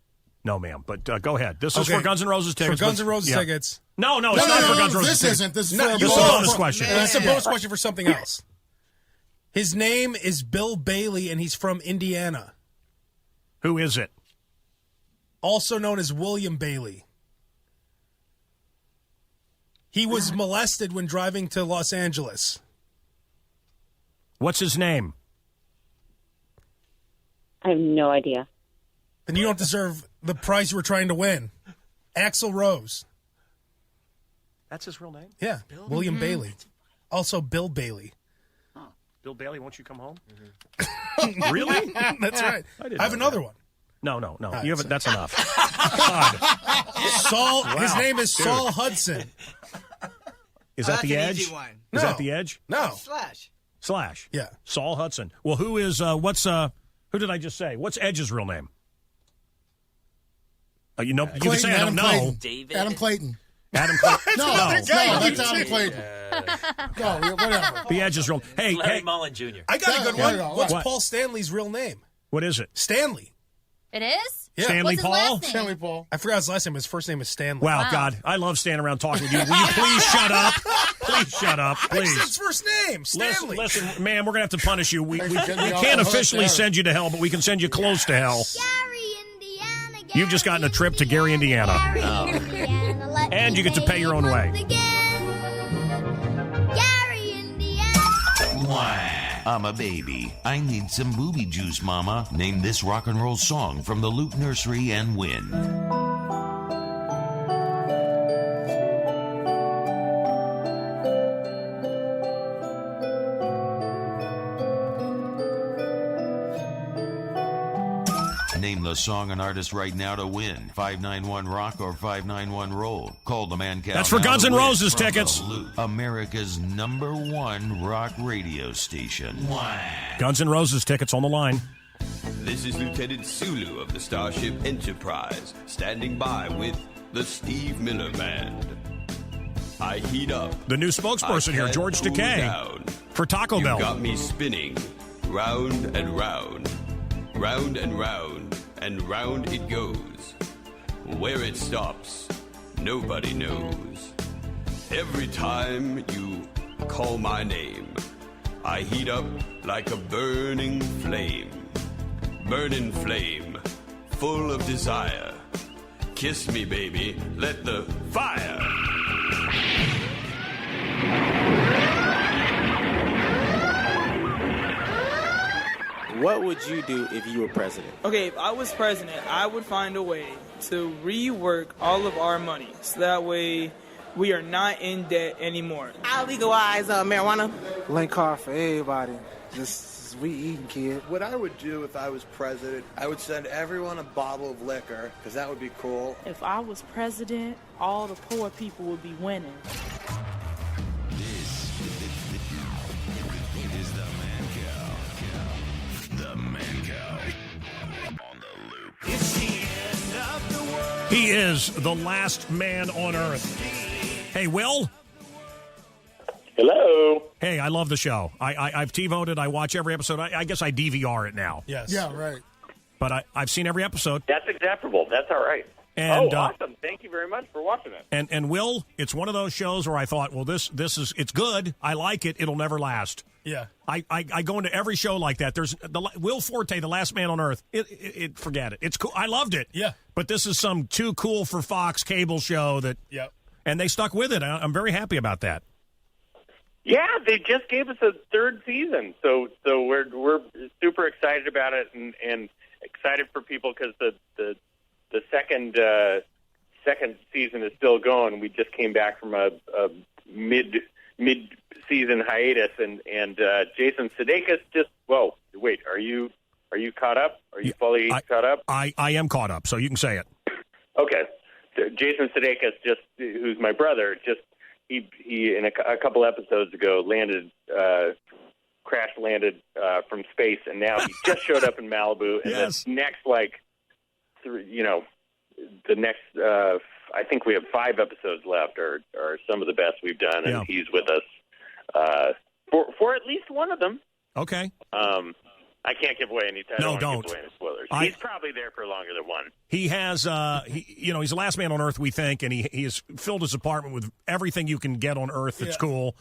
No, ma'am. But go ahead. This is Okay. for Guns N' Roses tickets. For Guns N' but- Roses yeah. tickets. No, it's not for Guns N' Roses This tickets. isn't. This is No, for This is a bonus question. It's a bonus question for something else. His name is Bill Bailey, and he's from Indiana. Who is it? Also known as William Bailey. He was molested when driving to Los Angeles. What's his name? I have no idea. Then you don't deserve the prize you were trying to win. Axl Rose. That's his real name? Yeah, William Bailey. Also Bill Bailey. Bill Bailey, won't you come home? Really? That's right. I have another one. No. right, You haven't. That's enough. Saul. His Wow. name is Dude. Saul Hudson. Is that that's the an Edge? easy one. Is No. that the Edge? No. Slash. Yeah. Saul Hudson. Well, who is who did I just say? What's Edge's real name? You can Clayton, say I don't Adam know. Clayton. David. Adam Clayton. Adam Clayton. No, that's Adam Clayton. No, whatever. The Edge's real. Hey, Larry hey, Mullen Jr. I got a good Yeah, one. yeah, What's what? Paul Stanley's real name? what is it? Stanley. It is? Yeah. Stanley What's his Paul. last name? Stanley Paul. I forgot his last name. His first name is Stanley. Wow, Wow. God, I love standing around talking with you. Will you please shut up? Please shut up, I said his please. first name, Stanley. Listen, man, we're gonna have to punish you. We Thanks for getting me off can't the hook officially there. send you to hell, but we can send you close to hell. You've just gotten a trip to Gary, Indiana. And you get to pay your own way. I'm a baby. I need some booby juice, mama. Name this rock and roll song from the Loop Nursery and win. Name the song and artist right now to win. 591 Rock or 591 Roll. Call the Man Cow. That's for now Guns to N' win Roses from the tickets. Loop, America's #1 rock radio station. Guns N' Roses tickets on the line. This is Lieutenant Sulu of the Starship Enterprise, standing by with the Steve Miller Band. I heat up. The new spokesperson here, George Takei, for Taco Bell. You got me spinning, round and round, round and round, and round it goes. Where it stops, nobody knows. Every time you call my name, I heat up like a burning flame. Burning flame, full of desire. Kiss me, baby, let the fire. What would you do if you were president? Okay, if I was president, I would find a way to rework all of our money so that way we are not in debt anymore. I'll legalize marijuana. Link car for everybody. Just we eating, kid. What I would do if I was president, I would send everyone a bottle of liquor, because that would be cool. If I was president, all the poor people would be winning. Is the Man Cow. The Man Cow. On the Loop. It's the end of the world. He is the last man on earth. Hey, Will? Hello. Hey, I love the show. I've T-voted. I watch every episode. I guess I DVR it now. Yes. Yeah, right. But I've seen every episode. That's acceptable. That's all right. And, awesome. Thank you very much for watching it. And Will, it's one of those shows where I thought, well, this is it's good. I like it. It'll never last. Yeah. I go into every show like that. There's Will Forte, the last man on earth. It forget it. It's cool. I loved it. Yeah. But this is some too cool for Fox cable show that. Yep. And they stuck with it. I'm very happy about that. Yeah, they just gave us a third season, so we're super excited about it and excited for people because the second season is still going. We just came back from a mid season hiatus, and Jason Sudeikis just. Whoa, wait, are you Are you caught up? Are you fully caught up? I am caught up, so you can say it. Okay. Jason Sudeikis, who's my brother, he in a couple episodes ago crash landed from space, and now he just showed up in Malibu. And Yes. the next, I think we have 5 episodes left, are some of the best we've done, and Yeah. he's with us for at least one of them. Okay. I can't give away any. I No, don't wanna give away any spoilers. He's probably there for longer than one. He has, he's the last man on Earth, we think, and he has filled his apartment with everything you can get on Earth that's cool.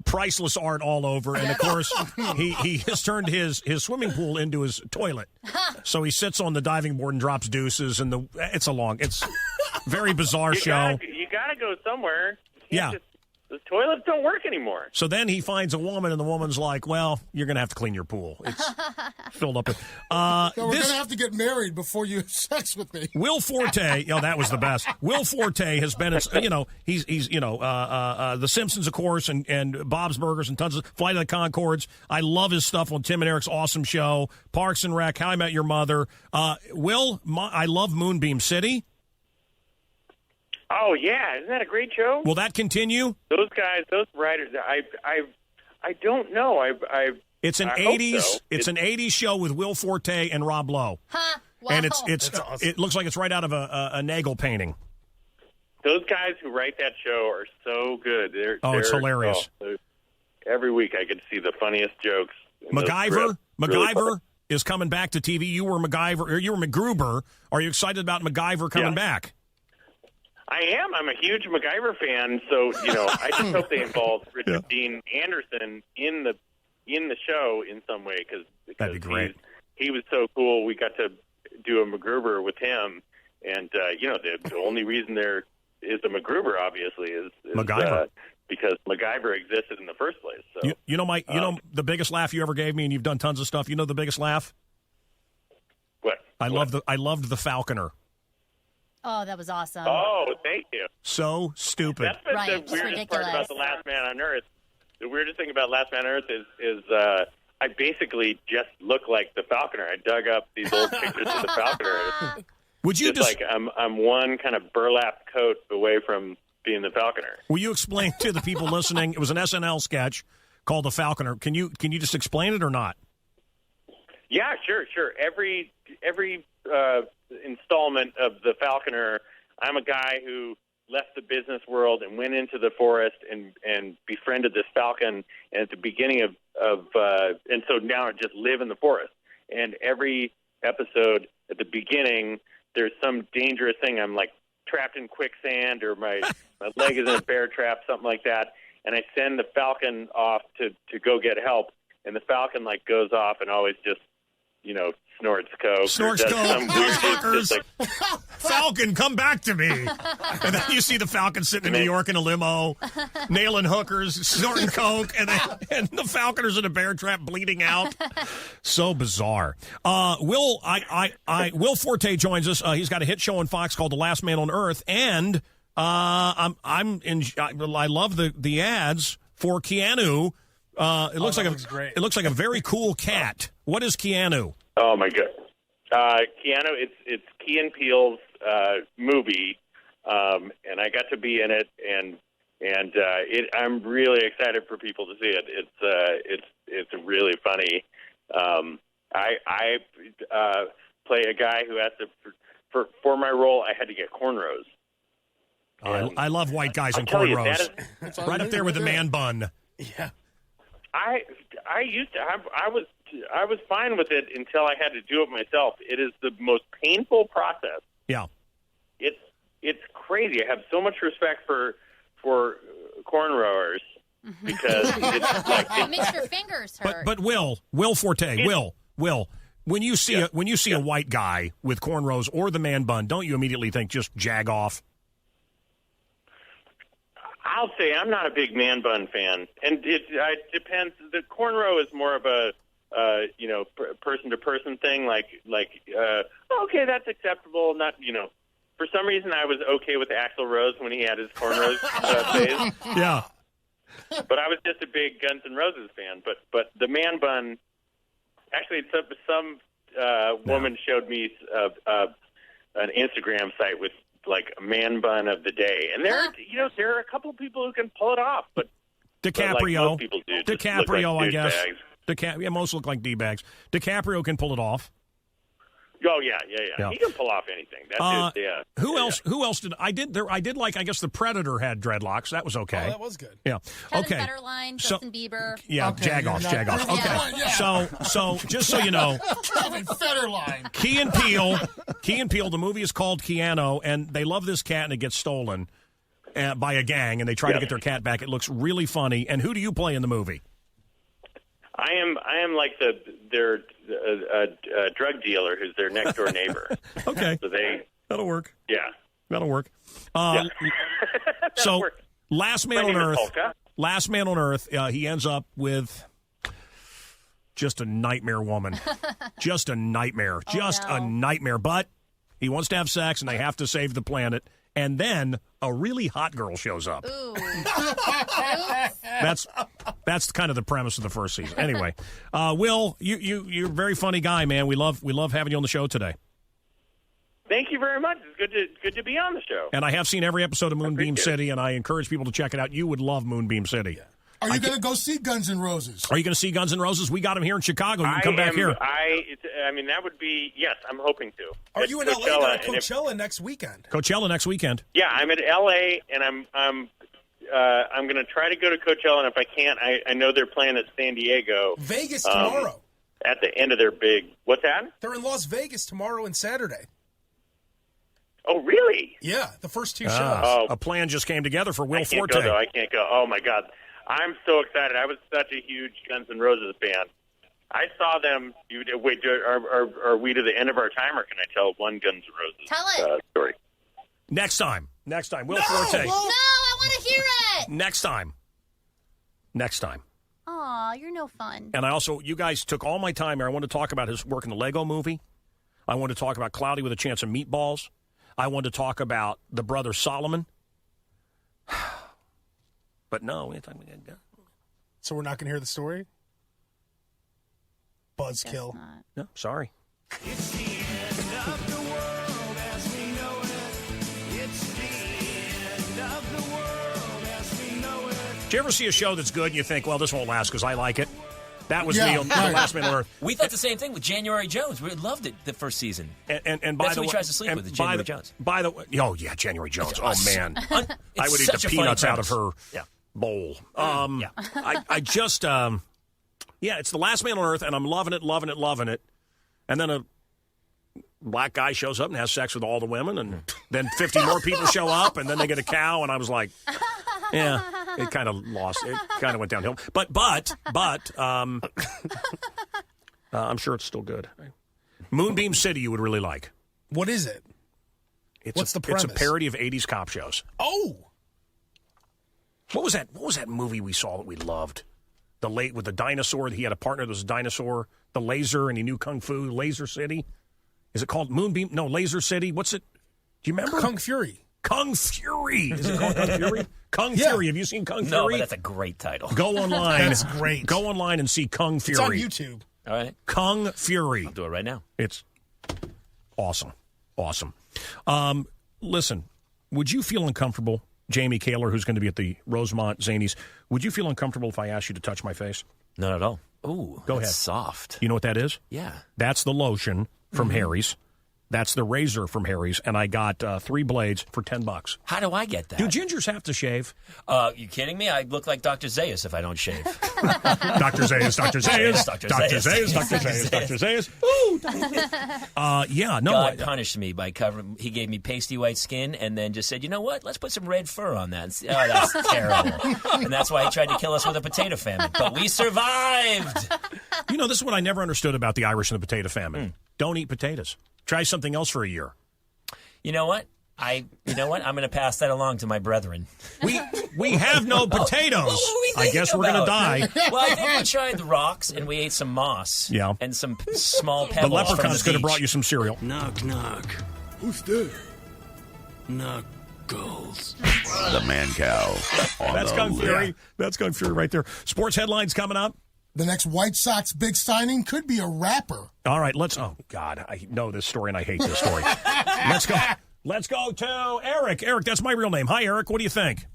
Priceless art all over, and of course, he has turned his swimming pool into his toilet. So he sits on the diving board and drops deuces, and it's very bizarre show. You gotta go somewhere. Yeah. The toilets don't work anymore. So then he finds a woman, and the woman's like, "Well, you're going to have to clean your pool. It's filled up with." So we're going to have to get married before you have sex with me. Will Forte, that was the best. Will Forte has been, he's The Simpsons, of course, and Bob's Burgers and tons of Flight of the Conchords. I love his stuff on Tim and Eric's awesome show, Parks and Rec, How I Met Your Mother. I love Moonbeam City. Oh yeah, isn't that a great show? Will that continue? Those guys, those writers, I don't know. It's an I hope 80s. so. It's an 80s show with Will Forte and Rob Lowe. Huh? Wow. And it looks like it's right out of a Nagel painting. Those guys who write that show are so good. It's hilarious. Every week I get to see the funniest jokes. MacGyver is coming back to TV. You were MacGyver, or you were MacGruber. Are you excited about MacGyver coming back? I am. I'm a huge MacGyver fan, so I just hope they involve Richard Dean Anderson in the show in some way because that'd be great. He was so cool. We got to do a MacGruber with him, and the only reason there is a MacGruber obviously is MacGyver. Because MacGyver existed in the first place. So the biggest laugh you ever gave me, and you've done tons of stuff. You know the biggest laugh? What? I loved the Falconer. Oh, that was awesome. Oh, thank you. So stupid. That's been the weirdest part about The Last Man on Earth. The weirdest thing about Last Man on Earth is I basically just look like the Falconer. I dug up these old pictures of the Falconer. Would you just like I'm one kind of burlap coat away from being the Falconer? Will you explain to the people listening? It was an SNL sketch called The Falconer. Can you just explain it or not? Yeah, sure. Every installment of The Falconer, I'm a guy who left the business world and went into the forest and befriended this falcon. And at the beginning and so now I just live in the forest. And every episode at the beginning, there's some dangerous thing. I'm like trapped in quicksand, or my leg is in a bear trap, something like that. And I send the falcon off to go get help. And the falcon goes off and always just, snorts coke. Snorts coke. Some weird, Fuckers. Falcon, come back to me. And then you see the Falcon sitting in New York in a limo, nailing hookers, snorting coke, and the Falconer's in a bear trap bleeding out. So bizarre. Will Forte joins us. He's got a hit show on Fox called The Last Man on Earth, and I love the ads for Keanu. It looks like a very cool cat. What is Keanu? Oh my God, Keanu! It's Key and Peele's movie, and I got to be in it, and I'm really excited for people to see it. It's really funny. I play a guy who has to for my role. I had to get cornrows. I love white guys in cornrows. Right up there with the man bun. Yeah. I used to I was fine with it until I had to do it myself. It is the most painful process. Yeah. It's crazy. I have so much respect for cornrowers because it's like it makes your fingers hurt. But Will Forte, Will, when you see a white guy with cornrows or the man bun, don't you immediately think just jag off? I'll say I'm not a big man bun fan, and it depends. The cornrow is more of a person to person thing. Okay, that's acceptable. Not for some reason I was okay with Axl Rose when he had his cornrows phase. Yeah, but I was just a big Guns N' Roses fan. But the man bun, actually, some woman showed me an Instagram site with like a man bun of the day, and there are a couple people who can pull it off, but DiCaprio, like most people do, just look like DiCaprio, I guess. douchebags. Most look like D-bags. DiCaprio can pull it off. Oh yeah. He can pull off anything. That's Who else? Who else did I did? I did like. I guess the Predator had dreadlocks. That was okay. Oh, that was good. Yeah. Kevin okay. Federline, Justin Bieber. Yeah. Okay, Jagoff. Okay. Yeah. So just so you know, Kevin Federline. Key and Peele. The movie is called Keanu, and they love this cat, and it gets stolen by a gang, and they try to get their cat back. It looks really funny. And who do you play in the movie? I am like their drug dealer who's their next door neighbor. Okay. So that'll work. Yeah. That'll work. So Last Man on Earth, he ends up with just a nightmare woman. Just a nightmare. A nightmare. But he wants to have sex, and they have to save the planet. And then a really hot girl shows up. Ooh. That's kind of the premise of the first season. Anyway, Will, you're a very funny guy, man. We love having you on the show today. Thank you very much. It's good to be on the show. And I have seen every episode of Moonbeam City, and I encourage people to check it out. You would love Moonbeam City. Yeah. Are you going to go see Guns N' Roses? Are you going to see Guns N' Roses? We got them here in Chicago. You can come back here. I mean, that would be, yes, I'm hoping to. Are you in LA? You're at Coachella next weekend. Coachella next weekend. Yeah, I'm at LA, and I'm going to try to go to Coachella, and if I can't, I know they're playing at San Diego. Vegas tomorrow. At the end of their big, what's that? They're in Las Vegas tomorrow and Saturday. Oh, really? Yeah, the first two shows. A plan just came together for Will Forte. I can't go. Oh, my God. I'm so excited. I was such a huge Guns N' Roses fan. I saw them. Wait, are we to the end of our time, or can I tell one Guns N' Roses story? Next time. Will Forte. No, I want to hear it. Next time. Aw, you're no fun. And you guys took all my time here. I want to talk about his work in the Lego movie. I want to talk about Cloudy with a Chance of Meatballs. I want to talk about the brother Solomon. But no, so we're not going to hear the story? Buzzkill. No, sorry. It's the end of the world as we know it. It's the end of the world as we know it. Do you ever see a show that's good and you think, well, this won't last because I like it? That was me on The Last Man on Earth. We thought the same thing with January Jones. We loved it the first season. And by that's the what way, he tries to sleep with, January Jones. By the way, January Jones. Oh, man. I would eat the such a peanuts funny out of her bowl. I just, it's The Last Man on Earth, and I'm loving it. And then a black guy shows up and has sex with all the women, and then 50 more people show up, and then they get a cow, and I was like, it kind of lost. It kind of went downhill. But I'm sure it's still good. Moonbeam City you would really like. What is it? What's the premise? It's a parody of 80s cop shows. Oh! What was that movie we saw that we loved? With the dinosaur. He had a partner that was a dinosaur. The laser, and he knew Kung Fu. Laser City. Is it called Moonbeam? No, Laser City. What's it? Do you remember? Kung Fury. Kung Fury. Is it called Kung Fury? Kung Fury. Have you seen Kung Fury? No, but that's a great title. Go online. That's great. Go online and see Kung Fury. It's on YouTube. All right. Kung Fury. I'll do it right now. It's awesome. Listen, would you feel uncomfortable, Jamie Kaler, who's going to be at the Rosemont Zanies, would you feel uncomfortable if I asked you to touch my face? Not at all. Ooh, go ahead. Soft. You know what that is? Yeah. That's the lotion from Harry's. That's the razor from Harry's, and I got 3 blades for $10. How do I get that? Do gingers have to shave? You kidding me? I look like Dr. Zayas if I don't shave. Dr. Zayas, Dr. Zayas, Dr. Zayas, Dr. Zayas, Dr. Zayas. Ooh. God punished me by covering. He gave me pasty white skin and then just said, you know what? Let's put some red fur on that. Oh, that's terrible. And that's why he tried to kill us with a potato famine. But we survived. You know, this is what I never understood about the Irish and the potato famine. Don't eat potatoes. Try something else for a year. You know what? I'm going to pass that along to my brethren. We have no potatoes. I guess we're going to die. Well, I think we tried the rocks and we ate some moss. Yeah. And some small pebbles. The leprechauns could have brought you some cereal. Knock, knock. Who's there? Knuckles. The Man Cow. That's Kung Fury. That's Kung Fury right there. Sports headlines coming up. The next White Sox big signing could be a rapper. All right, oh, God, I know this story and I hate this story. Let's go to Eric. Eric, that's my real name. Hi, Eric. What do you think?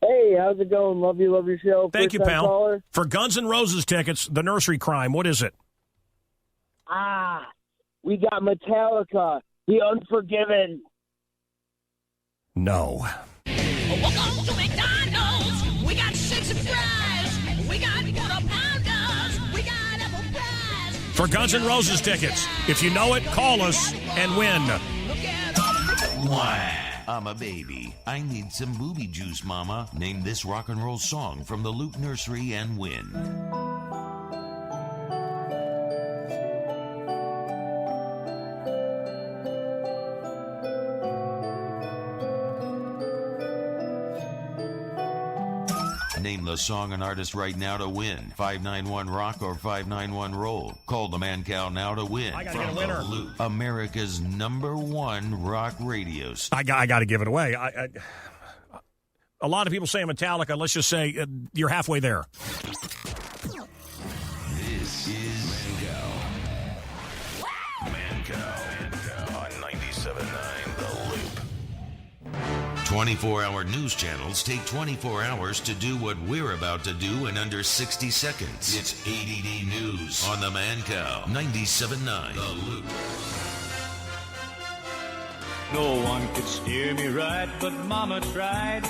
Hey, how's it going? Love your show. Thank you, First-time pal. caller. For Guns N' Roses tickets, the nursery crime, what is it? We got Metallica, The Unforgiven. No. Welcome to McDonald's. We got six fries. We got quarter pounders. We got apple pies. For Guns N' Roses tickets, if you know it, call us and win. I'm a baby. I need some booby juice, Mama. Name this rock and roll song from the Loop Nursery and win. Name the song and artist right now to win. 591-ROCK or 591-ROLL. Call the Mancow now to win. I gotta get a winner. Loop, America's #1 rock radio station. I got to give it away. A lot of people say Metallica. Let's just say you're halfway there. This is Mancow on 97.9 The Loop. 24-hour news channels take 24 hours to do what we're about to do in under 60 seconds. It's ADD News on the Mancow 97.9 The Loop. No one could steer me right, but Mama tried.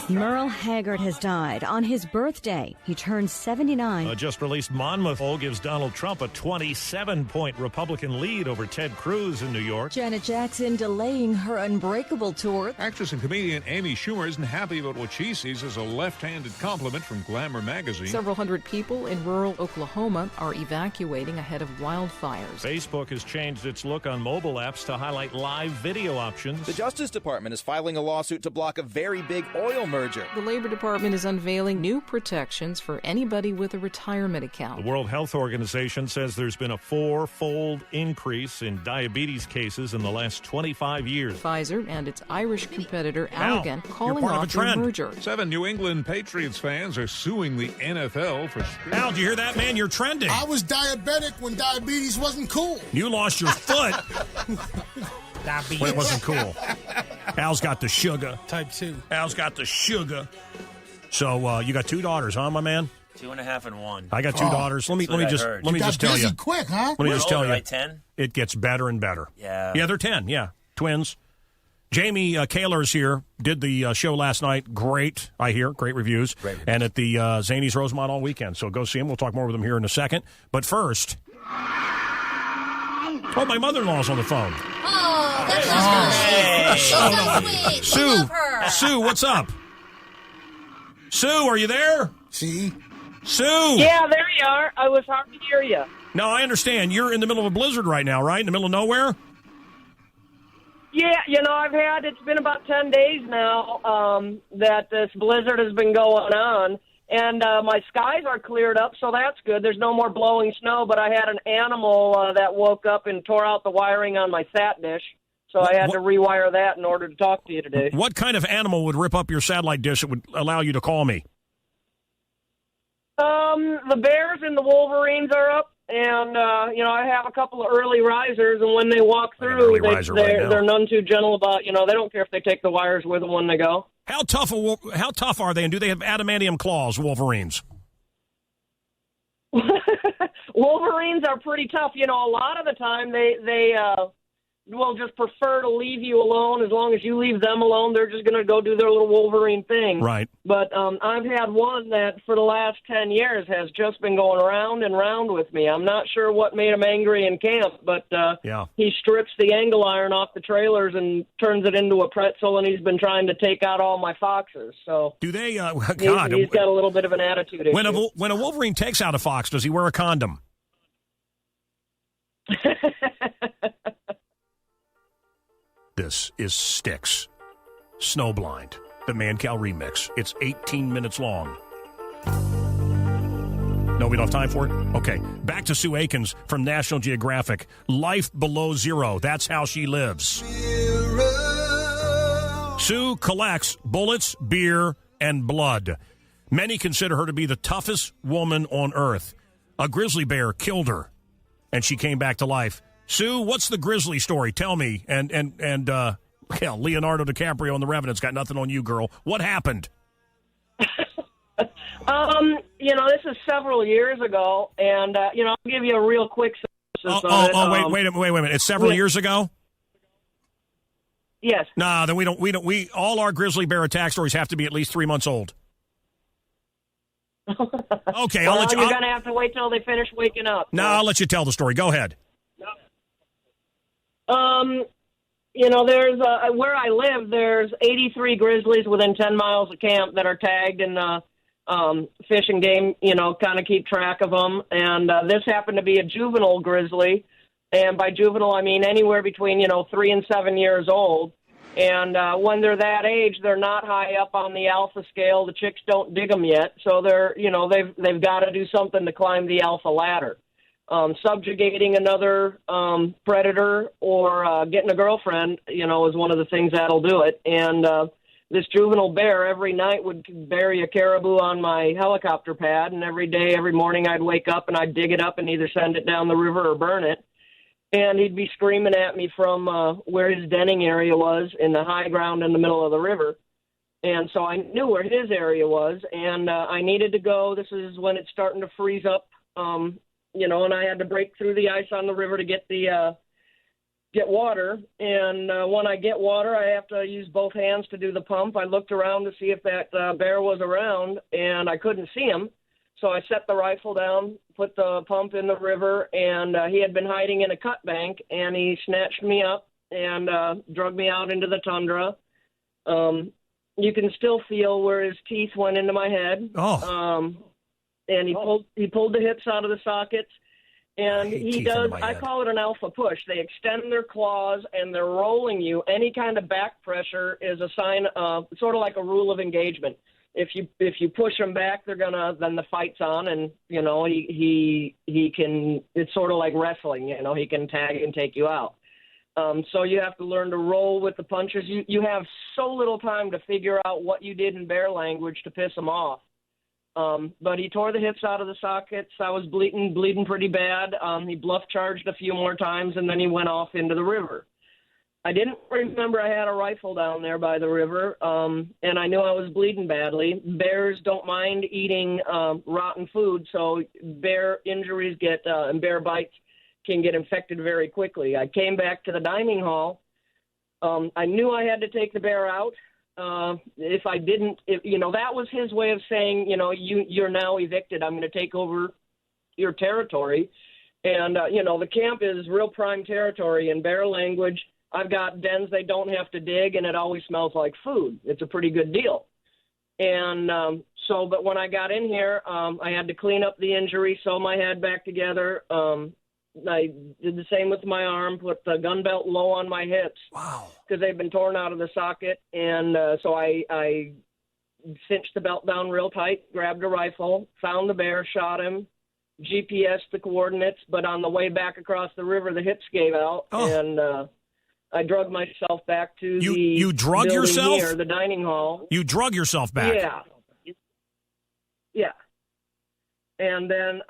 Merle Haggard has died. On his birthday, he turned 79. A just-released Monmouth poll gives Donald Trump a 27-point Republican lead over Ted Cruz in New York. Janet Jackson delaying her Unbreakable tour. Actress and comedian Amy Schumer isn't happy about what she sees as a left-handed compliment from Glamour magazine. Several hundred people in rural Oklahoma are evacuating ahead of wildfires. Facebook has changed its look on mobile apps to highlight live video options. The Justice Department is filing a lawsuit to block a very big oil merger. The Labor Department is unveiling new protections for anybody with a retirement account. The World Health Organization says there's been a 4-fold increase in diabetes cases in the last 25 years. Pfizer and its Irish competitor Allergan calling part of off a their trend. merger. 7 New England Patriots fans are suing the NFL for... Al, did you hear that, man? You're trending. I was diabetic when diabetes wasn't cool. You lost your foot when it wasn't cool. Al's got the sugar. Type 2. Al's got the sugar. So you got 2 daughters, huh, my man? 2.5 and 1. I got 2 daughters. Let me just tell you. Quick, huh? Let me just tell you. Right, 10? It gets better and better. Yeah. Yeah, they're 10. Yeah, twins. Jamie Kaler's here. Did the show last night. Great, I hear. Great reviews. And at the Zany's Rosemont all weekend. So go see him. We'll talk more with him here in a second. But first, my mother-in-law's on the phone. Oh, that's so sweet. Sue, We love her. Sue, what's up? Sue, are you there? See? Sue. Yeah, there you are. I was hard to hear you. No, I understand. You're in the middle of a blizzard right now, right? In the middle of nowhere? Yeah, it's been about 10 days now that this blizzard has been going on, and my skies are cleared up, so that's good. There's no more blowing snow, but I had an animal that woke up and tore out the wiring on my sat dish, so I had to rewire that in order to talk to you today. What kind of animal would rip up your satellite dish that would allow you to call me? The bears and the wolverines are up, and I have a couple of early risers, and when they walk through, they're none too gentle about, they don't care if they take the wires with them when they go. How tough are they, and do they have adamantium claws, wolverines? Wolverines are pretty tough. A lot of the time they will just prefer to leave you alone. As long as you leave them alone, they're just going to go do their little Wolverine thing. Right. But I've had one that for the last 10 years has just been going round and round with me. I'm not sure what made him angry in camp, but he strips the angle iron off the trailers and turns it into a pretzel, and he's been trying to take out all my foxes. So do they? God, he's got a little bit of an attitude issue. When a Wolverine takes out a fox, does he wear a condom? This is Styx, Snowblind, the Mancow remix. It's 18 minutes long. No, we don't have time for it? Okay, back to Sue Akins from National Geographic. Life below zero, that's how she lives. Sue collects bullets, beer, and blood. Many consider her to be the toughest woman on earth. A grizzly bear killed her, and she came back to life. Sue, what's the grizzly story? Tell me. And Leonardo DiCaprio in The Revenant's got nothing on you, girl. What happened? This is several years ago, and I'll give you a real quick synopsis. Wait a minute. It's several years ago? Yes. Nah, then we all our grizzly bear attack stories have to be at least 3 months old. Okay, you're going to have to wait till they finish waking up. No, I'll let you tell the story. Go ahead. There's where I live, there's 83 grizzlies within 10 miles of camp that are tagged in Fish and Game, kind of keep track of them. And this happened to be a juvenile grizzly. And by juvenile, I mean anywhere between, 3 and 7 years old. And when they're that age, they're not high up on the alpha scale. The chicks don't dig them yet. So they're, they've got to do something to climb the alpha ladder. Subjugating another predator or getting a girlfriend, is one of the things that'll do it. And this juvenile bear every night would bury a caribou on my helicopter pad, and every morning I'd wake up and I'd dig it up and either send it down the river or burn it. And he'd be screaming at me from where his denning area was in the high ground in the middle of the river. And so I knew where his area was, and I needed to go. This is when it's starting to freeze up, and I had to break through the ice on the river to get water. And when I get water, I have to use both hands to do the pump. I looked around to see if that bear was around, and I couldn't see him. So I set the rifle down, put the pump in the river, and he had been hiding in a cut bank, and he snatched me up and drug me out into the tundra. You can still feel where his teeth went into my head. And he pulled the hips out of the sockets. And he does, I call it an alpha push. They extend their claws and they're rolling you. Any kind of back pressure is a sign of, sort of like a rule of engagement. If you push them back, then the fight's on, and he can. It's sort of like wrestling. He can tag and take you out. So you have to learn to roll with the punches. You have so little time to figure out what you did in bear language to piss him off. But he tore the hips out of the sockets. I was bleeding pretty bad. He bluff charged a few more times, and then he went off into the river. I didn't remember I had a rifle down there by the river, and I knew I was bleeding badly. Bears don't mind eating rotten food, so bear injuries and bear bites can get infected very quickly. I came back to the dining hall. I knew I had to take the bear out. If I didn't, that was his way of saying, you're now evicted. I'm going to take over your territory. And, the camp is real prime territory in bear language. I've got dens they don't have to dig, and it always smells like food. It's a pretty good deal. And but when I got in here, I had to clean up the injury, sew my head back together. I did the same with my arm, put the gun belt low on my hips. Wow. Because they've been torn out of the socket. And so I cinched the belt down real tight, grabbed a rifle, found the bear, shot him, GPSed the coordinates. But on the way back across the river, the hips gave out. And I drug myself back to you drug yourself? Here, the dining hall. You drug yourself back? Yeah. And then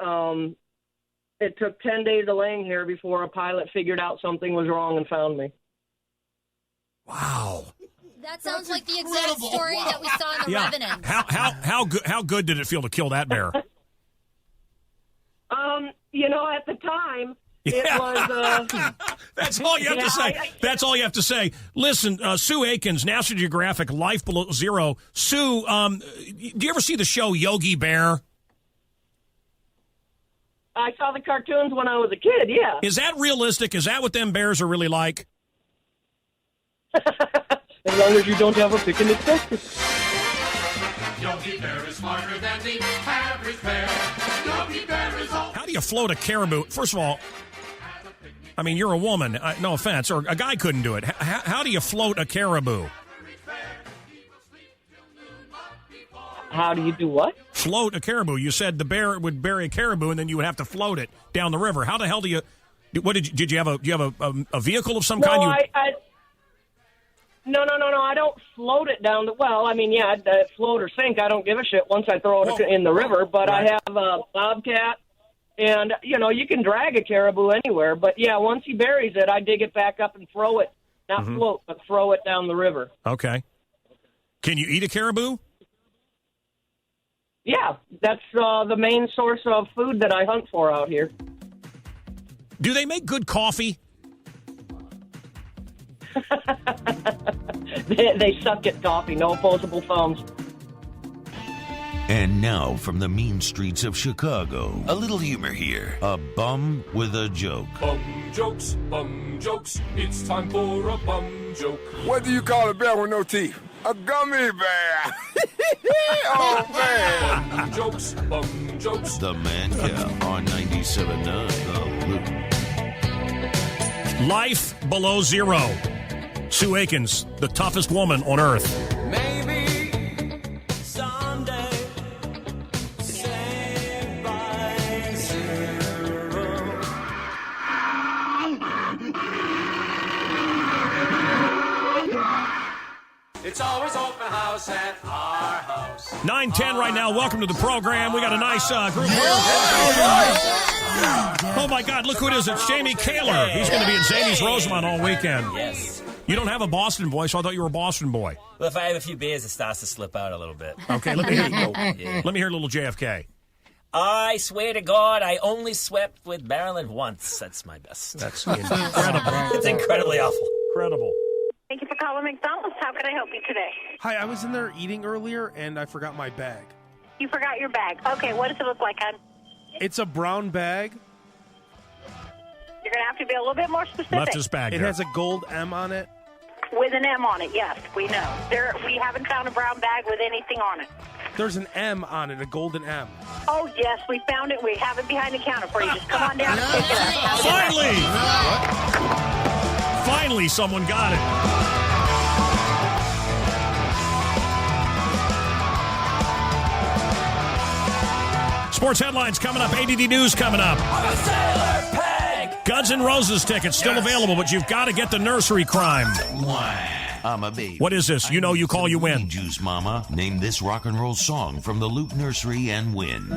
it took 10 days of laying here before a pilot figured out something was wrong and found me. Wow. That sounds like the exact story that we saw in The Revenant. How good did it feel to kill that bear? At the time, it was... That's all you have to say. That's all you have to say. Listen, Sue Aikens, National Geographic, Life Below Zero. Sue, do you ever see the show Yogi Bear? I saw the cartoons when I was a kid, yeah. Is that realistic? Is that what them bears are really like? As long as you don't have a picnic basket. Yogi Bear is smarter than the average bear. Yogi Bear is all... How do you float a caribou? First of all, I mean, you're a woman. No offense. Or a guy couldn't do it. How do you float a caribou? How do you do what? Float a caribou. You said the bear would bury a caribou, and then you would have to float it down the river. How the hell do you? What did you have a vehicle of some kind? No. I don't float it down the well. I mean, yeah, float or sink. I don't give a shit once I throw it in the river. But I have a bobcat, and you can drag a caribou anywhere. But yeah, once he buries it, I dig it back up and throw it. Not float, but throw it down the river. Okay. Can you eat a caribou? Yeah, that's the main source of food that I hunt for out here. Do they make good coffee? They suck at coffee, no opposable thumbs. And now from the mean streets of Chicago, a little humor here. A bum with a joke. Bum jokes, it's time for a bum joke. What do you call a bear with no teeth? A gummy bear. Oh, man. Bum jokes. The Man Cow on 97.9 The Loop. Life below zero. Sue Aikens, the toughest woman on earth. Maybe someday, saved by zero. It's always open house at our house. 9:10 right now. Welcome to the program. We got a nice group here. Oh, my God. Look who it is. It's Jamie Kaler. He's going to be at Zany's Rosemont all weekend. Yes. You don't have a Boston voice, so I thought you were a Boston boy. Well, if I have a few beers, it starts to slip out a little bit. Okay, let me hear you. Yeah. Let me hear a little JFK. I swear to God, I only swept with Marilyn once. That's my best. That's incredible. It's incredibly awful. Incredible. Thank you for calling McDonald's. How can I help you today? Hi, I was in there eating earlier, and I forgot my bag. You forgot your bag. Okay, what does it look like, hon? It's a brown bag. You're going to have to be a little bit more specific. Left his bag It there. has a gold M on it. With an M on it, yes, we know. We haven't found a brown bag with anything on it. There's an M on it, a golden M. Oh, yes, we found it. We have it behind the counter for you. Just come on down and pick it up. Finally! Finally, someone got it. Sports headlines coming up. ADD News coming up. Guns N' Roses tickets still available, but you've got to get the nursery crime. I'm a baby. What is this? You know, you call, you win. Juice Mama. Name this rock and roll song from the Loop Nursery and win.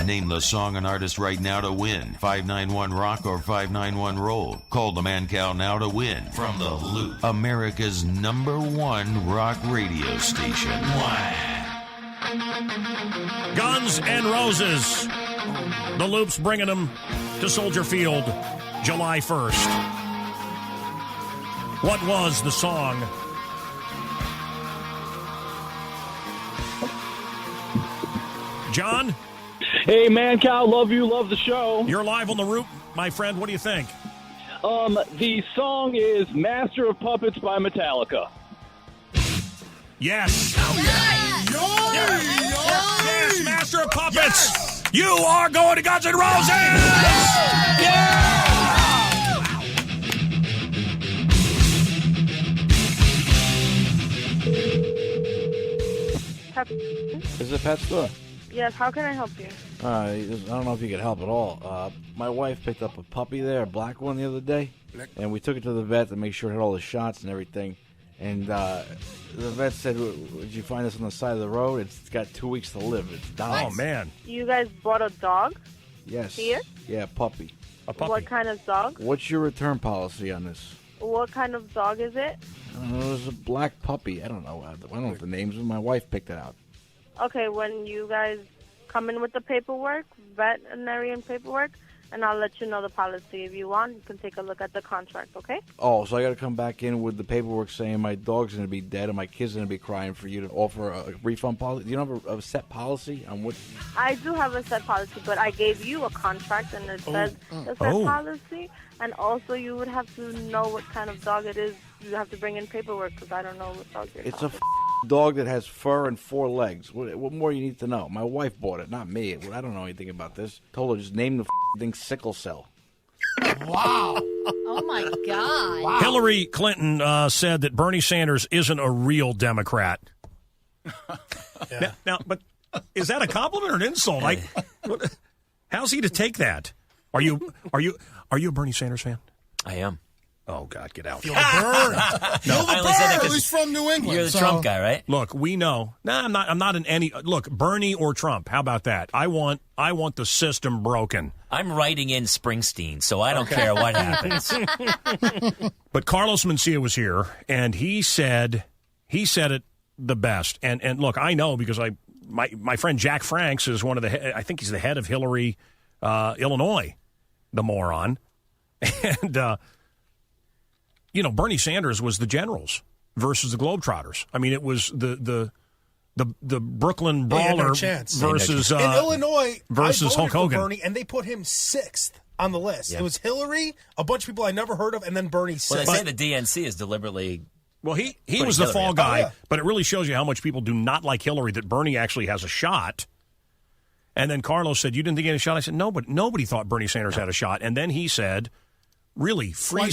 Name the song and artist right now to win. 591-ROCK or 591-ROLL. Call the Man Cow now to win. From the Loop, America's #1 rock radio station. Guns N' Roses. The Loop's bringing them to Soldier Field July 1st. What was the song? John? Hey, Man Cow, love you, love the show. You're live on the Roop, my friend. What do you think? The song is Master of Puppets by Metallica. Yes. Yes, Master of Puppets. Yes. You are going to Guns N' Roses. Is it a pet store? Yes, how can I help you? I don't know if you could help at all. My wife picked up a puppy there, a black one, the other day, and we took it to the vet to make sure it had all the shots and everything. And the vet said, "Did you find this on the side of the road? It's got 2 weeks to live. It's dying." Oh, man. You guys bought a dog? Yes. Here? Yeah, puppy. A puppy. What kind of dog? What's your return policy on this? What kind of dog is it? I don't know. It was a black puppy. I don't know. I don't know what the names of. My wife picked it out. Okay, when you guys come in with the paperwork, veterinarian paperwork, and I'll let you know the policy. If you want, you can take a look at the contract, okay? Oh, so I got to come back in with the paperwork saying my dog's going to be dead and my kid's going to be crying for you to offer a refund policy? Do you have a set policy on what? I do have a set policy, but I gave you a contract, and it says the set policy, and also you would have to know what kind of dog it is. You have to bring in paperwork because I don't know what dog you're It's a dog that has fur and 4 legs. What more you need to know? My wife bought it, not me. I don't know anything about this. Told her just name the thing sickle cell. Wow. Oh, my God. Wow. Hillary Clinton said that Bernie Sanders isn't a real Democrat. Now, but is that a compliment or an insult? How's he to take that? Are you a Bernie Sanders fan? I am. Oh, God, get out. Feel the burn. No. I only said that 'cause He's from New England. You're the so- Trump guy, right? Look, we know. No, I'm not in any. Look, Bernie or Trump. How about that? I want the system broken. I'm writing in Springsteen, so I don't care what happens. But Carlos Mencia was here, and he said it the best. And look, I know because my friend Jack Franks is one of I think he's the head of Hillary, Illinois, the moron, and. Bernie Sanders was the Generals versus the Globetrotters. I mean, it was the Brooklyn Brawler versus in Illinois versus I voted Hulk Hogan. for Bernie, and they put him 6th on the list. Yeah. It was Hillary, a bunch of people I never heard of, and then Bernie 6th. Well, they say the DNC is deliberately. Well, he putting was the Hillary fall up. guy, Oh, yeah. but it really shows you how much people do not like Hillary. That Bernie actually has a shot. And then Carlos said, "You didn't think he had a shot?" I said, "No, but nobody thought Bernie Sanders had a shot." And then he said, "Really, free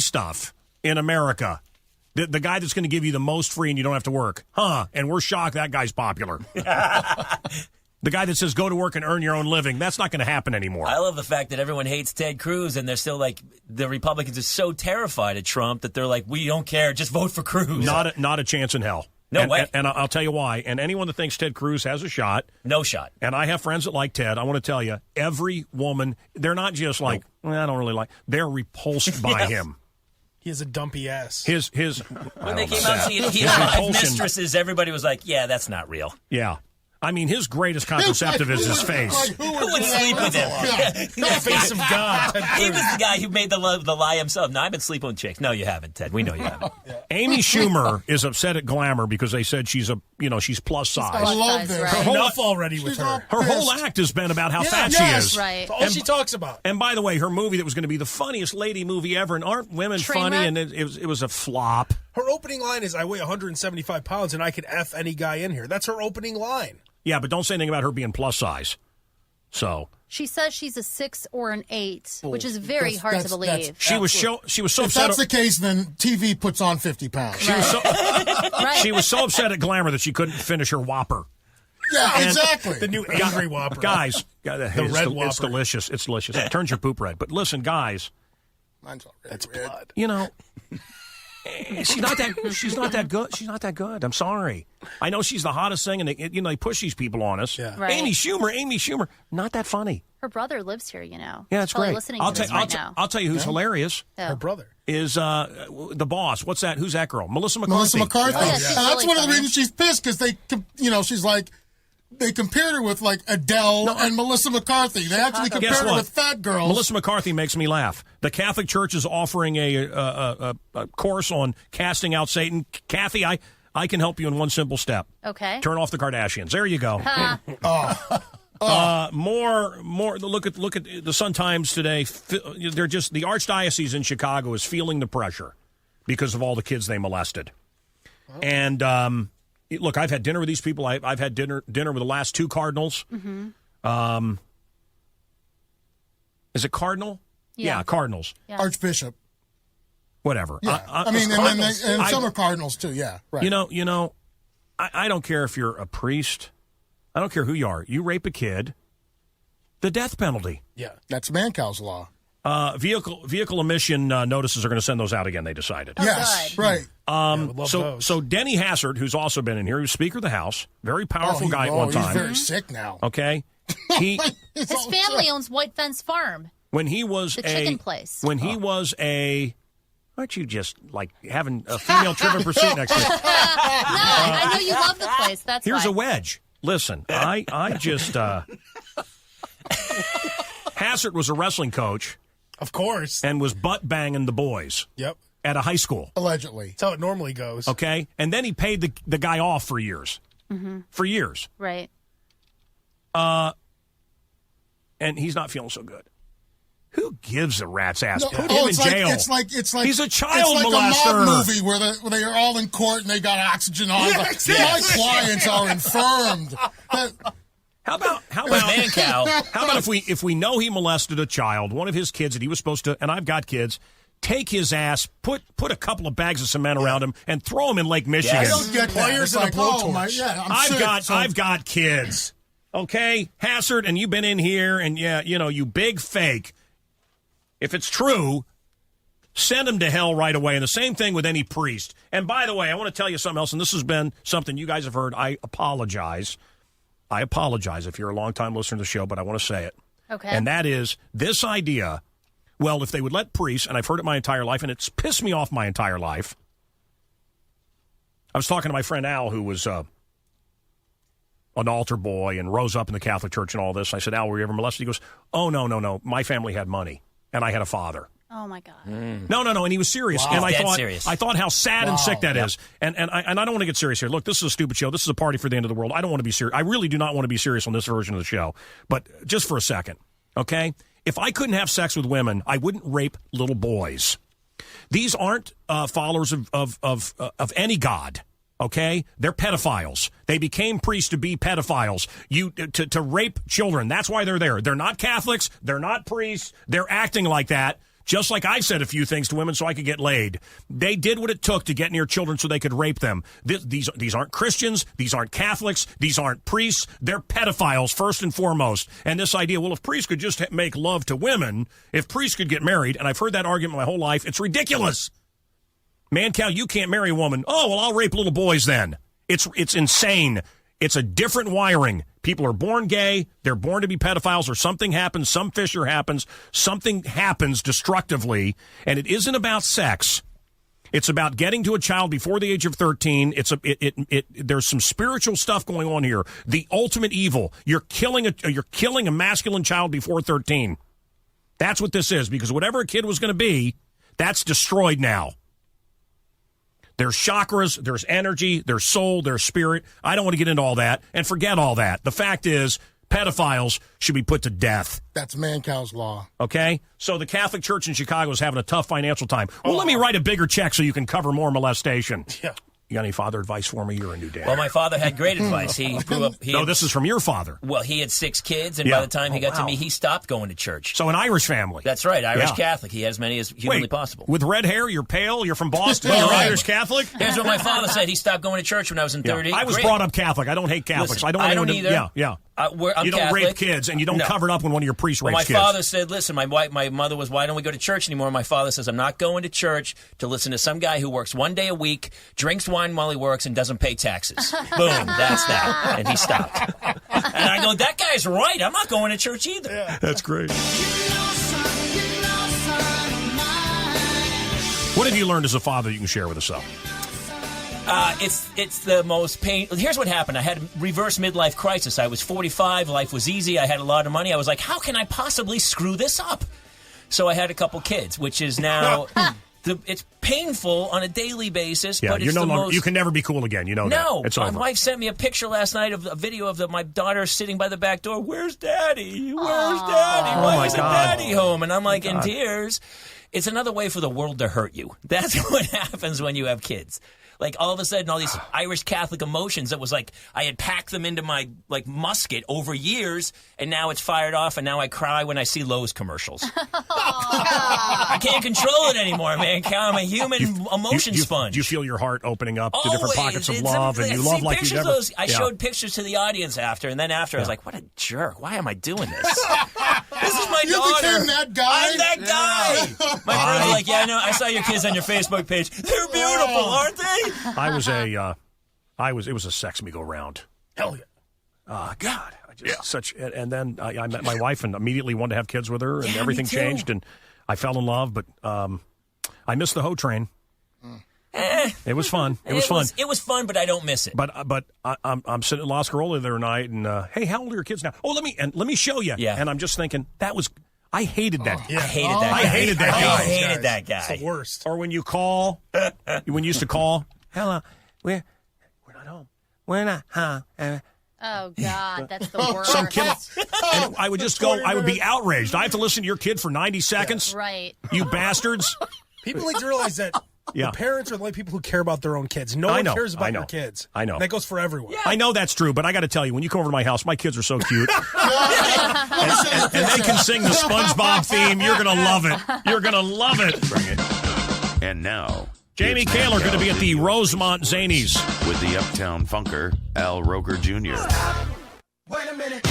stuff in America. The guy that's going to give you the most free and you don't have to work. Huh? And we're shocked that guy's popular. The guy that says go to work and earn your own living, that's not going to happen anymore. I love the fact that everyone hates Ted Cruz, and they're still like, the Republicans are so terrified of Trump that they're like, we don't care, just vote for Cruz. Not a chance in hell. No way. And I'll tell you why. And anyone that thinks Ted Cruz has a shot. No shot. And I have friends that like Ted. I want to tell you, every woman, they're not just like, I don't really like, they're repulsed by him. He has a dumpy ass. His when they came out to he had 5 mistresses, everybody was like, yeah, that's not real. Yeah. I mean, his greatest contraceptive is his face. Who would sleep with him? The face of God. He was the guy who made the lie himself. No, I've been sleeping with chicks. No, you haven't, Ted. We know you haven't. Amy Schumer is upset at Glamour because they said she's plus size. I love this. Right. Enough already with her. Her whole act has been about how fat yes, she is. Right. That's all she talks about. And by the way, her movie that was going to be the funniest lady movie ever, and aren't women funny? Trainwreck? And it was a flop. Her opening line is, I weigh 175 pounds and I could F any guy in here. That's her opening line. Yeah, but don't say anything about her being plus size. So She says she's a 6 or an 8, which is very hard to believe. she was so If upset. that's the case, then TV puts on 50 pounds. She was so Right. she was so upset at Glamour that she couldn't finish her Whopper. Yeah, And- exactly. The new angry Whopper. Guys, it's red it's Whopper. delicious. It's delicious. It turns your poop red. But listen, guys, Mine's already That's red. blood. you know, she's not that good. She's not that good. I'm sorry. I know she's the hottest thing, and they push these people on us. Yeah. Right. Amy Schumer, not that funny. Her brother lives here, you know. Yeah, He's it's probably great. listening I'll to this right now. I'll tell you who's hilarious Her brother. is the boss. What's that? Who's that girl? Melissa McCarthy. Melissa McCarthy. Oh, yeah, she's And that's really one of the funny. reasons she's pissed, because she's like, they compared her with like Adele and Melissa McCarthy. They actually Guess compared her what? with fat girls. Melissa McCarthy makes me laugh. The Catholic Church is offering a course on casting out Satan. Kathy, I can help you in one simple step. Okay. Turn off the Kardashians. There you go. More. Look at the Sun-Times today. They're just the Archdiocese in Chicago is feeling the pressure because of all the kids they molested. And look, I've had dinner with these people. I've had dinner with the last 2 cardinals. Mm-hmm. Is it cardinal? Yeah. Cardinals. Yeah. Archbishop. Whatever. Yeah. I mean, and some are cardinals too. Yeah. Right. You know, I don't care if you're a priest. I don't care who you are. You rape a kid, the death penalty. Yeah. That's Mancow's law. Vehicle emission notices are going to send those out again. They decided. Yes. good. Right. So Denny Hassert, who's also been in here, he was Speaker of the House, very powerful guy at one time. He's very sick now. Okay, he His family owns White Fence Farm. when he was The chicken place. When he was a. Aren't you just like having a female Trivial Pursuit next to you? No, I know you love the place. That's Here's why. a wedge. Listen, I just Hassert was a wrestling coach. Of course. And was butt banging the boys. Yep. At a high school. Allegedly. That's how it normally goes. Okay? And then he paid the guy off for years. Mm-hmm. For years. Right. And he's not feeling so good. Who gives a rat's ass? Put him in it's jail. Like he's a child it's like molester. a mob movie where they are all in court and they got oxygen on. Yeah, My exactly. clients are infirmed. How about Mancow? How about if we know he molested a child, one of his kids that he was supposed to, and I've got kids, take his ass, put a couple of bags of cement around him, and throw him in Lake Michigan. I don't get that. Players It's and a blowtorch. I've got kids. Okay, Hassard, and you've been in here, and you big fake. If it's true, send him to hell right away. And the same thing with any priest. And by the way, I want to tell you something else, and this has been something you guys have heard. I apologize. If you're a longtime listener to the show, but I want to say it. Okay. And that is this idea. Well, if they would let priests, and I've heard it my entire life, and it's pissed me off my entire life. I was talking to my friend Al, who was an altar boy and rose up in the Catholic Church and all this. I said, Al, were you ever molested? He goes, oh, no. My family had money, and I had a father. Oh, my God. No, and he was serious. Wow. And I Dead thought, serious. I thought how sad and sick that is. And I don't want to get serious here. Look, this is a stupid show. This is a party for the end of the world. I don't want to be serious. I really do not want to be serious on this version of the show. But just for a second, okay? If I couldn't have sex with women, I wouldn't rape little boys. These aren't followers of any god. Okay, they're pedophiles. They became priests to be pedophiles. To rape children. That's why they're there. They're not Catholics. They're not priests. They're acting like that. Just like I said a few things to women so I could get laid. They did what it took to get near children so they could rape them. These aren't Christians. These aren't Catholics. These aren't priests. They're pedophiles first and foremost. And this idea, well, if priests could just make love to women, if priests could get married, and I've heard that argument my whole life, it's ridiculous. Man, cow, you can't marry a woman. Oh, well, I'll rape little boys then. It's insane. It's a different wiring. People are born gay. They're born to be pedophiles, or something happens, some fissure happens, something happens destructively, and it isn't about sex. It's about getting to a child before the age of 13. There's some spiritual stuff going on here. The ultimate evil. You're killing a masculine child before 13. That's what this is, because whatever a kid was going to be, that's destroyed now. There's chakras, there's energy, there's soul, there's spirit. I don't want to get into all that, and forget all that. The fact is, pedophiles should be put to death. That's man-cow's law. Okay? So the Catholic Church in Chicago is having a tough financial time. Well, let me write a bigger check so you can cover more molestation. Yeah. You got any father advice for me? You're a new dad. Well, my father had great advice. He grew up. No, this is from your father. Well, he had 6 kids, and by the time he got to me, he stopped going to church. So an Irish family. That's right, Irish Catholic. He had as many as humanly possible. With red hair, you're pale, you're from Boston, you're Irish Catholic? Here's what my father said. He stopped going to church when I was in 30. I was brought up Catholic. I don't hate Catholics. Listen, I don't either. Yeah. I'm you don't Catholic. rape kids, and you don't cover it up when one of your priests rapes my kids. father said, listen, my mother was, why don't we go to church anymore? My father says, I'm not going to church to listen to some guy who works 1 day a week, drinks wine while he works, and doesn't pay taxes. Boom, that's that. And he stopped. And I go, that guy's right. I'm not going to church either. Yeah. That's great. What have you learned as a father you can share with us, though? It's the most pain. Here's what happened. I had a reverse midlife crisis. I was 45. Life was easy. I had a lot of money. I was like, how can I possibly screw this up? So I had a couple kids, which is now it's painful on a daily basis. Yeah, but you're it's no the longer. most... You can never be cool again. You know No, that. It's my over. wife sent me a picture last night of a video of my daughter sitting by the back door. Where's Daddy? Where's Daddy? Why isn't Daddy home? And I'm like in tears. It's another way for the world to hurt you. That's what happens when you have kids. Like, all of a sudden, all these Irish Catholic emotions that was like, I had packed them into my, like, musket over years, and now it's fired off, and now I cry when I see Lowe's commercials. I can't control it anymore, man. I'm a human emotion sponge. Do you feel your heart opening up to different pockets of love, and you love like you never... I showed pictures to the audience after, and then after, I was like, what a jerk. Why am I doing this? This is my daughter. You became that guy? I'm that guy. My friends are like, yeah, I know. I saw your kids on your Facebook page. They're beautiful, aren't they? It was a sex me go round. Hell yeah. God. And then I met my wife and immediately wanted to have kids with her, and everything changed, and I fell in love, but I missed the hoe train. It was fun. It was fun. It was fun, but I don't miss it. But I'm sitting at La Scarola the other night, and hey, how old are your kids now? Oh, let me show you. Yeah. And I'm just thinking I hated that. I hated that guy. I hated that guy. I hated that guy. It's the worst. Or when you call, when you used to call, hello, we're not home. We're not home. Oh, God, that's the worst. Some kid, and I would just go, I would be outraged. I have to listen to your kid for 90 seconds? Right. You bastards. People need to realize that Yeah. The parents are like people who care about their own kids. No I one know, cares I about know. your kids. I know. That goes for everyone. I know that's true, but I got to tell you, when you come over to my house, my kids are so cute. and they can sing the SpongeBob theme. You're going to love it. You're going to love it. Bring it. And now, Jamie it's Kaler going to be at the Mancow Rosemont Zanies. with the Uptown Funker, Al Roker Jr. Wait a minute.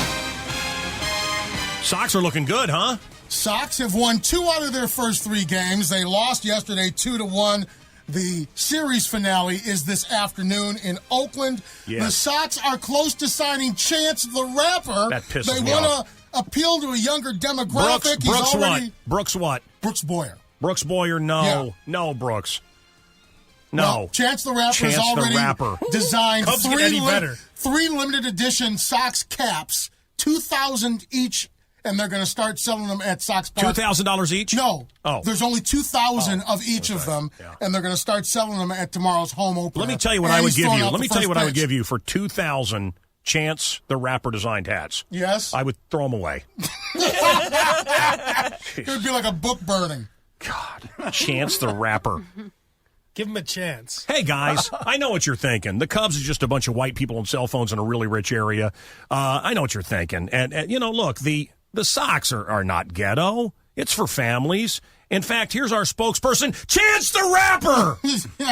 Sox are looking good, huh? Sox have won 2 out of their first 3 games. They lost yesterday 2-1. The series finale is this afternoon in Oakland. Yes. The Sox are close to signing Chance the Rapper. That pisses they me want off. to appeal to a younger demographic. Brooks He's already what? Brooks what? Brooks Boyer. Brooks Boyer, no. Yeah. No, Brooks. No. Well, Chance the Rapper Chance has the already Rapper. designed Cubs get any better. 3 limited edition Sox caps, 2,000 each, and they're going to start selling them at Sox Park. $2,000 each? No. Oh. There's only 2,000 of each of them, and they're going to start selling them at tomorrow's home opener. Let me tell you what And I would he's give throwing you. out Let the me tell you first what I would pitch. give you for 2,000 Chance the Rapper designed hats. Yes? I would throw them away. It would be like a book burning. Chance the Rapper. Give him a chance. Hey, guys, I know what you're thinking. The Cubs is just a bunch of white people on cell phones in a really rich area. I know what you're thinking. And you know, look, the Sox are not ghetto. It's for families. In fact, here's our spokesperson, Chance the Rapper.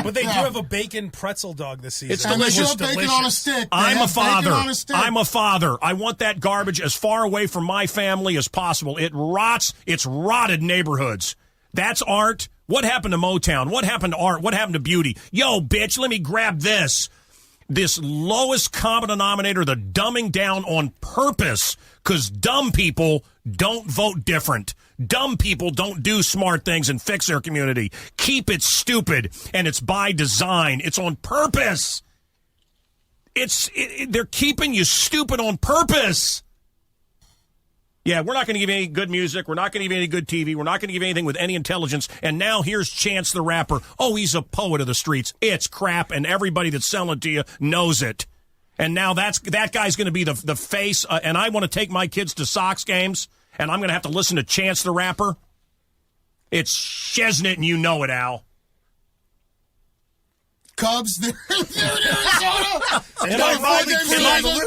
But they do have a bacon pretzel dog this season. It's And they delicious. should have bacon on a stick. They I'm a have bacon father. on a stick. I'm a father. I want that garbage as far away from my family as possible. It rots. It's rotted neighborhoods. That's art. What happened to Motown? What happened to art? What happened to beauty? Yo, bitch, let me grab this. This lowest common denominator, the dumbing down on purpose, because dumb people don't vote different. Dumb people don't do smart things and fix their community. Keep it stupid, and it's by design. It's on purpose. They're keeping you stupid on purpose. Yeah, we're not going to give you any good music. We're not going to give you any good TV. We're not going to give you anything with any intelligence. And now here's Chance the Rapper. Oh, he's a poet of the streets. It's crap, and everybody that's selling it to you knows it. And now that guy's going to be the face. And I want to take my kids to Sox games, and I'm going to have to listen to Chance the Rapper. It's Chesnut, and you know it, Al. Cubs, they're in Arizona.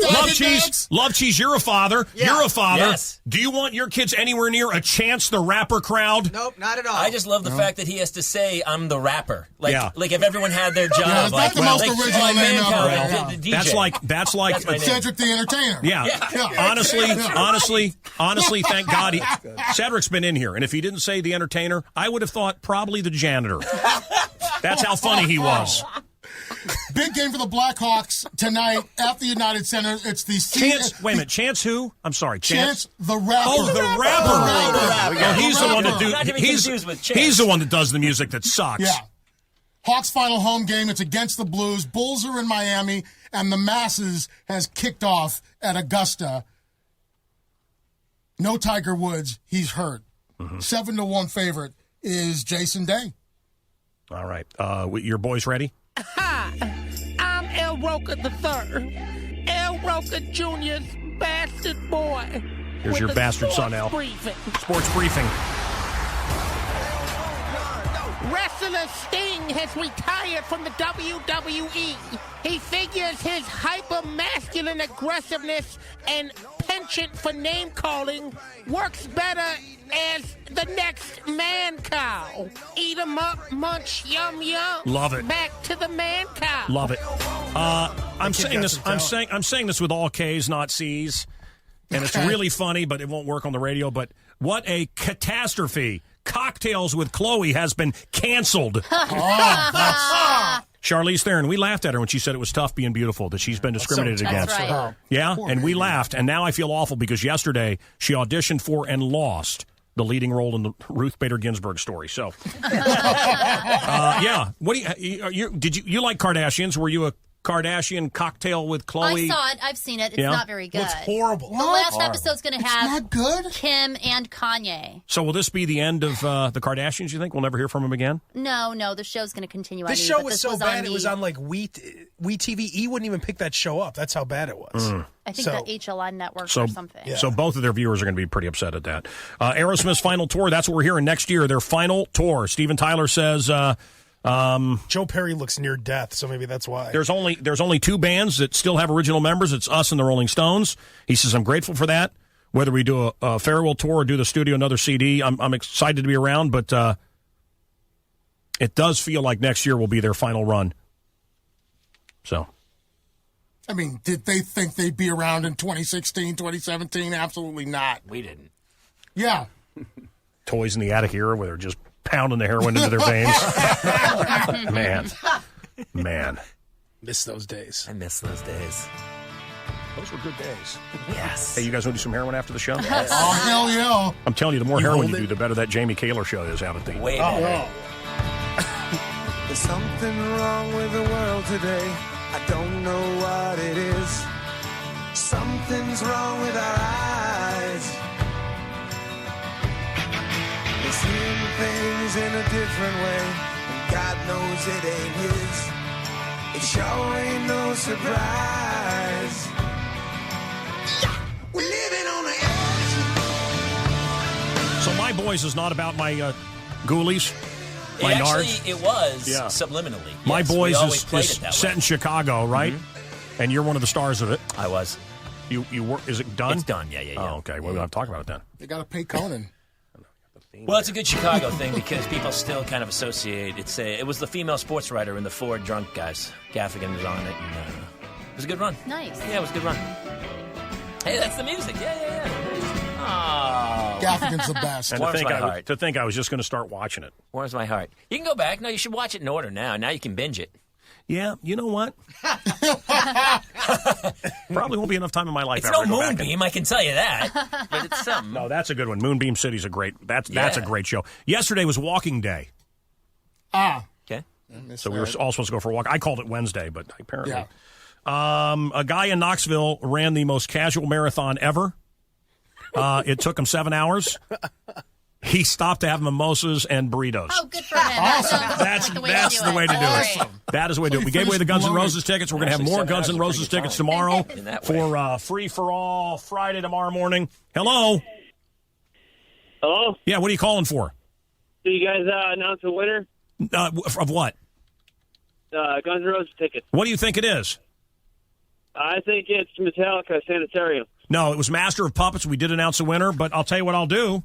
Love Cheese, you're a father. Yeah. You're a father. Yes. Do you want your kids anywhere near a Chance the Rapper crowd? Nope, not at all. I just love the fact that he has to say, I'm the rapper. Like, Yeah. like if everyone had their job. Yeah, it's like, not the most like, original like name Mancow, ever. the DJ. That's like That's my name. Cedric the Entertainer. Yeah. Honestly, thank God Cedric's been in here. And if he didn't say the entertainer, I would have thought probably the janitor. That's how funny he was. Big game for the Blackhawks tonight at the United Center. It's the Chance, wait a minute, Chance who? I'm sorry, Chance the Rapper. Oh, the rapper. Oh, he's the one Not to that be confused with Chance. he's the one that does the music that sucks. Yeah. Hawks' final home game. It's against the Blues. Bulls are in Miami, and the Masses has kicked off at Augusta. No Tiger Woods. He's hurt. 7-1 favorite is Jason Day. All right. Your boys ready? Hi, I'm El Roker III, El Roker Jr.'s bastard boy. Here's with your the bastard son, Al. Sports briefing. Wrestler Sting has retired from the WWE. He figures his hyper-masculine aggressiveness and penchant for name-calling works better as the next man cow. Eat 'em up, munch, yum yum. Love it. Back to the man cow. Love it. I'm saying this. I'm saying this with all K's, not C's, and it's really funny, but it won't work on the radio. But what a catastrophe! Cocktails with Chloe has been canceled. Charlize Theron, we laughed at her when she said it was tough being beautiful, that she's been discriminated against. That's right. Yeah, and we laughed, and now I feel awful because yesterday she auditioned for and lost the leading role in the Ruth Bader Ginsburg story. So, yeah. What do you like Kardashians? Were you a Kardashian cocktail with Chloe? I saw it. I've seen it. It's Yeah? not very good. It's horrible. The last episode's going to have not good? Kim and Kanye. So will this be the end of the Kardashians, you think? We'll never hear from them again? No, the show's going to continue. This show was so bad, it was on like WeTV. E wouldn't even pick that show up. That's how bad it was. I think the HLN network So, or something. so both of their viewers are going to be pretty upset at that. Aerosmith's final tour, that's what we're hearing next year, their final tour. Steven Tyler says Joe Perry looks near death, so maybe that's why. There's only 2 bands that still have original members. It's us and the Rolling Stones. He says, I'm grateful for that. Whether we do a farewell tour or do the studio another CD, I'm excited to be around, but it does feel like next year will be their final run. So, I mean, did they think they'd be around in 2016, 2017? Absolutely not. We didn't. Yeah. Toys in the Attic era where they're just pounding the heroin into their veins. Man. Miss those days. I miss those days. Those were good days. Yes. Hey, you guys want to do some heroin after the show? Yes. Oh, hell yeah. I'm telling you, the more heroin you do, the better that Jamie Kaler show is out at the... Way better. There's something wrong with the world today. I don't know what it is. Something's wrong with our eyes. We're seeing things in a different way, and God knows it ain't his. It sure ain't no surprise. We're living on the edge. So My Boys is not about my ghoulies, my nards. It was subliminally. My Yes, Boys we always is played it that set way. in Chicago, right? Mm-hmm. And you're one of the stars of it. I was. You were? Is it done? It's done. Yeah. Oh, okay. Well, we don't have to talk about it then. They got to pay Conan. Well, it's a good Chicago thing because people still kind of associate it was the female sports writer and the 4 drunk guys. Gaffigan was on it, and it was a good run. Nice. Yeah, it was a good run. Hey, that's the music. Yeah. Oh. Gaffigan's the best. And to think I was just going to start watching it. Warms my heart. You can go back. No, you should watch it in order now. Now you can binge it. Yeah, you know what? Probably won't be enough time in my life. It's ever no to go back Moonbeam, I can tell you that. But it's something. No, that's a good one. Moonbeam City's a great. That's a great show. Yesterday was Walking Day. Okay. So we were all supposed to go for a walk. I called it Wednesday, but apparently, a guy in Knoxville ran the most casual marathon ever. It took him 7 hours. He stopped to have mimosas and burritos. Oh, good for him. That's the way to do it. That is the way to do it. We gave away the Guns N' Roses tickets. We're going to have more Guns N' Roses tickets tomorrow for Free for All Friday tomorrow morning. Hello? Hello? Yeah, what are you calling for? Do you guys announce a winner? Of what? Guns N' Roses tickets. What do you think it is? I think it's Metallica Sanitarium. No, it was Master of Puppets. We did announce a winner, but I'll tell you what I'll do.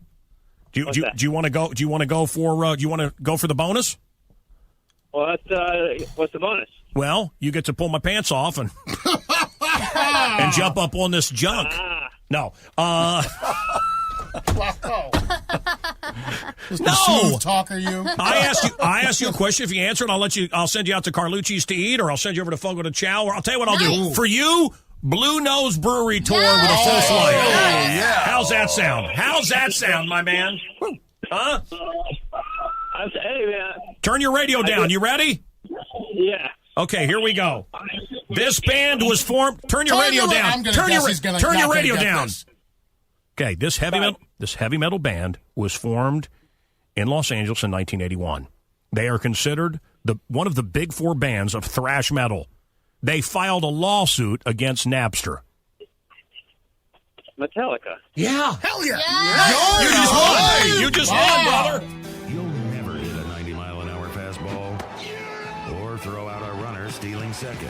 Do you want to go? Do you want to go for? Do you want to go for the bonus? Well, what's the bonus? Well, you get to pull my pants off and jump up on this junk. No. Smooth talker, you. I asked you a question. If you answer it, I'll send you out to Carlucci's to eat, or I'll send you over to Fogo de Chao, or I'll tell you what I'll do for you. Blue Nose Brewery tour with a full flight. Oh, yeah. How's that sound? How's that sound, my man? Huh? Hey, man. Turn your radio down. You ready? Yeah. Okay, here we go. This band was formed. Turn your radio down. Turn your radio down. Okay, this heavy metal band was formed in Los Angeles in 1981. They are considered one of the big 4 bands of thrash metal. They filed a lawsuit against Napster. Metallica. Yeah. Hell yeah. You just won, brother. You'll never hit a 90-mile-an-hour fastball or throw out a runner stealing second.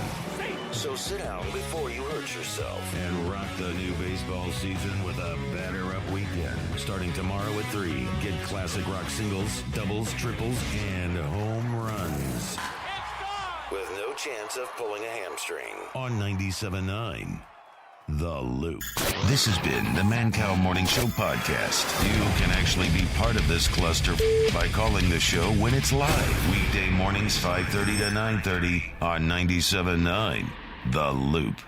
So sit down before you hurt yourself and rock the new baseball season with a batter-up weekend. Starting tomorrow at 3, get classic rock singles, doubles, triples, and home runs. With no chance of pulling a hamstring. On 97.9, The Loop. This has been the Mancow Morning Show podcast. You can actually be part of this cluster by calling the show when it's live. Weekday mornings 5:30 to 9:30 on 97.9, The Loop.